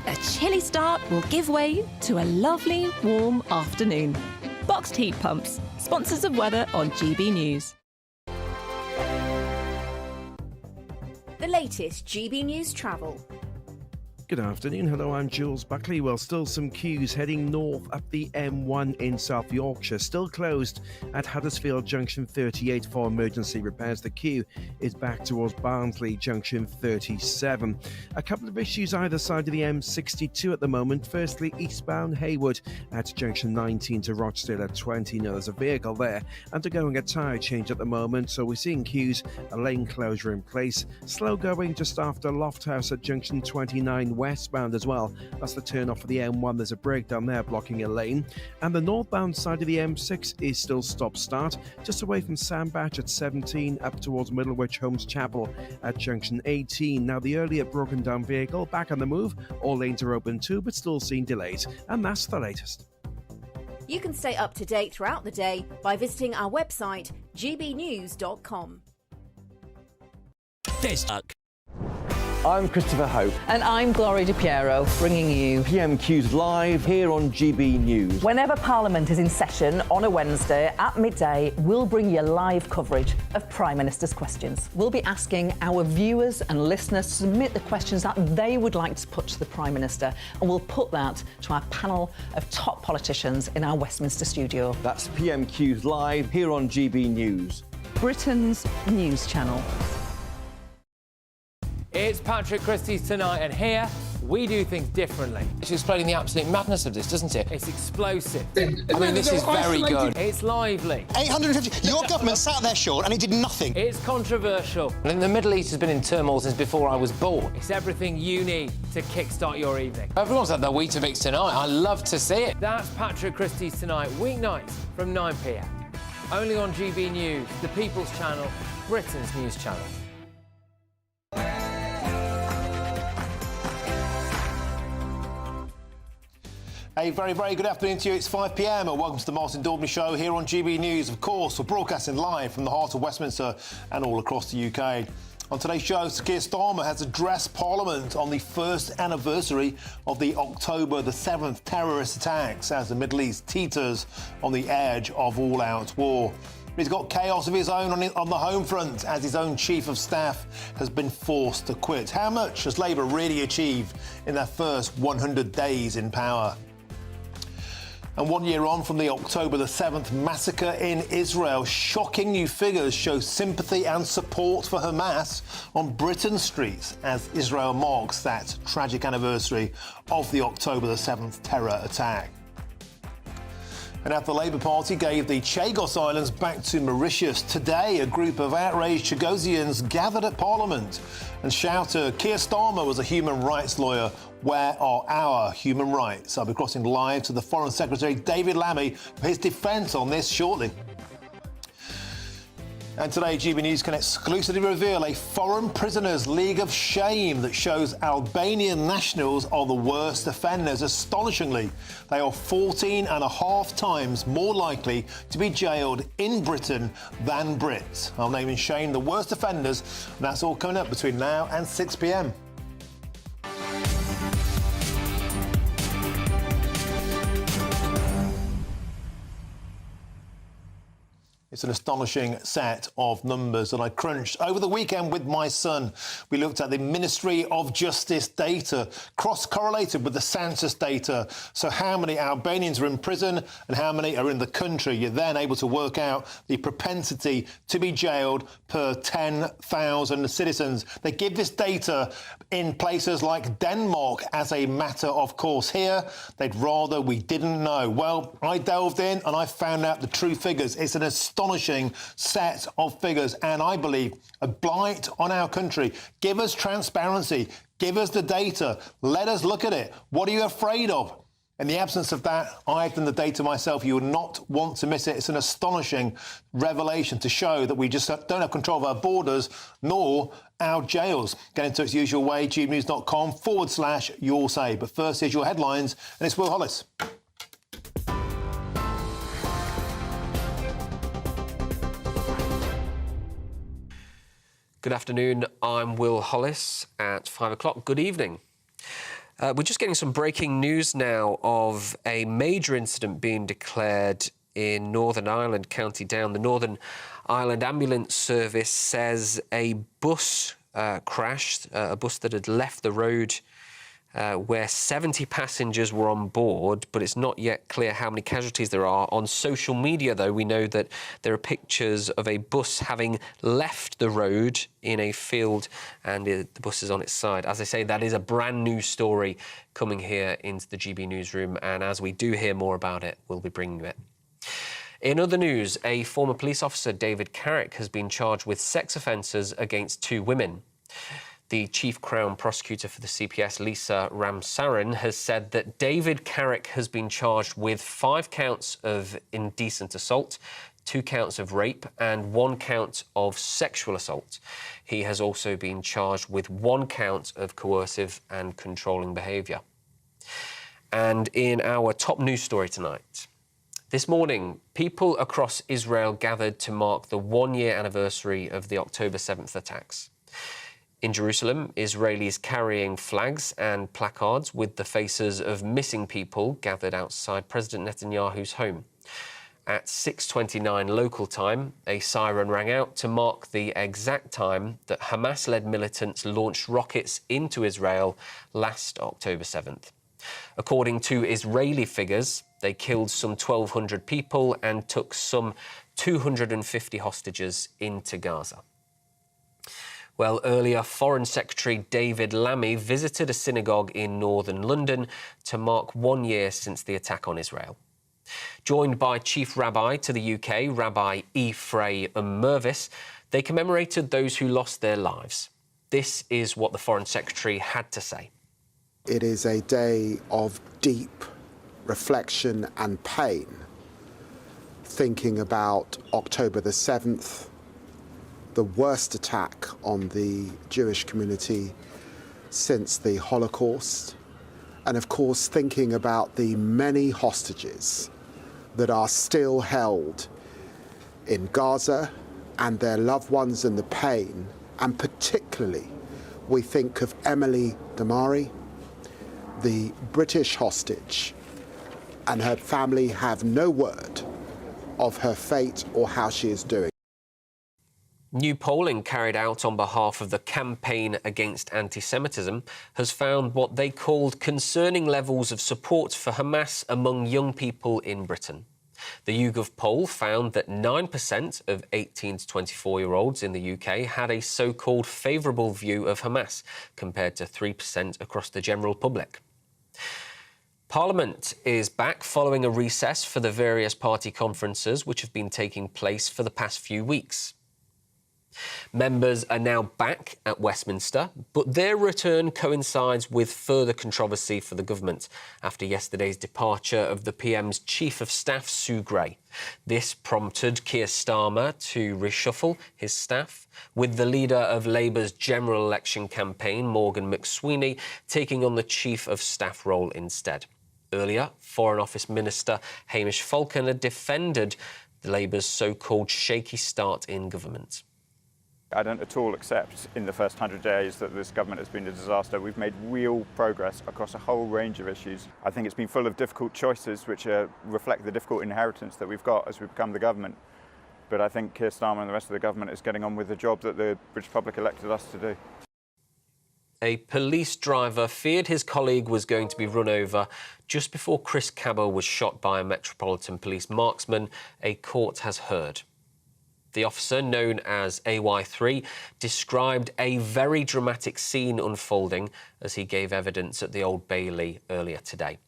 A chilly start will give way to a lovely, warm afternoon. Boxed heat pumps, sponsors of weather on GB News. The latest GB News travel. Good afternoon. Hello, I'm Jules Buckley. Well, still some queues heading north up the M1 in South Yorkshire. Still closed at Huddersfield Junction 38 for emergency repairs. The queue is back towards Barnsley Junction 37. A couple of issues either side of the M62 at the moment. Firstly, eastbound Haywood at Junction 19 to Rochdale at 20. Now, there's a vehicle there undergoing a tyre change at the moment, so we're seeing queues, a lane closure in place. Slow going just after Lofthouse at Junction 29 westbound as well. That's the turn off for the M1. There's a breakdown there blocking a lane. And the northbound side of the M6 is still stop-start, just away from Sandbach at 17, up towards Middlewich Holmes Chapel at Junction 18. Now, the earlier broken down vehicle back on the move. All lanes are open too, but still seeing delays. And that's the latest. You can stay up to date throughout the day by visiting our website, gbnews.com. I'm Christopher Hope. And I'm Gloria Di Piero, bringing you PMQ's live here on GB News. Whenever Parliament is in session on a Wednesday at midday, we'll bring you live coverage of Prime Minister's questions. We'll be asking our viewers and listeners to submit the questions that they would like to put to the Prime Minister, and we'll put that to our panel of top politicians in our Westminster studio. That's PMQ's live here on GB News. Britain's news channel. It's Patrick Christie's Tonight, and here we do things differently. It's explaining the absolute madness of this, doesn't it? It's explosive. I mean, this is very good. It's lively. 850. Your government sat there, Sean, and it did nothing. It's controversial. And the Middle East has been in turmoil since before I was born. It's everything you need to kickstart your evening. Everyone's had their Weetabix tonight. I love to see it. That's Patrick Christie's Tonight, weeknights from 9 p.m. Only on GB News, the People's Channel, Britain's news channel. A very, very good afternoon to you. It's 5 p.m. and welcome to the Martin Daubney Show here on GB News. Of course, we're broadcasting live from the heart of Westminster and all across the UK. On today's show, Sir Keir Starmer has addressed Parliament on the first anniversary of the October the 7th terrorist attacks as the Middle East teeters on the edge of all-out war. He's got chaos of his own on the home front as his own Chief of Staff has been forced to quit. How much has Labour really achieved in their first 100 days in power? And 1 year on from the October the 7th massacre in Israel, shocking new figures show sympathy and support for Hamas on Britain's streets as Israel marks that tragic anniversary of the October the 7th terror attack. And after the Labour Party gave the Chagos Islands back to Mauritius, today a group of outraged Chagosians gathered at Parliament and shouted, Keir Starmer was a human rights lawyer. Where are our human rights? I'll be crossing live to the Foreign Secretary, David Lammy, for his defence on this shortly. And today, GB News can exclusively reveal a foreign prisoners' league of shame that shows Albanian nationals are the worst offenders. Astonishingly, they are 14.5 times more likely to be jailed in Britain than Brits. I'll name and shame the worst offenders, and that's all coming up between now and 6 p.m. It's an astonishing set of numbers that I crunched over the weekend with my son. We looked at the Ministry of Justice data, cross-correlated with the census data. So how many Albanians are in prison and how many are in the country? You're then able to work out the propensity to be jailed per 10,000 citizens. They give this data in places like Denmark as a matter of course. Here, they'd rather we didn't know. Well, I delved in and I found out the true figures. It's an astonishing set of figures and I believe a blight on our country. Give us transparency. Give us the data. Let us look at it. What are you afraid of? In the absence of that, I've done the data myself. You would not want to miss it. It's an astonishing revelation to show that we just don't have control of our borders nor our jails. Get in touch the usual way, gbnews.com/your say. But first, here's your headlines, and it's Will Hollis. Good afternoon, I'm Will Hollis at 5 o'clock. Good evening. We're just getting some breaking news now of a major incident being declared in Northern Ireland, County Down. The Northern Ireland Ambulance Service says a bus crashed, a bus that had left the road where 70 passengers were on board, but it's not yet clear how many casualties there are. On social media, though, we know that there are pictures of a bus having left the road in a field and the bus is on its side. As I say, that is a brand new story coming here into the GB newsroom, and as we do hear more about it, we'll be bringing you it. In other news, a former police officer, David Carrick, has been charged with sex offences against 2 women. The Chief Crown Prosecutor for the CPS, Lisa Ramsaran, has said that David Carrick has been charged with 5 counts of indecent assault, 2 counts of rape and 1 count of sexual assault. He has also been charged with 1 count of coercive and controlling behaviour. And in our top news story tonight, this morning, people across Israel gathered to mark the 1-year anniversary of the October 7th attacks. In Jerusalem, Israelis carrying flags and placards with the faces of missing people gathered outside President Netanyahu's home. At 6:29 local time, a siren rang out to mark the exact time that Hamas-led militants launched rockets into Israel last October 7th. According to Israeli figures, they killed some 1,200 people and took some 250 hostages into Gaza. Well, earlier, Foreign Secretary David Lammy visited a synagogue in northern London to mark 1 year since the attack on Israel. Joined by Chief Rabbi to the UK, Rabbi Ephraim Mervis, they commemorated those who lost their lives. This is what the Foreign Secretary had to say. It is a day of deep reflection and pain, thinking about October the 7th, the worst attack on the Jewish community since the Holocaust, and of course thinking about the many hostages that are still held in Gaza and their loved ones and the pain, and particularly we think of Emily Damari, the British hostage, and her family have no word of her fate or how she is doing. New polling carried out on behalf of the Campaign Against Anti-Semitism has found what they called concerning levels of support for Hamas among young people in Britain. The YouGov poll found that 9% of 18 to 24-year-olds in the UK had a so-called favourable view of Hamas, compared to 3% across the general public. Parliament is back following a recess for the various party conferences which have been taking place for the past few weeks. Members are now back at Westminster, but their return coincides with further controversy for the government after yesterday's departure of the PM's Chief of Staff, Sue Gray. This prompted Keir Starmer to reshuffle his staff, with the leader of Labour's general election campaign, Morgan McSweeney, taking on the Chief of Staff role instead. Earlier, Foreign Office Minister Hamish Falconer defended Labour's so-called shaky start in government. I don't at all accept in the first 100 days that this government has been a disaster. We've made real progress across a whole range of issues. I think it's been full of difficult choices which reflect the difficult inheritance that we've got as we become the government. But I think Keir Starmer and the rest of the government is getting on with the job that the British public elected us to do. A police driver feared his colleague was going to be run over just before Chris Cabba was shot by a Metropolitan Police marksman, a court has heard. The officer, known as AY3, described a very dramatic scene unfolding as he gave evidence at the Old Bailey earlier today.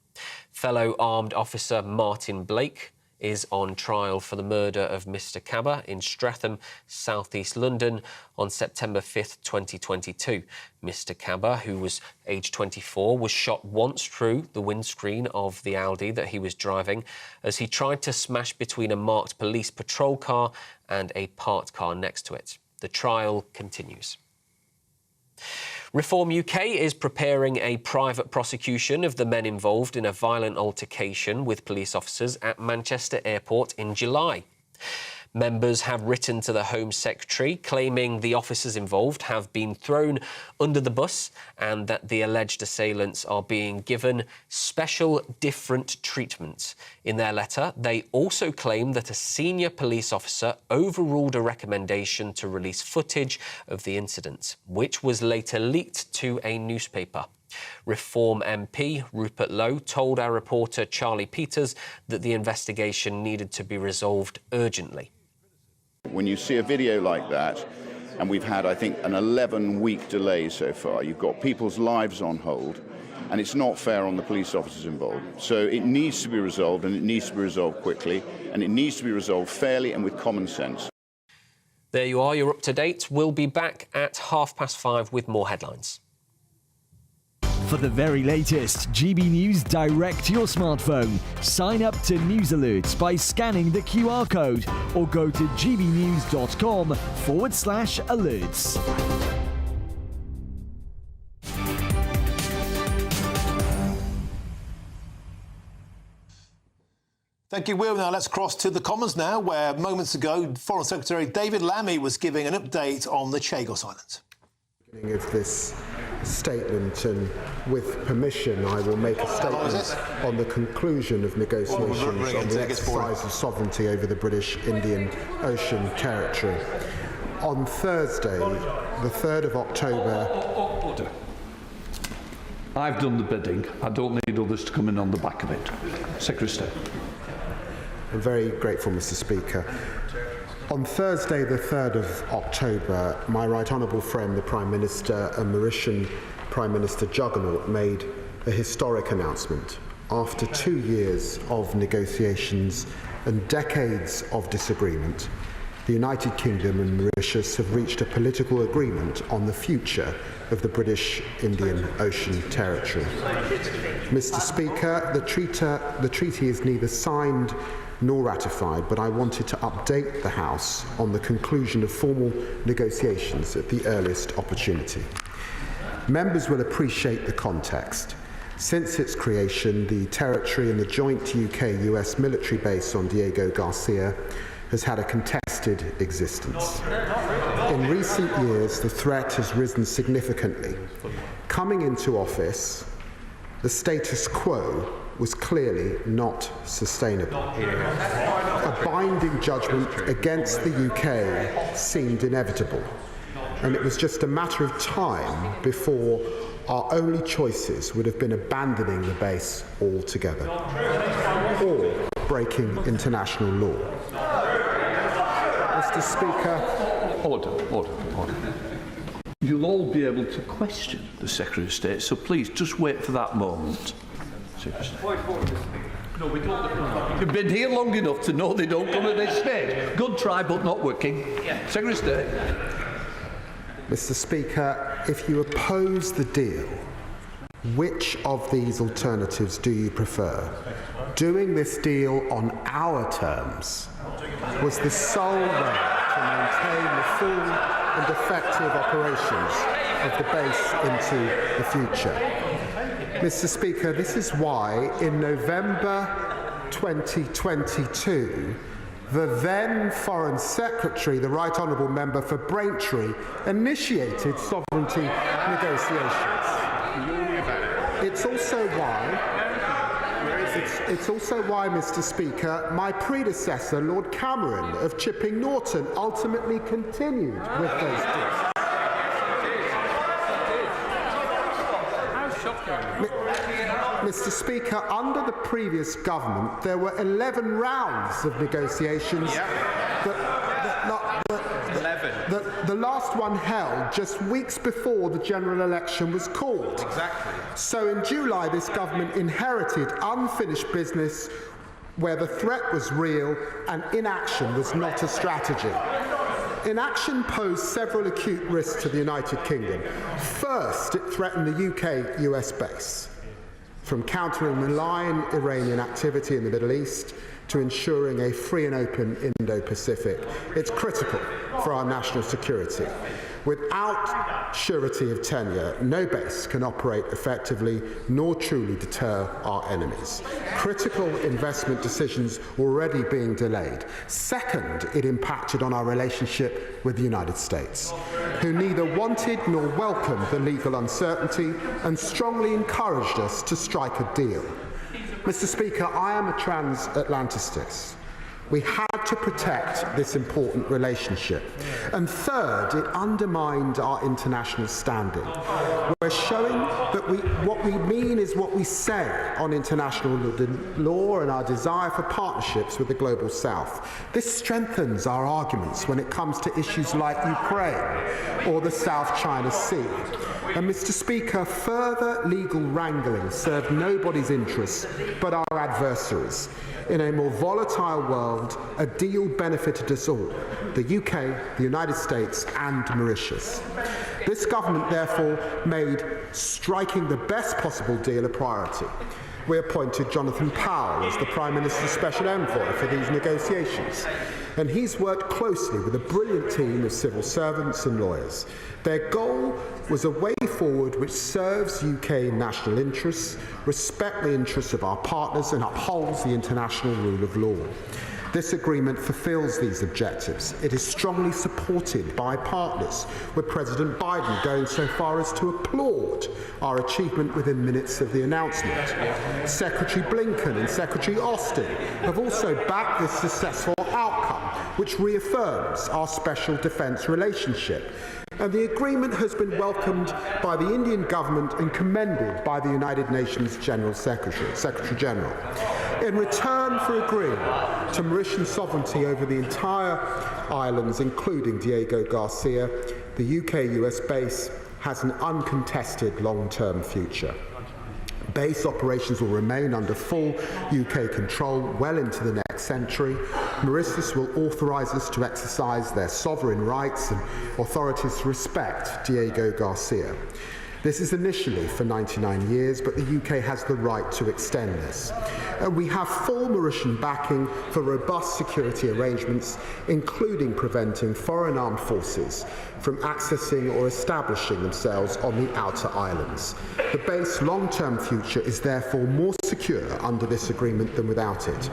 Fellow armed officer Martin Blake is on trial for the murder of Mr Cabba in Streatham, South East London, on September 5th, 2022. Mr Cabba, who was aged 24, was shot once through the windscreen of the Audi that he was driving as he tried to smash between a marked police patrol car and a parked car next to it. The trial continues. Reform UK is preparing a private prosecution of the men involved in a violent altercation with police officers at Manchester Airport in July. Members have written to the Home Secretary claiming the officers involved have been thrown under the bus and that the alleged assailants are being given special different treatment. In their letter, they also claim that a senior police officer overruled a recommendation to release footage of the incident, which was later leaked to a newspaper. Reform MP Rupert Lowe told our reporter Charlie Peters that the investigation needed to be resolved urgently. When you see a video like that, and we've had, I think, an 11-week delay so far, you've got people's lives on hold, and it's not fair on the police officers involved. So it needs to be resolved, and it needs to be resolved quickly, and it needs to be resolved fairly and with common sense. There you are, you're up to date. We'll be back at 5:30 with more headlines. For the very latest GB News direct to your smartphone, sign up to news alerts by scanning the QR code or go to gbnews.com/alerts. Thank you, Will. Now let's cross to the Commons now, where moments ago Foreign Secretary David Lammy was giving an update on the Chagos Islands. Beginning of this statement, and with permission, I will make a statement on the conclusion of negotiations on the exercise of sovereignty over the British Indian Ocean Territory. On Thursday, the 3rd of October... Order. I've done the bidding. I don't need others to come in on the back of it. Secretary of State. I'm very grateful, Mr. Speaker. On Thursday, the 3rd of October, my right honourable friend, the Prime Minister and Mauritian Prime Minister Chagos made a historic announcement. After 2 years of negotiations and decades of disagreement, the United Kingdom and Mauritius have reached a political agreement on the future of the British Indian Ocean Territory. Mr. Speaker, the treaty is neither signed nor ratified, but I wanted to update the House on the conclusion of formal negotiations at the earliest opportunity. Members will appreciate the context. Since its creation, the territory and the joint UK-US military base on Diego Garcia has had a contested existence. In recent years, the threat has risen significantly. Coming into office, the status quo was clearly not sustainable. A binding judgment against the UK seemed inevitable, and it was just a matter of time before our only choices would have been abandoning the base altogether or breaking international law. Mr. Speaker. Order. You'll all be able to question the Secretary of State, so please just wait for that moment. No, we don't. You've been here long enough to know they don't come at this stage. Good try, but not working. Secretary of State. Mr. Speaker, if you oppose the deal, which of these alternatives do you prefer? Doing this deal on our terms was the sole way to maintain the full and effective operations of the base into the future. Mr. Speaker, this is why in November 2022, the then Foreign Secretary, the Right Honourable Member for Braintree, initiated sovereignty negotiations. It's also why, Mr. Speaker, my predecessor, Lord Cameron of Chipping Norton, ultimately continued with those deals. Mr. Speaker, under the previous government, there were 11 rounds of negotiations. The last one held just weeks before the general election was called. Exactly. So in July, this government inherited unfinished business where the threat was real and inaction was not a strategy. Inaction posed several acute risks to the United Kingdom. First, it threatened the UK-US base. From countering malign Iranian activity in the Middle East to ensuring a free and open Indo-Pacific, it's critical for our national security. Without surety of tenure, no base can operate effectively nor truly deter our enemies. Critical investment decisions already being delayed. Second, it impacted on our relationship with the United States, who neither wanted nor welcomed the legal uncertainty and strongly encouraged us to strike a deal. Mr. Speaker, I am a transatlanticist. We had to protect this important relationship. And third, it undermined our international standing. We're showing that what we mean is what we say on international law and our desire for partnerships with the Global South. This strengthens our arguments when it comes to issues like Ukraine or the South China Sea. And Mr. Speaker, further legal wrangling served nobody's interests but our adversaries. In a more volatile world, a deal benefited us all, the UK, the United States and Mauritius. This government therefore made striking the best possible deal a priority. We appointed Jonathan Powell as the Prime Minister's Special Envoy for these negotiations, and he's worked closely with a brilliant team of civil servants and lawyers. Their goal was a way forward which serves UK national interests, respects the interests of our partners and upholds the international rule of law. This agreement fulfills these objectives. It is strongly supported by partners, with President Biden going so far as to applaud our achievement within minutes of the announcement. Secretary Blinken and Secretary Austin have also backed this successful outcome, which reaffirms our special defence relationship. And the agreement has been welcomed by the Indian government and commended by the United Nations General Secretary-General. In return for agreeing to Mauritian sovereignty over the entire islands, including Diego Garcia, the UK-US base has an uncontested long-term future. Base operations will remain under full UK control well into the next century. Mauritius will authorise us to exercise their sovereign rights, and authorities to respect Diego Garcia. This is initially for 99 years, but the UK has the right to extend this. And we have full Mauritian backing for robust security arrangements, including preventing foreign armed forces from accessing or establishing themselves on the outer islands. The base long-term future is therefore more secure under this agreement than without it.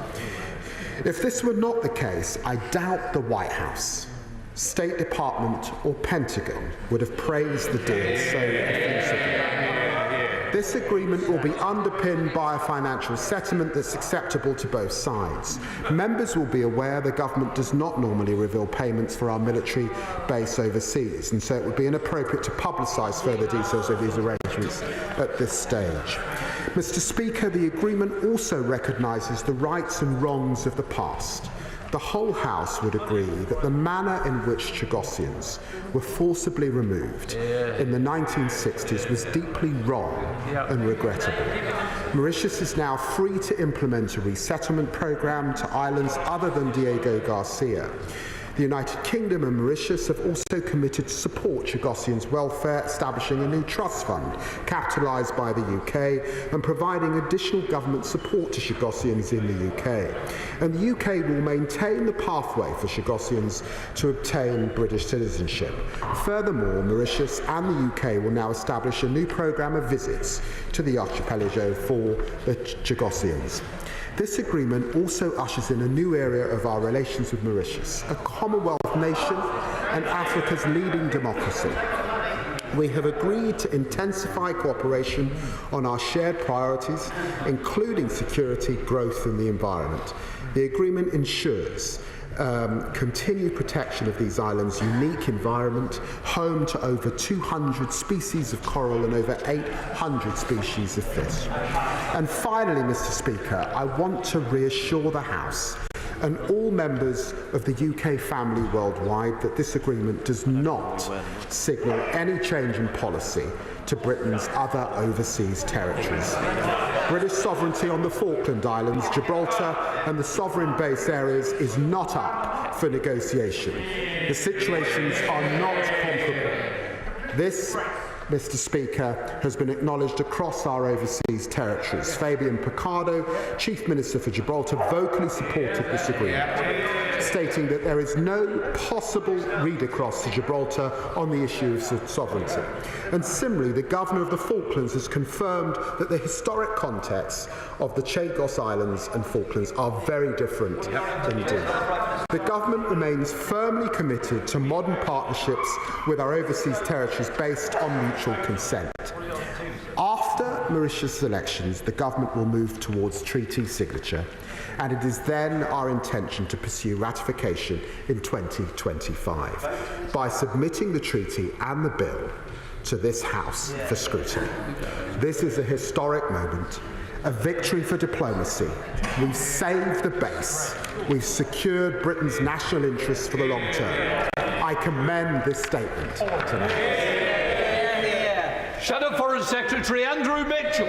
If this were not the case, I doubt the White House, State Department or Pentagon would have praised the deal so effusively. This agreement will be underpinned by a financial settlement that's acceptable to both sides. Members will be aware the government does not normally reveal payments for our military base overseas, and so it would be inappropriate to publicise further details of these arrangements at this stage. Mr. Speaker, the agreement also recognises the rights and wrongs of the past. The whole House would agree that the manner in which Chagosians were forcibly removed in the 1960s was deeply wrong and regrettable. Mauritius is now free to implement a resettlement programme to islands other than Diego Garcia. The United Kingdom and Mauritius have also committed to support Chagosians' welfare, establishing a new trust fund capitalised by the UK and providing additional government support to Chagosians in the UK. And the UK will maintain the pathway for Chagosians to obtain British citizenship. Furthermore, Mauritius and the UK will now establish a new programme of visits to the archipelago for the Chagosians. This agreement also ushers in a new area of our relations with Mauritius, a Commonwealth nation and Africa's leading democracy. We have agreed to intensify cooperation on our shared priorities, including security, growth and the environment. The agreement ensures continued protection of these islands' unique environment, home to over 200 species of coral and over 800 species of fish. And finally, Mr. Speaker, I want to reassure the House and all members of the UK family worldwide that this agreement does not signal any change in policy to Britain's other overseas territories. British sovereignty on the Falkland Islands, Gibraltar and the sovereign base areas is not up for negotiation. The situations are not comparable. This, Mr. Speaker, has been acknowledged across our overseas territories. Fabian Picardo, Chief Minister for Gibraltar, vocally supported this agreement, stating that there is no possible read across to Gibraltar on the issue of sovereignty. And similarly, the Governor of the Falklands has confirmed that the historic contexts of the Chagos Islands and Falklands are very different indeed. The government remains firmly committed to modern partnerships with our overseas territories based on mutual consent. After Mauritius elections, the government will move towards treaty signature, and it is then our intention to pursue ratification in 2025 by submitting the treaty and the bill to this House for scrutiny. This is a historic moment, a victory for diplomacy. We've saved the base. We've secured Britain's national interests for the long term. I commend this statement tonight. Shadow Foreign Secretary Andrew Mitchell.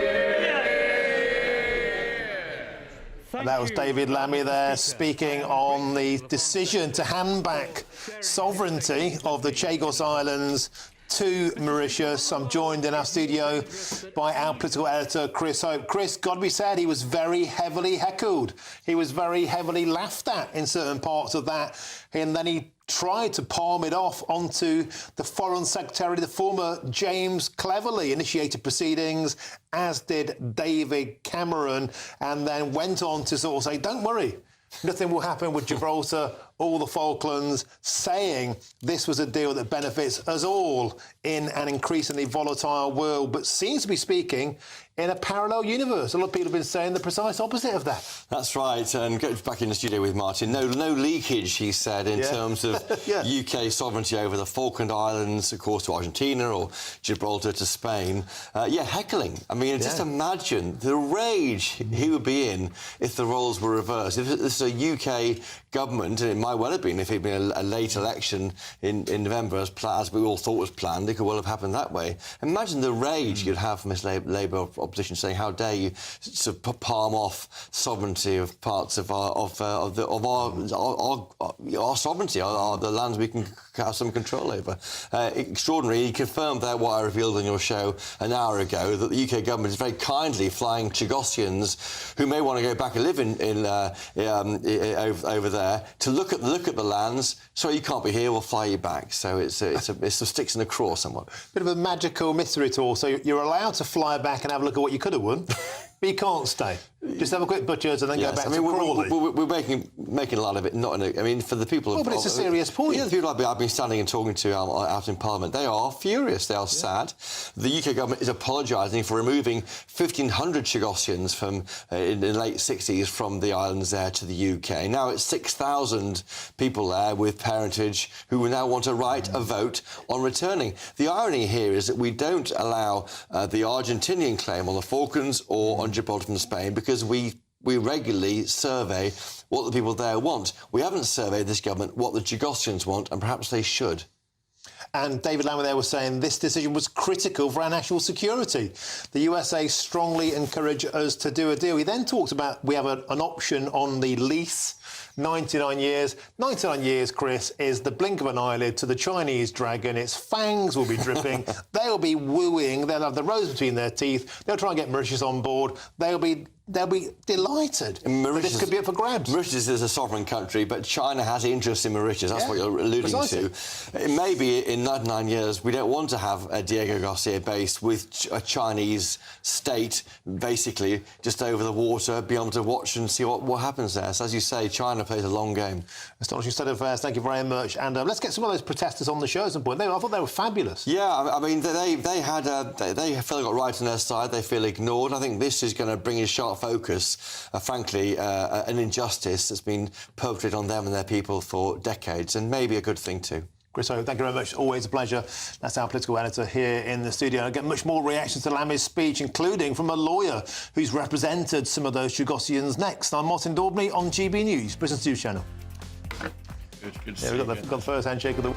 And that was David Lammy there speaking on the decision to hand back sovereignty of the Chagos Islands to Mauritius. I'm joined in our studio by our political editor, Chris Hope. Chris, got to be said, he was very heavily heckled. He was very heavily laughed at in certain parts of that. And then he tried to palm it off onto the Foreign Secretary, the former James Cleverly, initiated proceedings, as did David Cameron, and then went on to sort of say, don't worry, nothing will happen with Gibraltar all the Falklands, saying this was a deal that benefits us all in an increasingly volatile world, but seems to be speaking in a parallel universe. A lot of people have been saying the precise opposite of that. That's right, and go back in the studio with Martin. No leakage, he said, in terms of UK sovereignty over the Falkland Islands, of course, to Argentina, or Gibraltar to Spain. Heckling. I mean, just imagine the rage he would be in if the roles were reversed. If this is a UK government, and it might well have been if it had been a late election in November, as we all thought was planned, it could well have happened that way. Imagine the rage you'd have from this Labour opposition saying, how dare you sort of palm off sovereignty of parts of our sovereignty, the lands we can have some control over. Extraordinary. He confirmed that what I revealed on your show an hour ago, that the UK government is very kindly flying Chagosians who may want to go back and live over there to look at the lands. Sorry, you can't be here. We'll fly you back. So it's a sticks in a craw somewhat. Bit of a magical mystery tour. So you're allowed to fly back and have a look at what you could have won, but you can't stay. Just have a quick butchers and then go back to Crawley. We're making a lot of it. For the people. Well, but it's a serious point. Yeah, the people I've been standing and talking to out in Parliament, they are furious. They are sad. The UK government is apologising for removing 1,500 Chagosians from in the late 60s from the islands there to the UK. Now it's 6,000 people there with parentage who now want a right of vote on returning. The irony here is that we don't allow the Argentinian claim on the Falklands or on Gibraltar from Spain because we regularly survey what the people there want. We haven't surveyed this government what the Chagosians want, and perhaps they should. And David Lammer there was saying this decision was critical for our national security. The USA strongly encourage us to do a deal. He then talked about we have an option on the lease. 99 years. 99 years, Chris, is the blink of an eyelid to the Chinese dragon. Its fangs will be dripping. They'll be wooing. They'll have the rose between their teeth. They'll try and get Mauritius on board. They'll be delighted. This could be up for grabs. Mauritius is a sovereign country, but China has interest in Mauritius. That's what you're alluding to. Maybe in 99 years we don't want to have a Diego Garcia base with a Chinese state basically just over the water, be able to watch and see what happens there. So as you say, China plays a long game. Astonishing state of affairs. Thank you very much. And let's get some of those protesters on the show at some point. I thought they were fabulous. Yeah, I mean they feel they got right on their side. They feel ignored. I think this is going to bring in sharp focus, frankly, an injustice that's been perpetrated on them and their people for decades, and maybe a good thing too. Chris Ho, thank you very much. Always a pleasure. That's our political editor here in the studio. I'll get much more reactions to Lammy's speech, including from a lawyer who's represented some of those Chagosians next. I'm Martin Daubney on GB News, Britain's news channel. Good to see you. We've got the first handshake of the...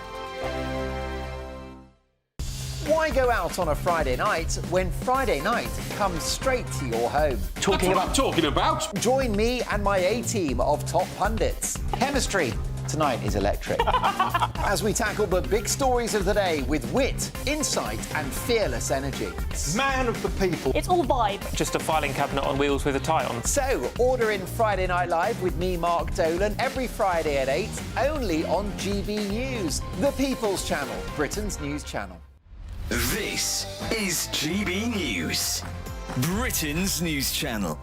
Why go out on a Friday night when Friday night comes straight to your home? Talking about? Join me and my A-team of top pundits. Chemistry tonight is electric. As we tackle the big stories of the day with wit, insight and fearless energy. Man of the people. It's all vibe. Just a filing cabinet on wheels with a tie on. So, order in Friday Night Live with me, Mark Dolan, every Friday at 8, only on GB News, the People's Channel, Britain's news channel. This is GB News, Britain's news channel.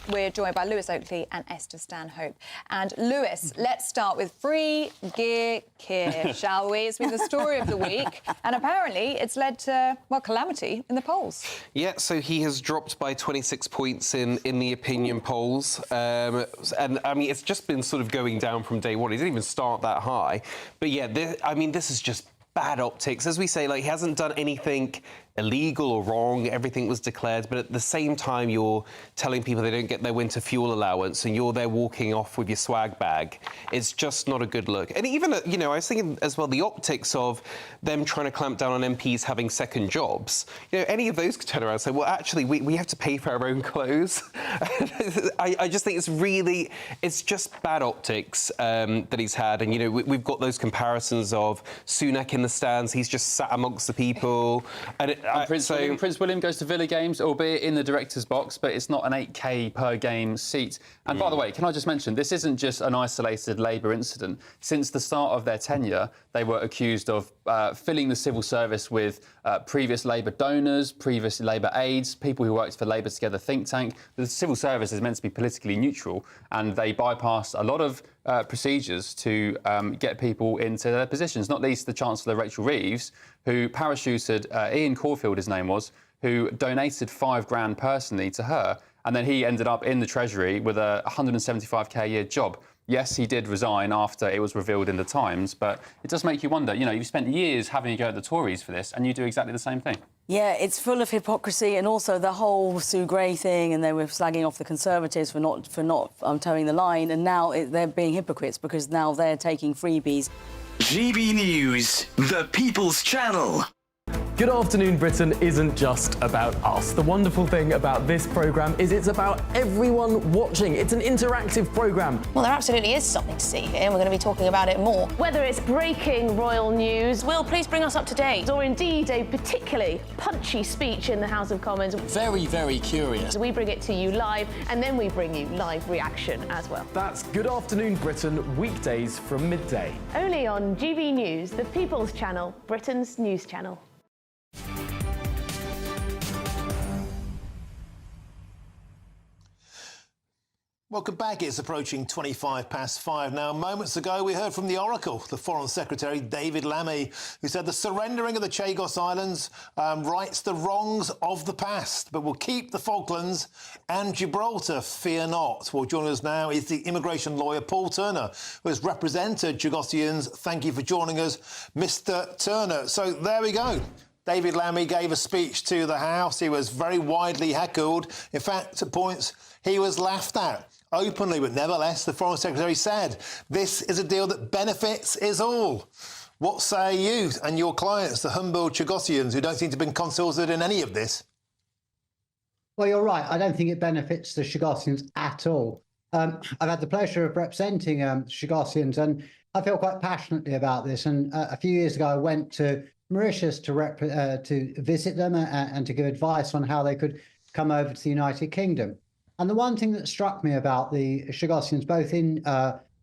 We're joined by Lewis Oakley and Esther Stanhope. And Lewis, let's start with free gear Keir, shall we? It's been the story of the week, and apparently it's led to, well, calamity in the polls. Yeah, so he has dropped by 26 points in the opinion polls. And, I mean, it's just been sort of going down from day one. He didn't even start that high. But, yeah, this is just bad optics. As we say, like, he hasn't done anything illegal or wrong. Everything was declared. But at the same time, you're telling people they don't get their winter fuel allowance and you're there walking off with your swag bag. It's just not a good look. And even, you know, I was thinking as well, the optics of them trying to clamp down on MPs having second jobs. You know, any of those could turn around and say, well, actually, we have to pay for our own clothes. I just think it's just bad optics that he's had. And, you know, we've got those comparisons of Sunak in the stands. He's just sat amongst the people. And Prince William goes to Villa games, albeit in the director's box, but it's not an 8k per game seat. And by the way, can I just mention, this isn't just an isolated Labour incident. Since the start of their tenure, they were accused of filling the civil service with previous Labour donors, previous Labour aides, people who worked for Labour Together think tank. The civil service is meant to be politically neutral, and they bypassed a lot of procedures to get people into their positions, not least the Chancellor Rachel Reeves, who parachuted Ian Caulfield, his name was, who donated £5,000 personally to her, and then he ended up in the Treasury with a 175k a year job. Yes, he did resign after it was revealed in the Times, but it does make you wonder, you know, you've spent years having a go at the Tories for this, and you do exactly the same thing. Yeah, it's full of hypocrisy, and also the whole Sue Gray thing, and they were slagging off the Conservatives for not towing the line, and now they're being hypocrites because now they're taking freebies. GB News, the People's Channel. Good Afternoon Britain isn't just about us. The wonderful thing about this programme is it's about everyone watching. It's an interactive programme. Well, there absolutely is something to see here, and we're going to be talking about it more. Whether it's breaking royal news, Will, please bring us up to date. or indeed a particularly punchy speech in the House of Commons, Very, very curious. we bring it to you live, and then we bring you live reaction as well. That's Good Afternoon Britain, weekdays from midday. Only on GB News, the People's Channel, Britain's news channel. Welcome back. It's approaching 5:25 now. Moments ago, we heard from the Oracle, the Foreign Secretary, David Lammy, who said the surrendering of the Chagos Islands rights the wrongs of the past, but will keep the Falklands and Gibraltar, fear not. Well, joining us now is the immigration lawyer, Paul Turner, who has represented Chagosians. Thank you for joining us, Mr. Turner. So there we go. David Lammy gave a speech to the House. He was very widely heckled. In fact, at points, he was laughed at openly, but nevertheless, the Foreign Secretary said, this is a deal that benefits us all. What say you and your clients, the humble Chagosians, who don't seem to have been consulted in any of this? Well, you're right. I don't think it benefits the Chagosians at all. I've had the pleasure of representing Chagosians, and I feel quite passionately about this. And a few years ago, I went to Mauritius to visit them and to give advice on how they could come over to the United Kingdom. And the one thing that struck me about the Chagosians, both in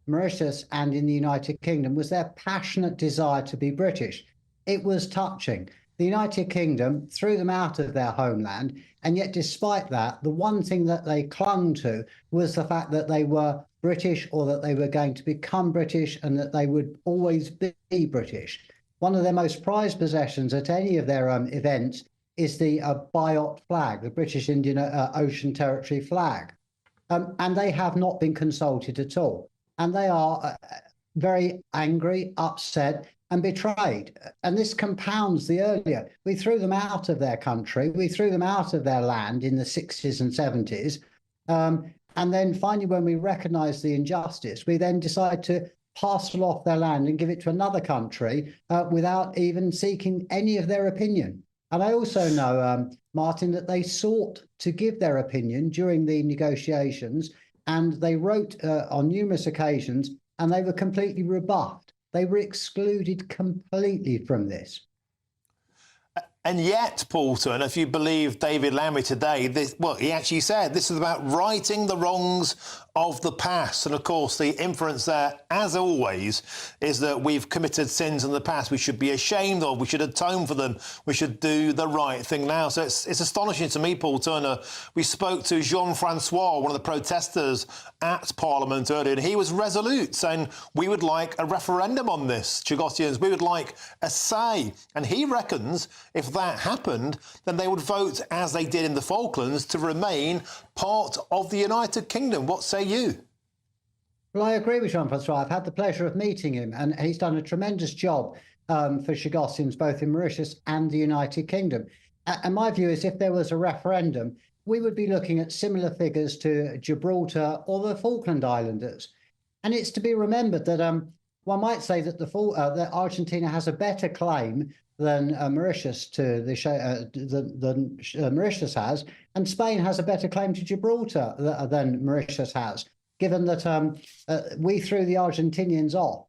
Mauritius and in the United Kingdom, was their passionate desire to be British. It was touching. The United Kingdom threw them out of their homeland, and yet despite that, the one thing that they clung to was the fact that they were British, or that they were going to become British, and that they would always be British. One of their most prized possessions at any of their events is the Biot flag, the British Indian Ocean Territory flag. And they have not been consulted at all. And they are very angry, upset, and betrayed. And this compounds the earlier. We threw them out of their country. We threw them out of their land in the 60s and 70s. And then finally, when we recognised the injustice, we then decided to parcel off their land and give it to another country without even seeking any of their opinion. And I also know, Martin, that they sought to give their opinion during the negotiations, and they wrote on numerous occasions, and they were completely rebuffed. They were excluded completely from this. And yet, Paul Turner, if you believe David Lammy today, he actually said this is about righting the wrongs of the past. And of course, the inference there, as always, is that we've committed sins in the past we should be ashamed of, we should atone for them, we should do the right thing now. So it's astonishing to me, Paul Turner. We spoke to Jean-Francois, one of the protesters at Parliament earlier, and he was resolute, saying we would like a referendum on this, Chagosians, we would like a say. And he reckons if that happened, then they would vote, as they did in the Falklands, to remain part of the United Kingdom. What say you? Well, I agree with Jean-Francois. I've had the pleasure of meeting him, and he's done a tremendous job for Chagosians, both in Mauritius and the United Kingdom. And my view is if there was a referendum, we would be looking at similar figures to Gibraltar or the Falkland Islanders. And it's to be remembered that one might say that that Argentina has a better claim than Mauritius than Mauritius has, and Spain has a better claim to Gibraltar than Mauritius has, given that we threw the Argentinians off.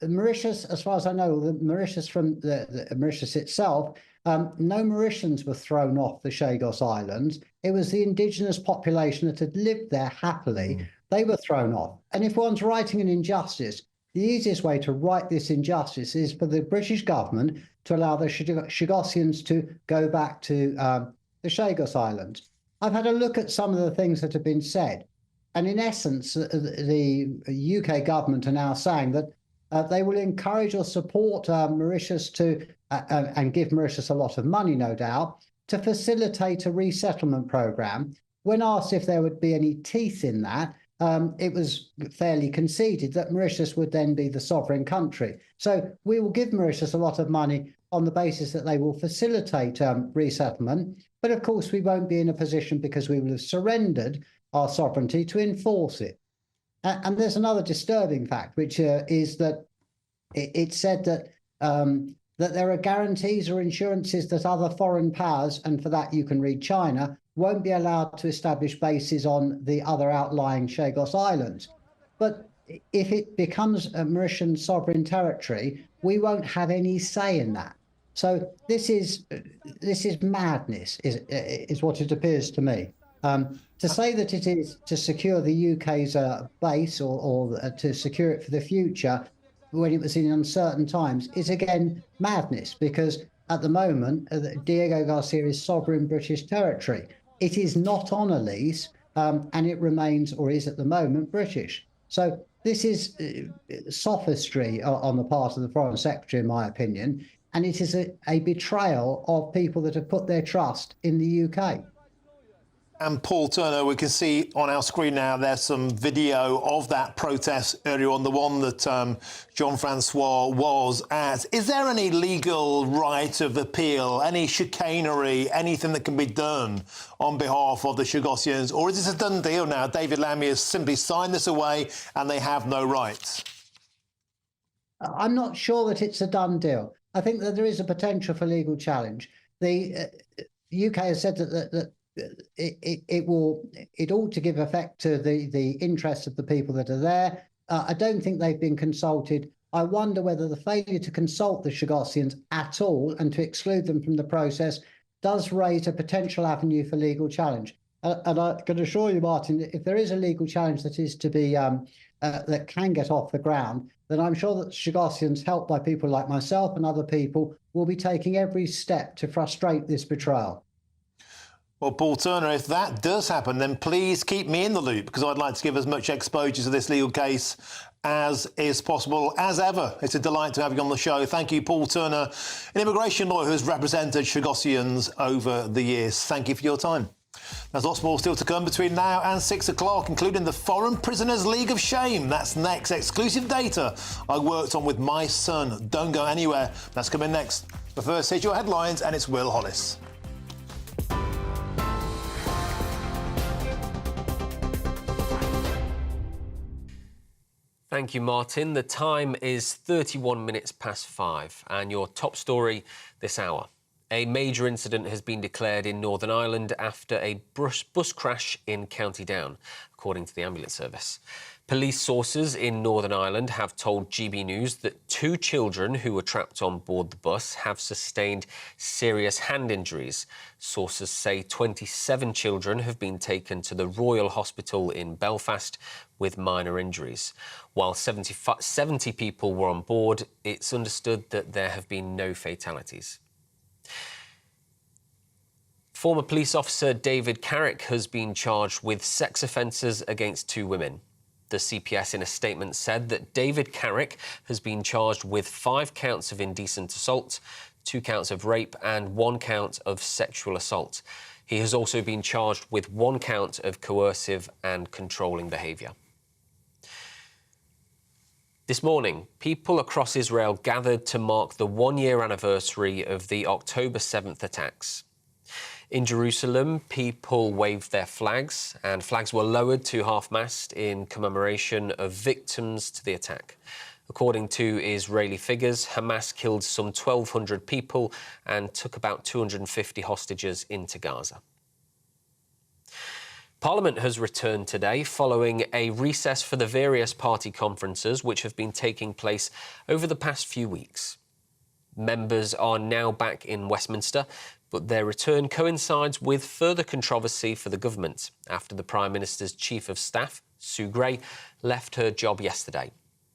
Mauritius, as far as I know, the Mauritius from the Mauritius itself, no Mauritians were thrown off the Chagos Islands. It was the indigenous population that had lived there happily. They were thrown off. And if one's righting an injustice, the easiest way to right this injustice is for the British government to allow the Chagosians to go back to the Chagos Islands. I've had a look at some of the things that have been said. And in essence, the UK government are now saying that they will encourage or support Mauritius to, and give Mauritius a lot of money, no doubt, to facilitate a resettlement programme. When asked if there would be any teeth in that, it was fairly conceded that Mauritius would then be the sovereign country. So we will give Mauritius a lot of money on the basis that they will facilitate resettlement. But of course, we won't be in a position, because we will have surrendered our sovereignty, to enforce it. And there's another disturbing fact, which is that it's said that that there are guarantees or insurances that other foreign powers, and for that you can read China, won't be allowed to establish bases on the other outlying Chagos Islands. But if it becomes a Mauritian sovereign territory, we won't have any say in that. So this is madness, is what it appears to me. To say that it is to secure the UK's base or to secure it for the future when it was in uncertain times is again madness, because at the moment Diego Garcia is sovereign British territory. It is not on a lease, and it remains, or is at the moment, British. So this is sophistry on the part of the Foreign Secretary, in my opinion, and it is a betrayal of people that have put their trust in the UK. And Paul Turner, we can see on our screen now, there's some video of that protest earlier on, the one that Jean-Francois was at. Is there any legal right of appeal, any chicanery, anything that can be done on behalf of the Chagosians? Or is this a done deal now? David Lammy has simply signed this away and they have no rights? I'm not sure that it's a done deal. I think that there is a potential for legal challenge. The UK has said that it ought to give effect to the interests of the people that are there. I don't think they've been consulted. I wonder whether the failure to consult the Chagosians at all and to exclude them from the process does raise a potential avenue for legal challenge. And I can assure you, Martin, if there is a legal challenge that is to be that can get off the ground, then I'm sure that the Chagosians, helped by people like myself and other people, will be taking every step to frustrate this betrayal. Well, Paul Turner, if that does happen, then please keep me in the loop, because I'd like to give as much exposure to this legal case as is possible. As ever, it's a delight to have you on the show. Thank you, Paul Turner, an immigration lawyer who has represented Chagosians over the years. Thank you for your time. There's lots more still to come between now and 6 o'clock, including the Foreign Prisoners League of Shame. That's next. Exclusive data I worked on with my son. Don't go anywhere. That's coming next. But first, here's your headlines, and it's Will Hollis. Thank you, Martin. The time is 31 minutes past 5, and your top story this hour. A major incident has been declared in Northern Ireland after a bus crash in County Down, according to the ambulance service. Police sources in Northern Ireland have told GBNews that 2 children who were trapped on board the bus have sustained serious hand injuries. Sources say 27 children have been taken to the Royal Hospital in Belfast with minor injuries. While 70 people were on board, it's understood that there have been no fatalities. Former police officer David Carrick has been charged with sex offences against 2 women. The CPS in a statement said that David Carrick has been charged with 5 counts of indecent assault, 2 counts of rape and 1 count of sexual assault. He has also been charged with 1 count of coercive and controlling behaviour. This morning, people across Israel gathered to mark the 1-year anniversary of the October 7th attacks. In Jerusalem, people waved their flags, and flags were lowered to half-mast in commemoration of victims to the attack. According to Israeli figures, Hamas killed some 1,200 people and took about 250 hostages into Gaza. Parliament has returned today following a recess for the various party conferences which have been taking place over the past few weeks. Members are now back in Westminster, but their return coincides with further controversy for the government after the Prime Minister's Chief of Staff, Sue Gray, left her job yesterday.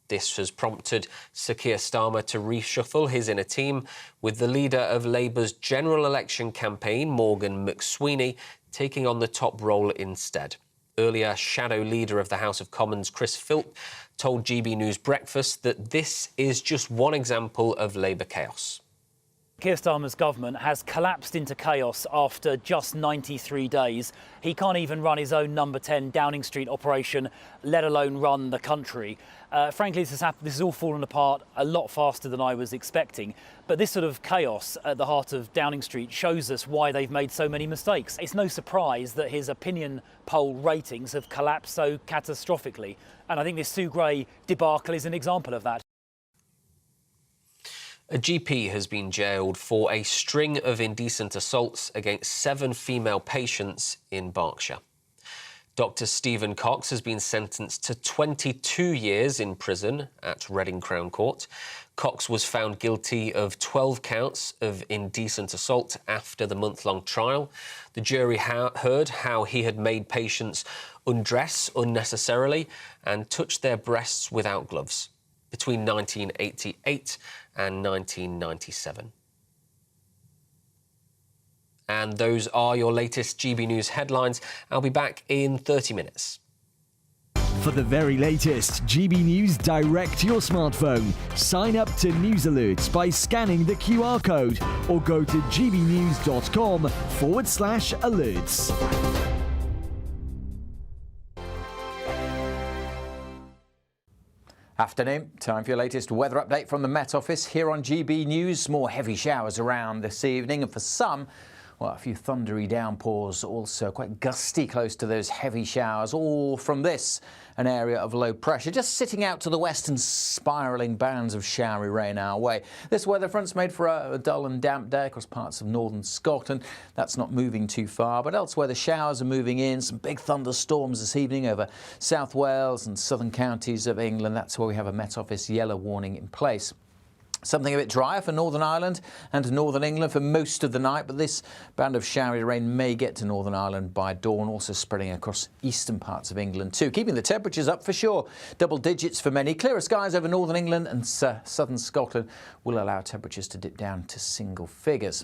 This has prompted Sir Keir Starmer to reshuffle his inner team, with the leader of Labour's general election campaign, Morgan McSweeney, taking on the top role instead. Earlier, shadow leader of the House of Commons, Chris Philp, told GB News Breakfast that this is just one example of Labour chaos. Keir Starmer's government has collapsed into chaos after just 93 days. He can't even run his own number 10 Downing Street operation, let alone run the country. Frankly, this has all fallen apart a lot faster than I was expecting. But this sort of chaos at the heart of Downing Street shows us why they've made so many mistakes. It's no surprise that his opinion poll ratings have collapsed so catastrophically. And I think this Sue Gray debacle is an example of that. A GP has been jailed for a string of indecent assaults against 7 female patients in Berkshire. Dr Stephen Cox has been sentenced to 22 years in prison at Reading Crown Court. Cox was found guilty of 12 counts of indecent assault after the month-long trial. The jury heard how he had made patients undress unnecessarily and touch their breasts without gloves between 1988 and 1997. And those are your latest GB News headlines. I'll be back in 30 minutes. For the very latest GB News direct to your smartphone, sign up to News Alerts by scanning the QR code or go to gbnews.com/alerts. Afternoon, time for your latest weather update from the Met Office here on GB News. More heavy showers around this evening, and for some, well, a few thundery downpours, also quite gusty close to those heavy showers, all from this, an area of low pressure just sitting out to the west and spiralling bands of showery rain our way. This weather front's made for a dull and damp day across parts of northern Scotland. That's not moving too far, but elsewhere the showers are moving in. Some big thunderstorms this evening over South Wales and southern counties of England. That's where we have a Met Office yellow warning in place. Something a bit drier for Northern Ireland and Northern England for most of the night, but this band of showery rain may get to Northern Ireland by dawn, also spreading across eastern parts of England too, keeping the temperatures up for sure. Double digits for many. Clearer skies over Northern England and southern Scotland will allow temperatures to dip down to single figures.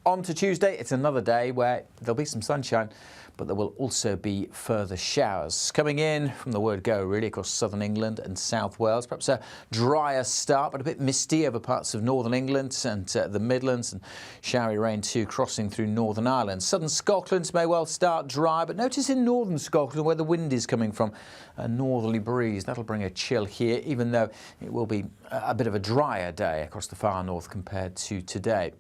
On to Tuesday, it's another day where there'll be some sunshine, but there will also be further showers coming in from the word go, really, across southern England and South Wales. Perhaps a drier start, but a bit misty over parts of northern England and the Midlands, and showery rain too crossing through Northern Ireland. Southern Scotland may well start dry, but notice in northern Scotland where the wind is coming from, a northerly breeze. That'll bring a chill here, even though it will be a bit of a drier day across the far north compared to today.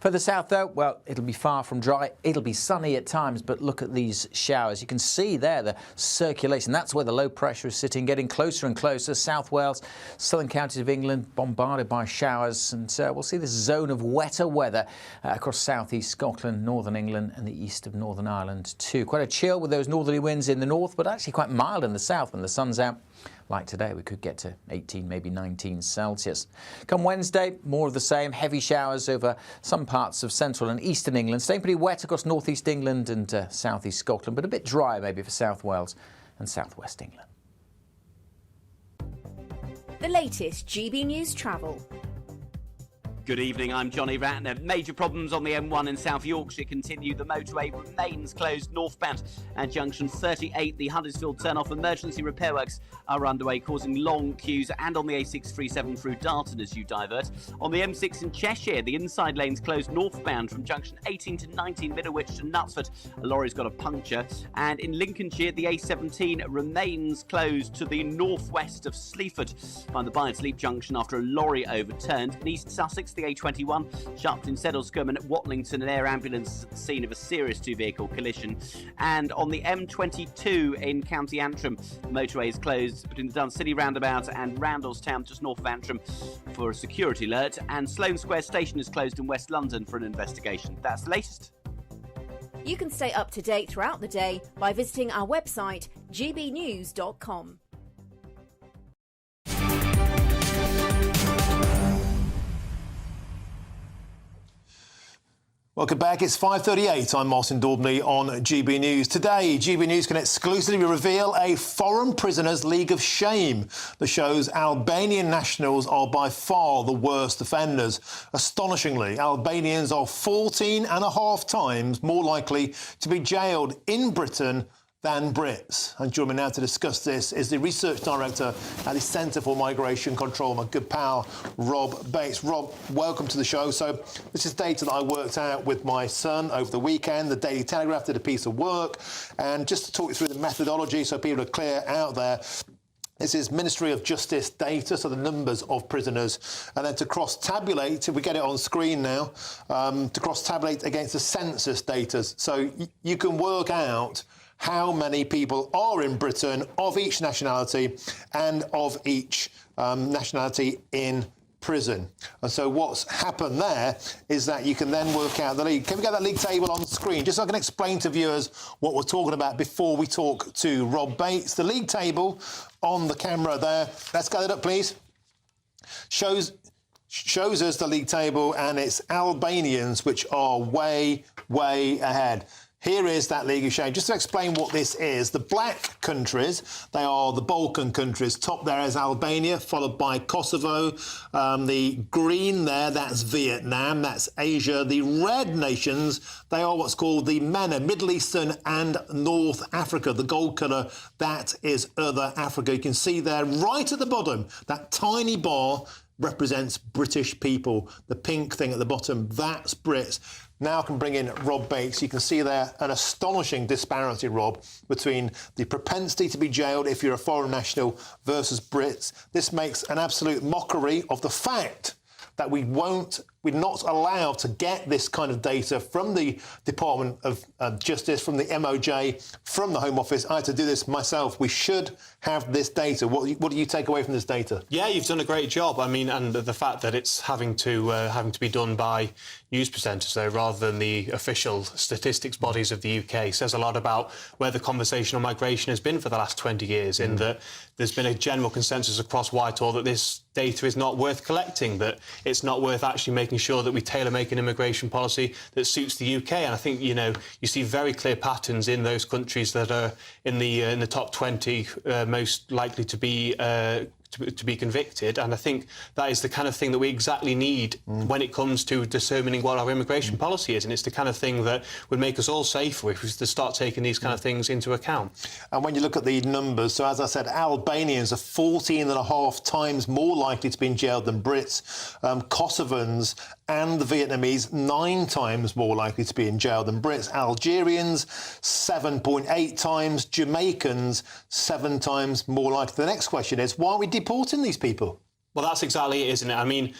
Further south, though, well, it'll be far from dry. It'll be sunny at times, but look at these showers. You can see there the circulation. That's where the low pressure is sitting, getting closer and closer. South Wales, southern counties of England, bombarded by showers. And we'll see this zone of wetter weather across southeast Scotland, northern England and the east of Northern Ireland too. Quite a chill with those northerly winds in the north, but actually quite mild in the south when the sun's out. Like today, we could get to 18, maybe 19 Celsius. Come Wednesday, more of the same. Heavy showers over some parts of central and eastern England. Staying pretty wet across northeast England and southeast Scotland, but a bit dry maybe for South Wales and southwest England. The latest GB News travel. Good evening, I'm Johnny Ratner. Major problems on the M1 in South Yorkshire continue. The motorway remains closed northbound at junction 38. The Huddersfield turn-off emergency repair works are underway, causing long queues, and on the A637 through Darton as you divert. On the M6 in Cheshire, the inside lane's closed northbound from junction 18 to 19, Middlewich to Knutsford. A lorry's got a puncture. And in Lincolnshire, the A17 remains closed to the northwest of Sleaford by the Byard-Sleep junction after a lorry overturned. In East Sussex, the A21, Sharpton, Seddlescombe and Watlington, an air ambulance at the scene of a serious two-vehicle collision. And on the M22 in County Antrim, the motorway is closed between the Dun City roundabout and Randallstown, just north of Antrim, for a security alert. And Sloane Square Station is closed in West London for an investigation. That's the latest. You can stay up to date throughout the day by visiting our website, gbnews.com. Welcome back. It's 5:38. I'm Martin Daubney on GB News. Today, GB News can exclusively reveal a foreign prisoners' league of shame that shows Albanian nationals are by far the worst offenders. Astonishingly, Albanians are 14.5 times more likely to be jailed in Britain than Brits. And joining me now to discuss this is the Research Director at the Centre for Migration Control, my good pal, Rob Bates. Rob, welcome to the show. So this is data that I worked out with my son over the weekend. The Daily Telegraph did a piece of work. And just to talk you through the methodology so people are clear out there, this is Ministry of Justice data, so the numbers of prisoners, and then to cross-tabulate, if we get it on screen now, to cross-tabulate against the census data. So you can work out how many people are in Britain of each nationality and of each nationality in prison. And so what's happened there is that you can then work out the league. Can we get that league table on the screen, just so I can explain to viewers what we're talking about before we talk to Rob Bates? The league table on the camera there. Let's get it up, please. Shows us the league table, and it's Albanians which are way, way ahead. Here is that league of shame. Just to explain what this is, the black countries, they are the Balkan countries. Top there is Albania, followed by Kosovo. The green there, that's Vietnam, that's Asia. The red nations, they are what's called the MENA, Middle Eastern and North Africa. The gold colour, that is other Africa. You can see there right at the bottom, that tiny bar represents British people. The pink thing at the bottom, that's Brits. Now I can bring in Rob Bates. You can see there an astonishing disparity, Rob, between the propensity to be jailed if you're a foreign national versus Brits. This makes an absolute mockery of the fact that we're not allowed to get this kind of data from the Department of Justice, from the MOJ, from the Home Office. I had to do this myself. We should have this data. What do you take away from this data? Yeah, you've done a great job. I mean, and the fact that it's having to be done by news presenters, though, rather than the official statistics bodies of the UK, says a lot about where the conversation on migration has been for the last 20 years, in that there's been a general consensus across Whitehall that this data is not worth collecting, that it's not worth actually making sure that we tailor-make an immigration policy that suits the UK. And I think, you know, you see very clear patterns in those countries that are in the top 20 most likely to be convicted, and I think that is the kind of thing that we exactly need when it comes to determining what our immigration policy is, and it's the kind of thing that would make us all safer if we was to start taking these kind of things into account. And when you look at the numbers, so as I said, Albanians are 14.5 times more likely to be in jail than Brits. Kosovans and the Vietnamese 9 times more likely to be in jail than Brits. Algerians 7.8 times. Jamaicans 7 times more likely. The next question is, why aren't we deporting these people? Well, that's exactly it, isn't it? I mean,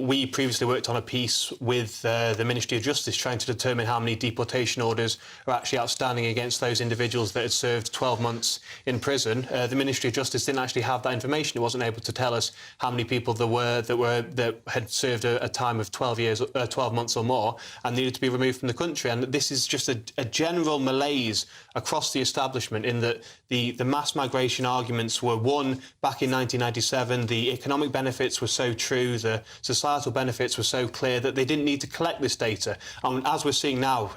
we previously worked on a piece with the Ministry of Justice trying to determine how many deportation orders are actually outstanding against those individuals that had served 12 months in prison. The Ministry of Justice didn't actually have that information. It wasn't able to tell us how many people there were that had served a time of 12 months or more and needed to be removed from the country. And this is just a general malaise across the establishment, in that the mass migration arguments were won back in 1997. The economic benefits were so true, the societal benefits were so clear that they didn't need to collect this data. And as we're seeing now,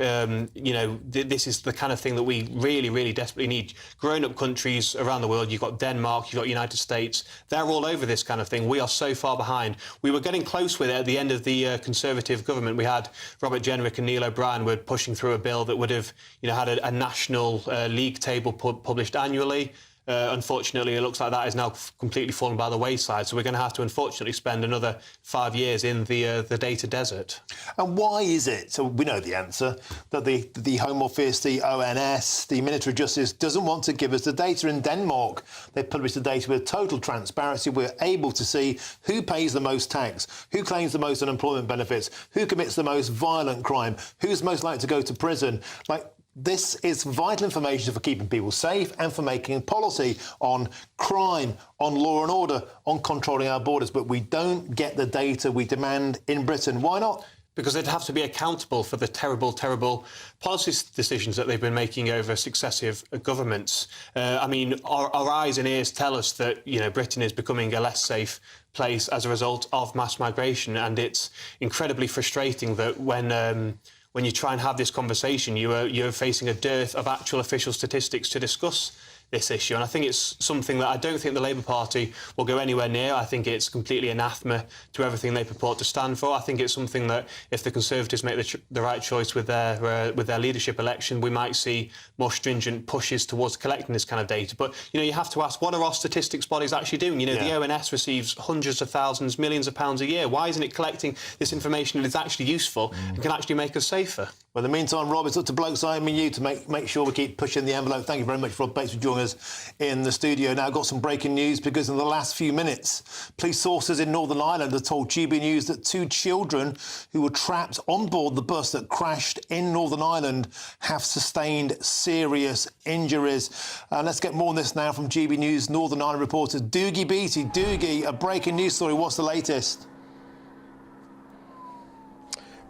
you know, this is the kind of thing that we really, really desperately need. Grown-up countries around the world, you've got Denmark, you've got United States, they're all over this kind of thing. We are so far behind. We were getting close with it at the end of the Conservative government. We had Robert Jenrick and Neil O'Brien were pushing through a bill that would have, you know, had a national league table published annually. Unfortunately, it looks like that is now completely fallen by the wayside. So we're going to have to, unfortunately, spend another 5 years in the data desert. And why is it, so we know the answer, that the Home Office, the ONS, the Ministry of Justice doesn't want to give us the data? In Denmark, they publish the data with total transparency. We're able to see who pays the most tax, who claims the most unemployment benefits, who commits the most violent crime, who's most likely to go to prison. This is vital information for keeping people safe and for making policy on crime, on law and order, on controlling our borders. But we don't get the data we demand in Britain. Why not? because they'd have to be accountable for the terrible, terrible policy decisions that they've been making over successive governments. I mean, our eyes and ears tell us that, you know, Britain is becoming a less safe place as a result of mass migration, and it's incredibly frustrating that when you try and have this conversation, you're facing a dearth of actual official statistics to discuss this issue. And I think it's something that I don't think the Labour Party will go anywhere near. I think it's completely anathema to everything they purport to stand for. I think it's something that if the Conservatives make the right choice with their leadership election, we might see more stringent pushes towards collecting this kind of data. But, you know, you have to ask, what are our statistics bodies actually doing? You know, the ONS receives hundreds of thousands, millions of pounds a year. Why isn't it collecting this information that is actually useful and can actually make us safer? Well, in the meantime, Rob, it's up to blokes like me and you to make sure we keep pushing the envelope. Thank you very much, Rob Bates, for joining us in the studio. Now, I've got some breaking news, because in the last few minutes, police sources in Northern Ireland have told GB News that 2 children who were trapped on board the bus that crashed in Northern Ireland have sustained serious injuries. Let's get more on this now from GB News Northern Ireland reporter Dougie Beattie. Dougie, a breaking news story. What's the latest?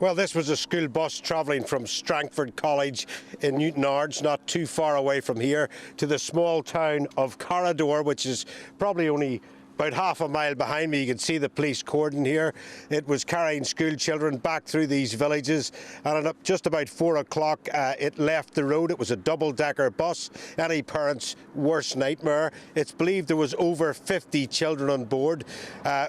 Well, this was a school bus travelling from Strangford College in Newtownards, not too far away from here, to the small town of Corridor, which is probably only about half a mile behind me. You can see the police cordon here. It was carrying school children back through these villages, and at just about 4 o'clock it left the road. It was a double-decker bus, any parent's worst nightmare. It's believed there was over 50 children on board.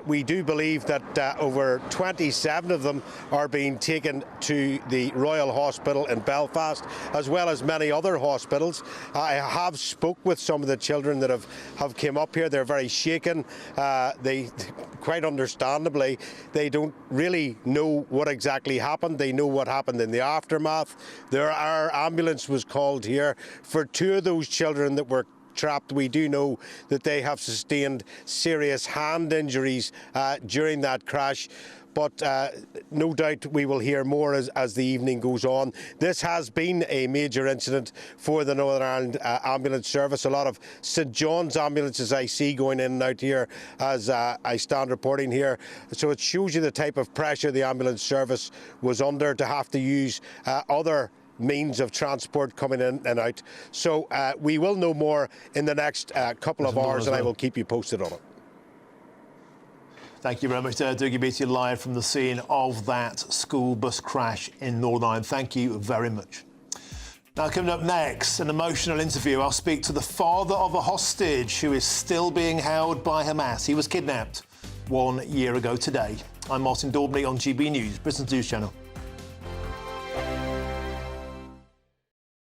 We do believe that over 27 of them are being taken to the Royal Hospital in Belfast, as well as many other hospitals. I have spoke with some of the children that have come up here. They're very shaken. They, quite understandably, they don't really know what exactly happened. They know what happened in the aftermath. Our ambulance was called here for 2 of those children that were trapped. We do know that they have sustained serious hand injuries during that crash. But no doubt we will hear more as the evening goes on. This has been a major incident for the Northern Ireland Ambulance Service. A lot of St John's ambulances I see going in and out here as I stand reporting here. So it shows you the type of pressure the ambulance service was under to have to use other means of transport coming in and out. So we will know more in the next couple of hours, and I will keep you posted on it. Thank you very much, Dougie Beattie, live from the scene of that school bus crash in Northern Ireland. Thank you very much. Now, coming up next, an emotional interview. I'll speak to the father of a hostage who is still being held by Hamas. He was kidnapped 1 year ago today. I'm Martin Daubney on GB News, Britain's news channel.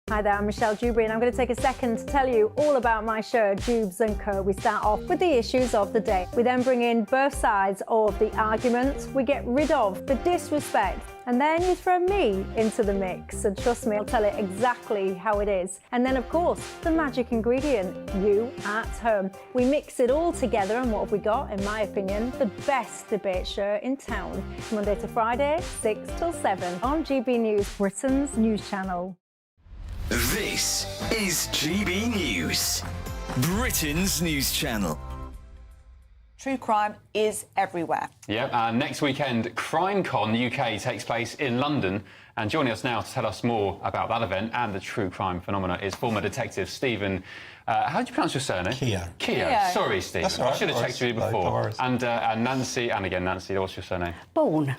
Hi there, I'm Michelle Dewberry, and I'm going to take a second to tell you all about my show, Dubes & Co. We start off with the issues of the day. We then bring in both sides of the argument. We get rid of the disrespect, and then you throw me into the mix. And trust me, I'll tell it exactly how it is. And then, of course, the magic ingredient, you at home. We mix it all together, and what have we got? In my opinion, the best debate show in town. Monday to Friday, 6 till 7 on GB News, Britain's news channel. This is GB News, Britain's news channel. True crime is everywhere. Yep, next weekend, CrimeCon UK takes place in London. And joining us now to tell us more about that event and the true crime phenomena is former detective Stephen. How do you pronounce your surname? Keogh. Sorry, Stephen. That's all right. I should have checked you before. No worries. And Nancy, and again, Nancy, what's your surname? Bourne.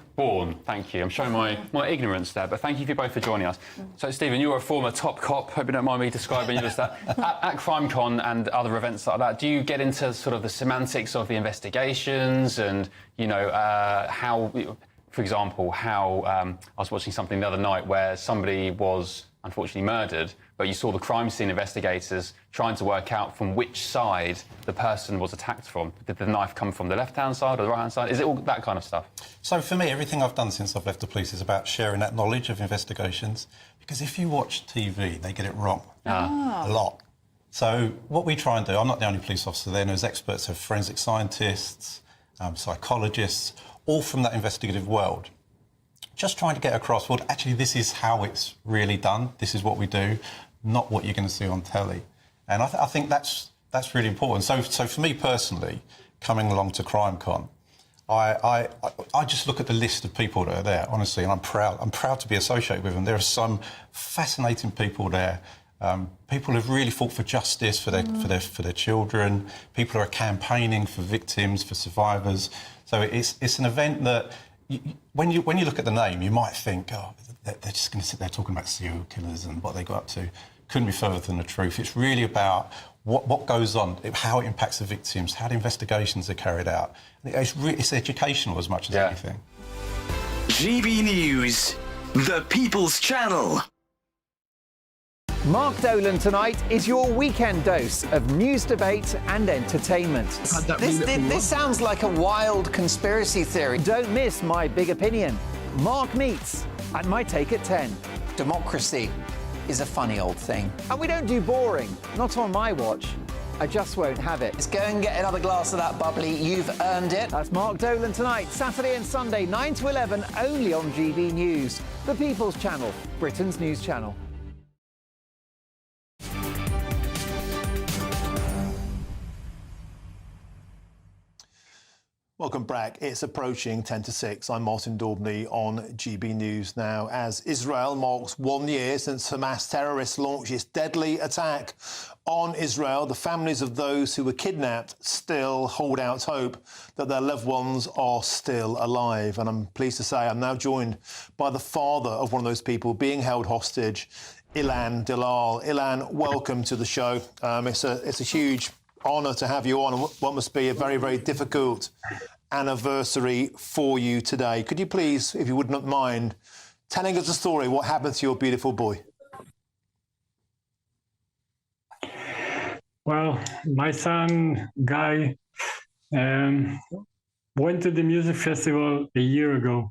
Thank you. I'm showing my ignorance there, but thank you both for joining us. So, Stephen, you're a former top cop. Hope you don't mind me describing you as that. At CrimeCon and other events like that, do you get into sort of the semantics of the investigations and, you know, how... For example, how I was watching something the other night where somebody was unfortunately murdered, but you saw the crime scene investigators trying to work out from which side the person was attacked from. Did the knife come from the left-hand side or the right-hand side? Is it all that kind of stuff? So for me, everything I've done since I've left the police is about sharing that knowledge of investigations, because if you watch TV, they get it wrong a lot. So what we try and do, I'm not the only police officer there, there's experts of forensic scientists, psychologists, all from that investigative world, just trying to get across, well, actually, this is how it's really done. This is what we do, not what you're going to see on telly. And I think that's really important. So for me personally, coming along to CrimeCon, I just look at the list of people that are there, honestly, and I'm proud. I'm proud to be associated with them. There are some fascinating people there. People who've really fought for justice for their children. People who are campaigning for victims, for survivors. So it's an event that when you look at the name, you might think, oh, they're just going to sit there talking about serial killers and what they got up to. Couldn't be further than the truth. It's really about what goes on, how it impacts the victims, how the investigations are carried out. It's educational as much as anything. GB News, the People's Channel. Mark Dolan tonight is your weekend dose of news, debate and entertainment. This sounds like a wild conspiracy theory. Don't miss my big opinion. Mark meets and my take at 10. Democracy is a funny old thing. And we don't do boring, not on my watch. I just won't have it. Let's go and get another glass of that bubbly. You've earned it. That's Mark Dolan tonight, Saturday and Sunday, 9 to 11, only on GB News, the People's Channel, Britain's news channel. Welcome back. It's approaching 10 to 6. I'm Martin Daubney on GB News now. As Israel marks 1 year since Hamas terrorists launched its deadly attack on Israel, the families of those who were kidnapped still hold out hope that their loved ones are still alive. And I'm pleased to say I'm now joined by the father of one of those people being held hostage, Ilan Dalal. Ilan, welcome to the show. It's a huge honour to have you on what must be a very, very difficult anniversary for you today. Could you please, if you would not mind, telling us a story, what happened to your beautiful boy? Well, my son, Guy, went to the music festival a year ago.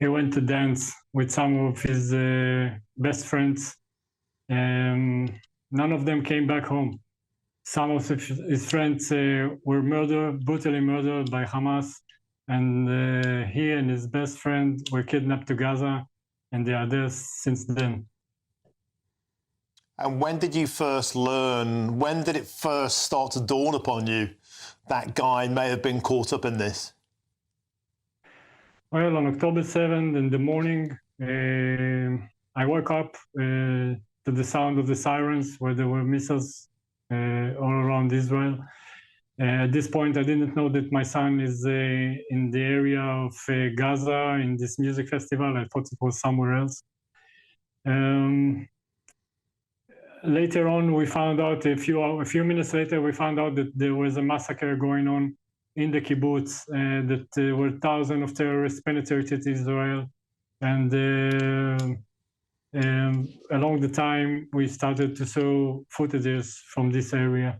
He went to dance with some of his best friends. None of them came back home. Some of his friends were brutally murdered by Hamas, and he and his best friend were kidnapped to Gaza, and they are there since then. And when did you first learn, when did it first start to dawn upon you that Guy may have been caught up in this? Well, on October 7th in the morning, I woke up to the sound of the sirens where there were missiles all around Israel. At this point, I didn't know that my son is in the area of Gaza in this music festival. I thought it was somewhere else. Later on, we found out, a few minutes later, we found out that there was a massacre going on in the kibbutz, that there were thousands of terrorists penetrated Israel. And along the time, we started to show footages from this area.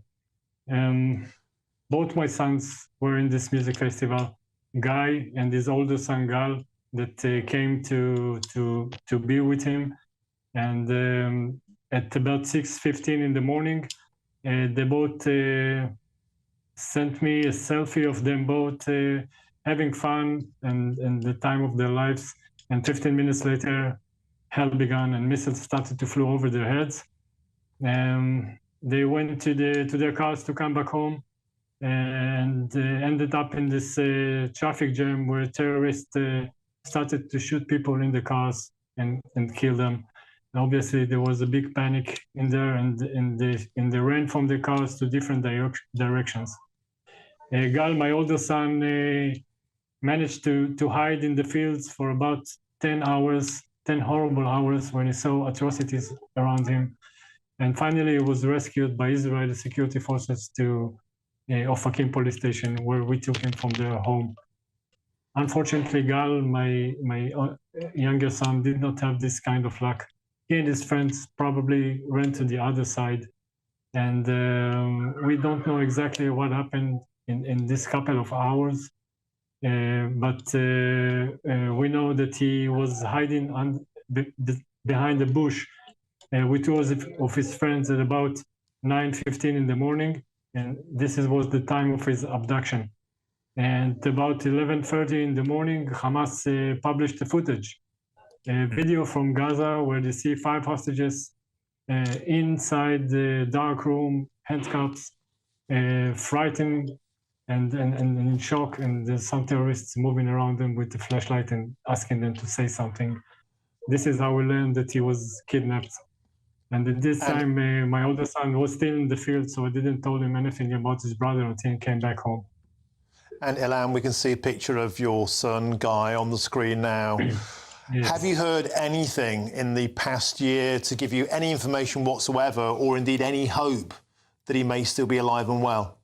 Both my sons were in this music festival, Guy and his older son, Gal, that came to be with him. And at about 6:15 in the morning, they both sent me a selfie of them both having fun and the time of their lives. And 15 minutes later, hell began and missiles started to fly over their heads. They went to their cars to come back home and ended up in this traffic jam where terrorists started to shoot people in the cars and kill them. And obviously, there was a big panic in there, and they ran from the cars to different directions. Gal, my older son, managed to hide in the fields for about 10 hours, 10 horrible hours when he saw atrocities around him. And finally, he was rescued by Israeli security forces to Ofakim police station, where we took him from their home. Unfortunately, Gal, my younger son, did not have this kind of luck. He and his friends probably ran to the other side. And we don't know exactly what happened in this couple of hours. But we know that he was hiding behind the bush with two of his friends at about 9:15 in the morning. And this was the time of his abduction. And about 11:30 in the morning, Hamas published the footage, a video from Gaza where they see 5 hostages inside the dark room, handcuffs, frightened and in shock, and there's some terrorists moving around them with the flashlight and asking them to say something. This is how we learned that he was kidnapped. And at this time, my older son was still in the field, so I didn't tell him anything about his brother until he came back home. And Ilan, we can see a picture of your son, Guy, on the screen now. Yes. Have you heard anything in the past year to give you any information whatsoever, or indeed any hope that he may still be alive and well?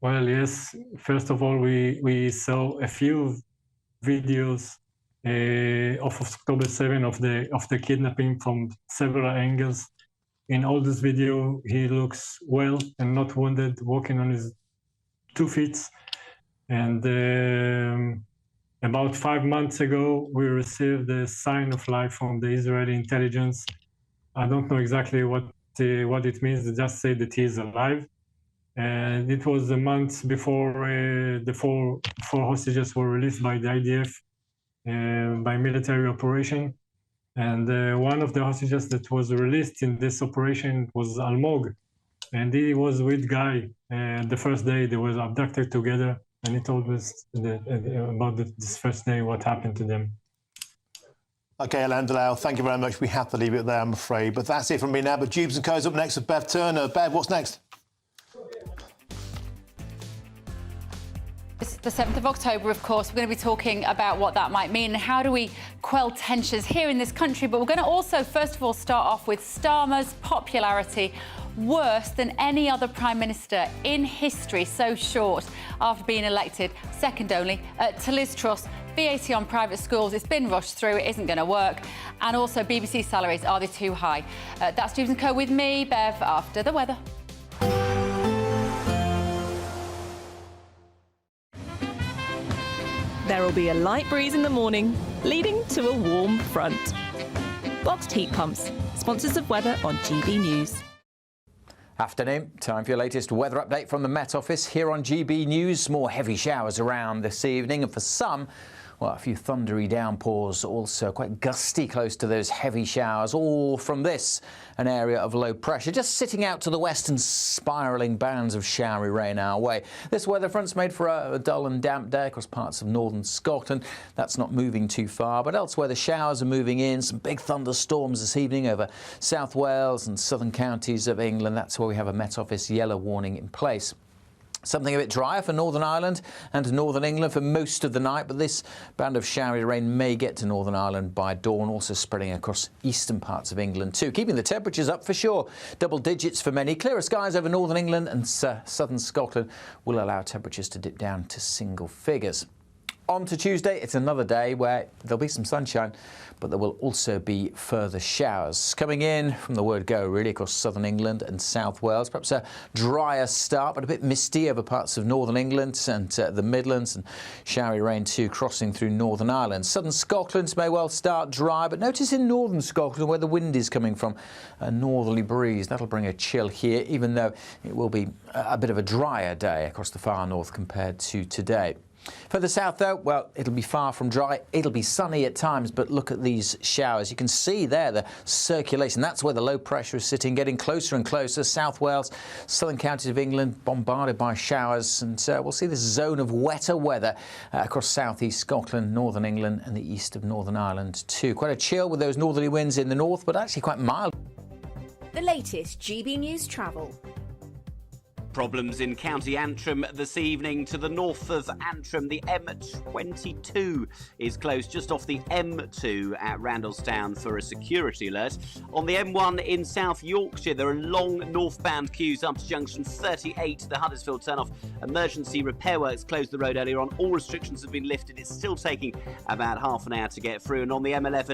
Well, yes. First of all, we saw a few videos of October 7 of the kidnapping from several angles. In all this video, he looks well and not wounded, walking on his 2 feet. And about 5 months ago, we received a sign of life from the Israeli intelligence. I don't know exactly what it means. They just say that he is alive. And it was a month before the four hostages were released by the IDF by military operation. And one of the hostages that was released in this operation was Almog. And he was with Guy. The first day they were abducted together. And he told us about this first day, what happened to them. OK, Ilan Dalal, thank you very much. We have to leave it there, I'm afraid. But that's it from me now. But Jubes and Co's up next with Bev Turner. Bev, what's next? It's the 7th of October, of course. We're going to be talking about what that might mean and how do we quell tensions here in this country. But we're going to also, first of all, start off with Starmer's popularity worse than any other Prime Minister in history, so short after being elected, second only to Liz Truss. VAT on private schools, it's been rushed through, it isn't going to work. And also BBC salaries, are they too high? That's Jubes and Co with me, Bev, after the weather. There will be a light breeze in the morning, leading to a warm front. Boxed heat pumps, sponsors of weather on GB News. Afternoon, time for your latest weather update from the Met Office here on GB News. More heavy showers around this evening, and for some, well, a few thundery downpours, also quite gusty close to those heavy showers, all from this, an area of low pressure, just sitting out to the west and spiralling bands of showery rain our way. This weather front's made for a dull and damp day across parts of northern Scotland. That's not moving too far, but elsewhere the showers are moving in. Some big thunderstorms this evening over South Wales and southern counties of England. That's where we have a Met Office yellow warning in place. Something a bit drier for Northern Ireland and Northern England for most of the night, but this band of showery rain may get to Northern Ireland by dawn, also spreading across eastern parts of England too, keeping the temperatures up for sure. Double digits for many. Clearer skies over Northern England and southern Scotland will allow temperatures to dip down to single figures. On to Tuesday, it's another day where there'll be some sunshine, but there will also be further showers coming in from the word go, really, across southern England and South Wales. Perhaps a drier start, but a bit misty over parts of northern England and the Midlands, and showery rain too crossing through Northern Ireland. Southern Scotland may well start dry, but notice in northern Scotland where the wind is coming from, a northerly breeze. That'll bring a chill here, even though it will be a bit of a drier day across the far north compared to today. Further south, though, well, it'll be far from dry. It'll be sunny at times, but look at these showers. You can see there the circulation. That's where the low pressure is sitting, getting closer and closer. South Wales, southern counties of England, bombarded by showers. And we'll see this zone of wetter weather across southeast Scotland, northern England and the east of Northern Ireland too. Quite a chill with those northerly winds in the north, but actually quite mild. The latest GB News travel. Problems in County Antrim this evening. To the north of Antrim, the M22 is closed just off the M2 at Randallstown for a security alert. On the M1 in South Yorkshire, there are long northbound queues up to junction 38, the Huddersfield turnoff. Emergency repair works closed the road earlier on. All restrictions have been lifted. It's still taking about half an hour to get through. And on the M11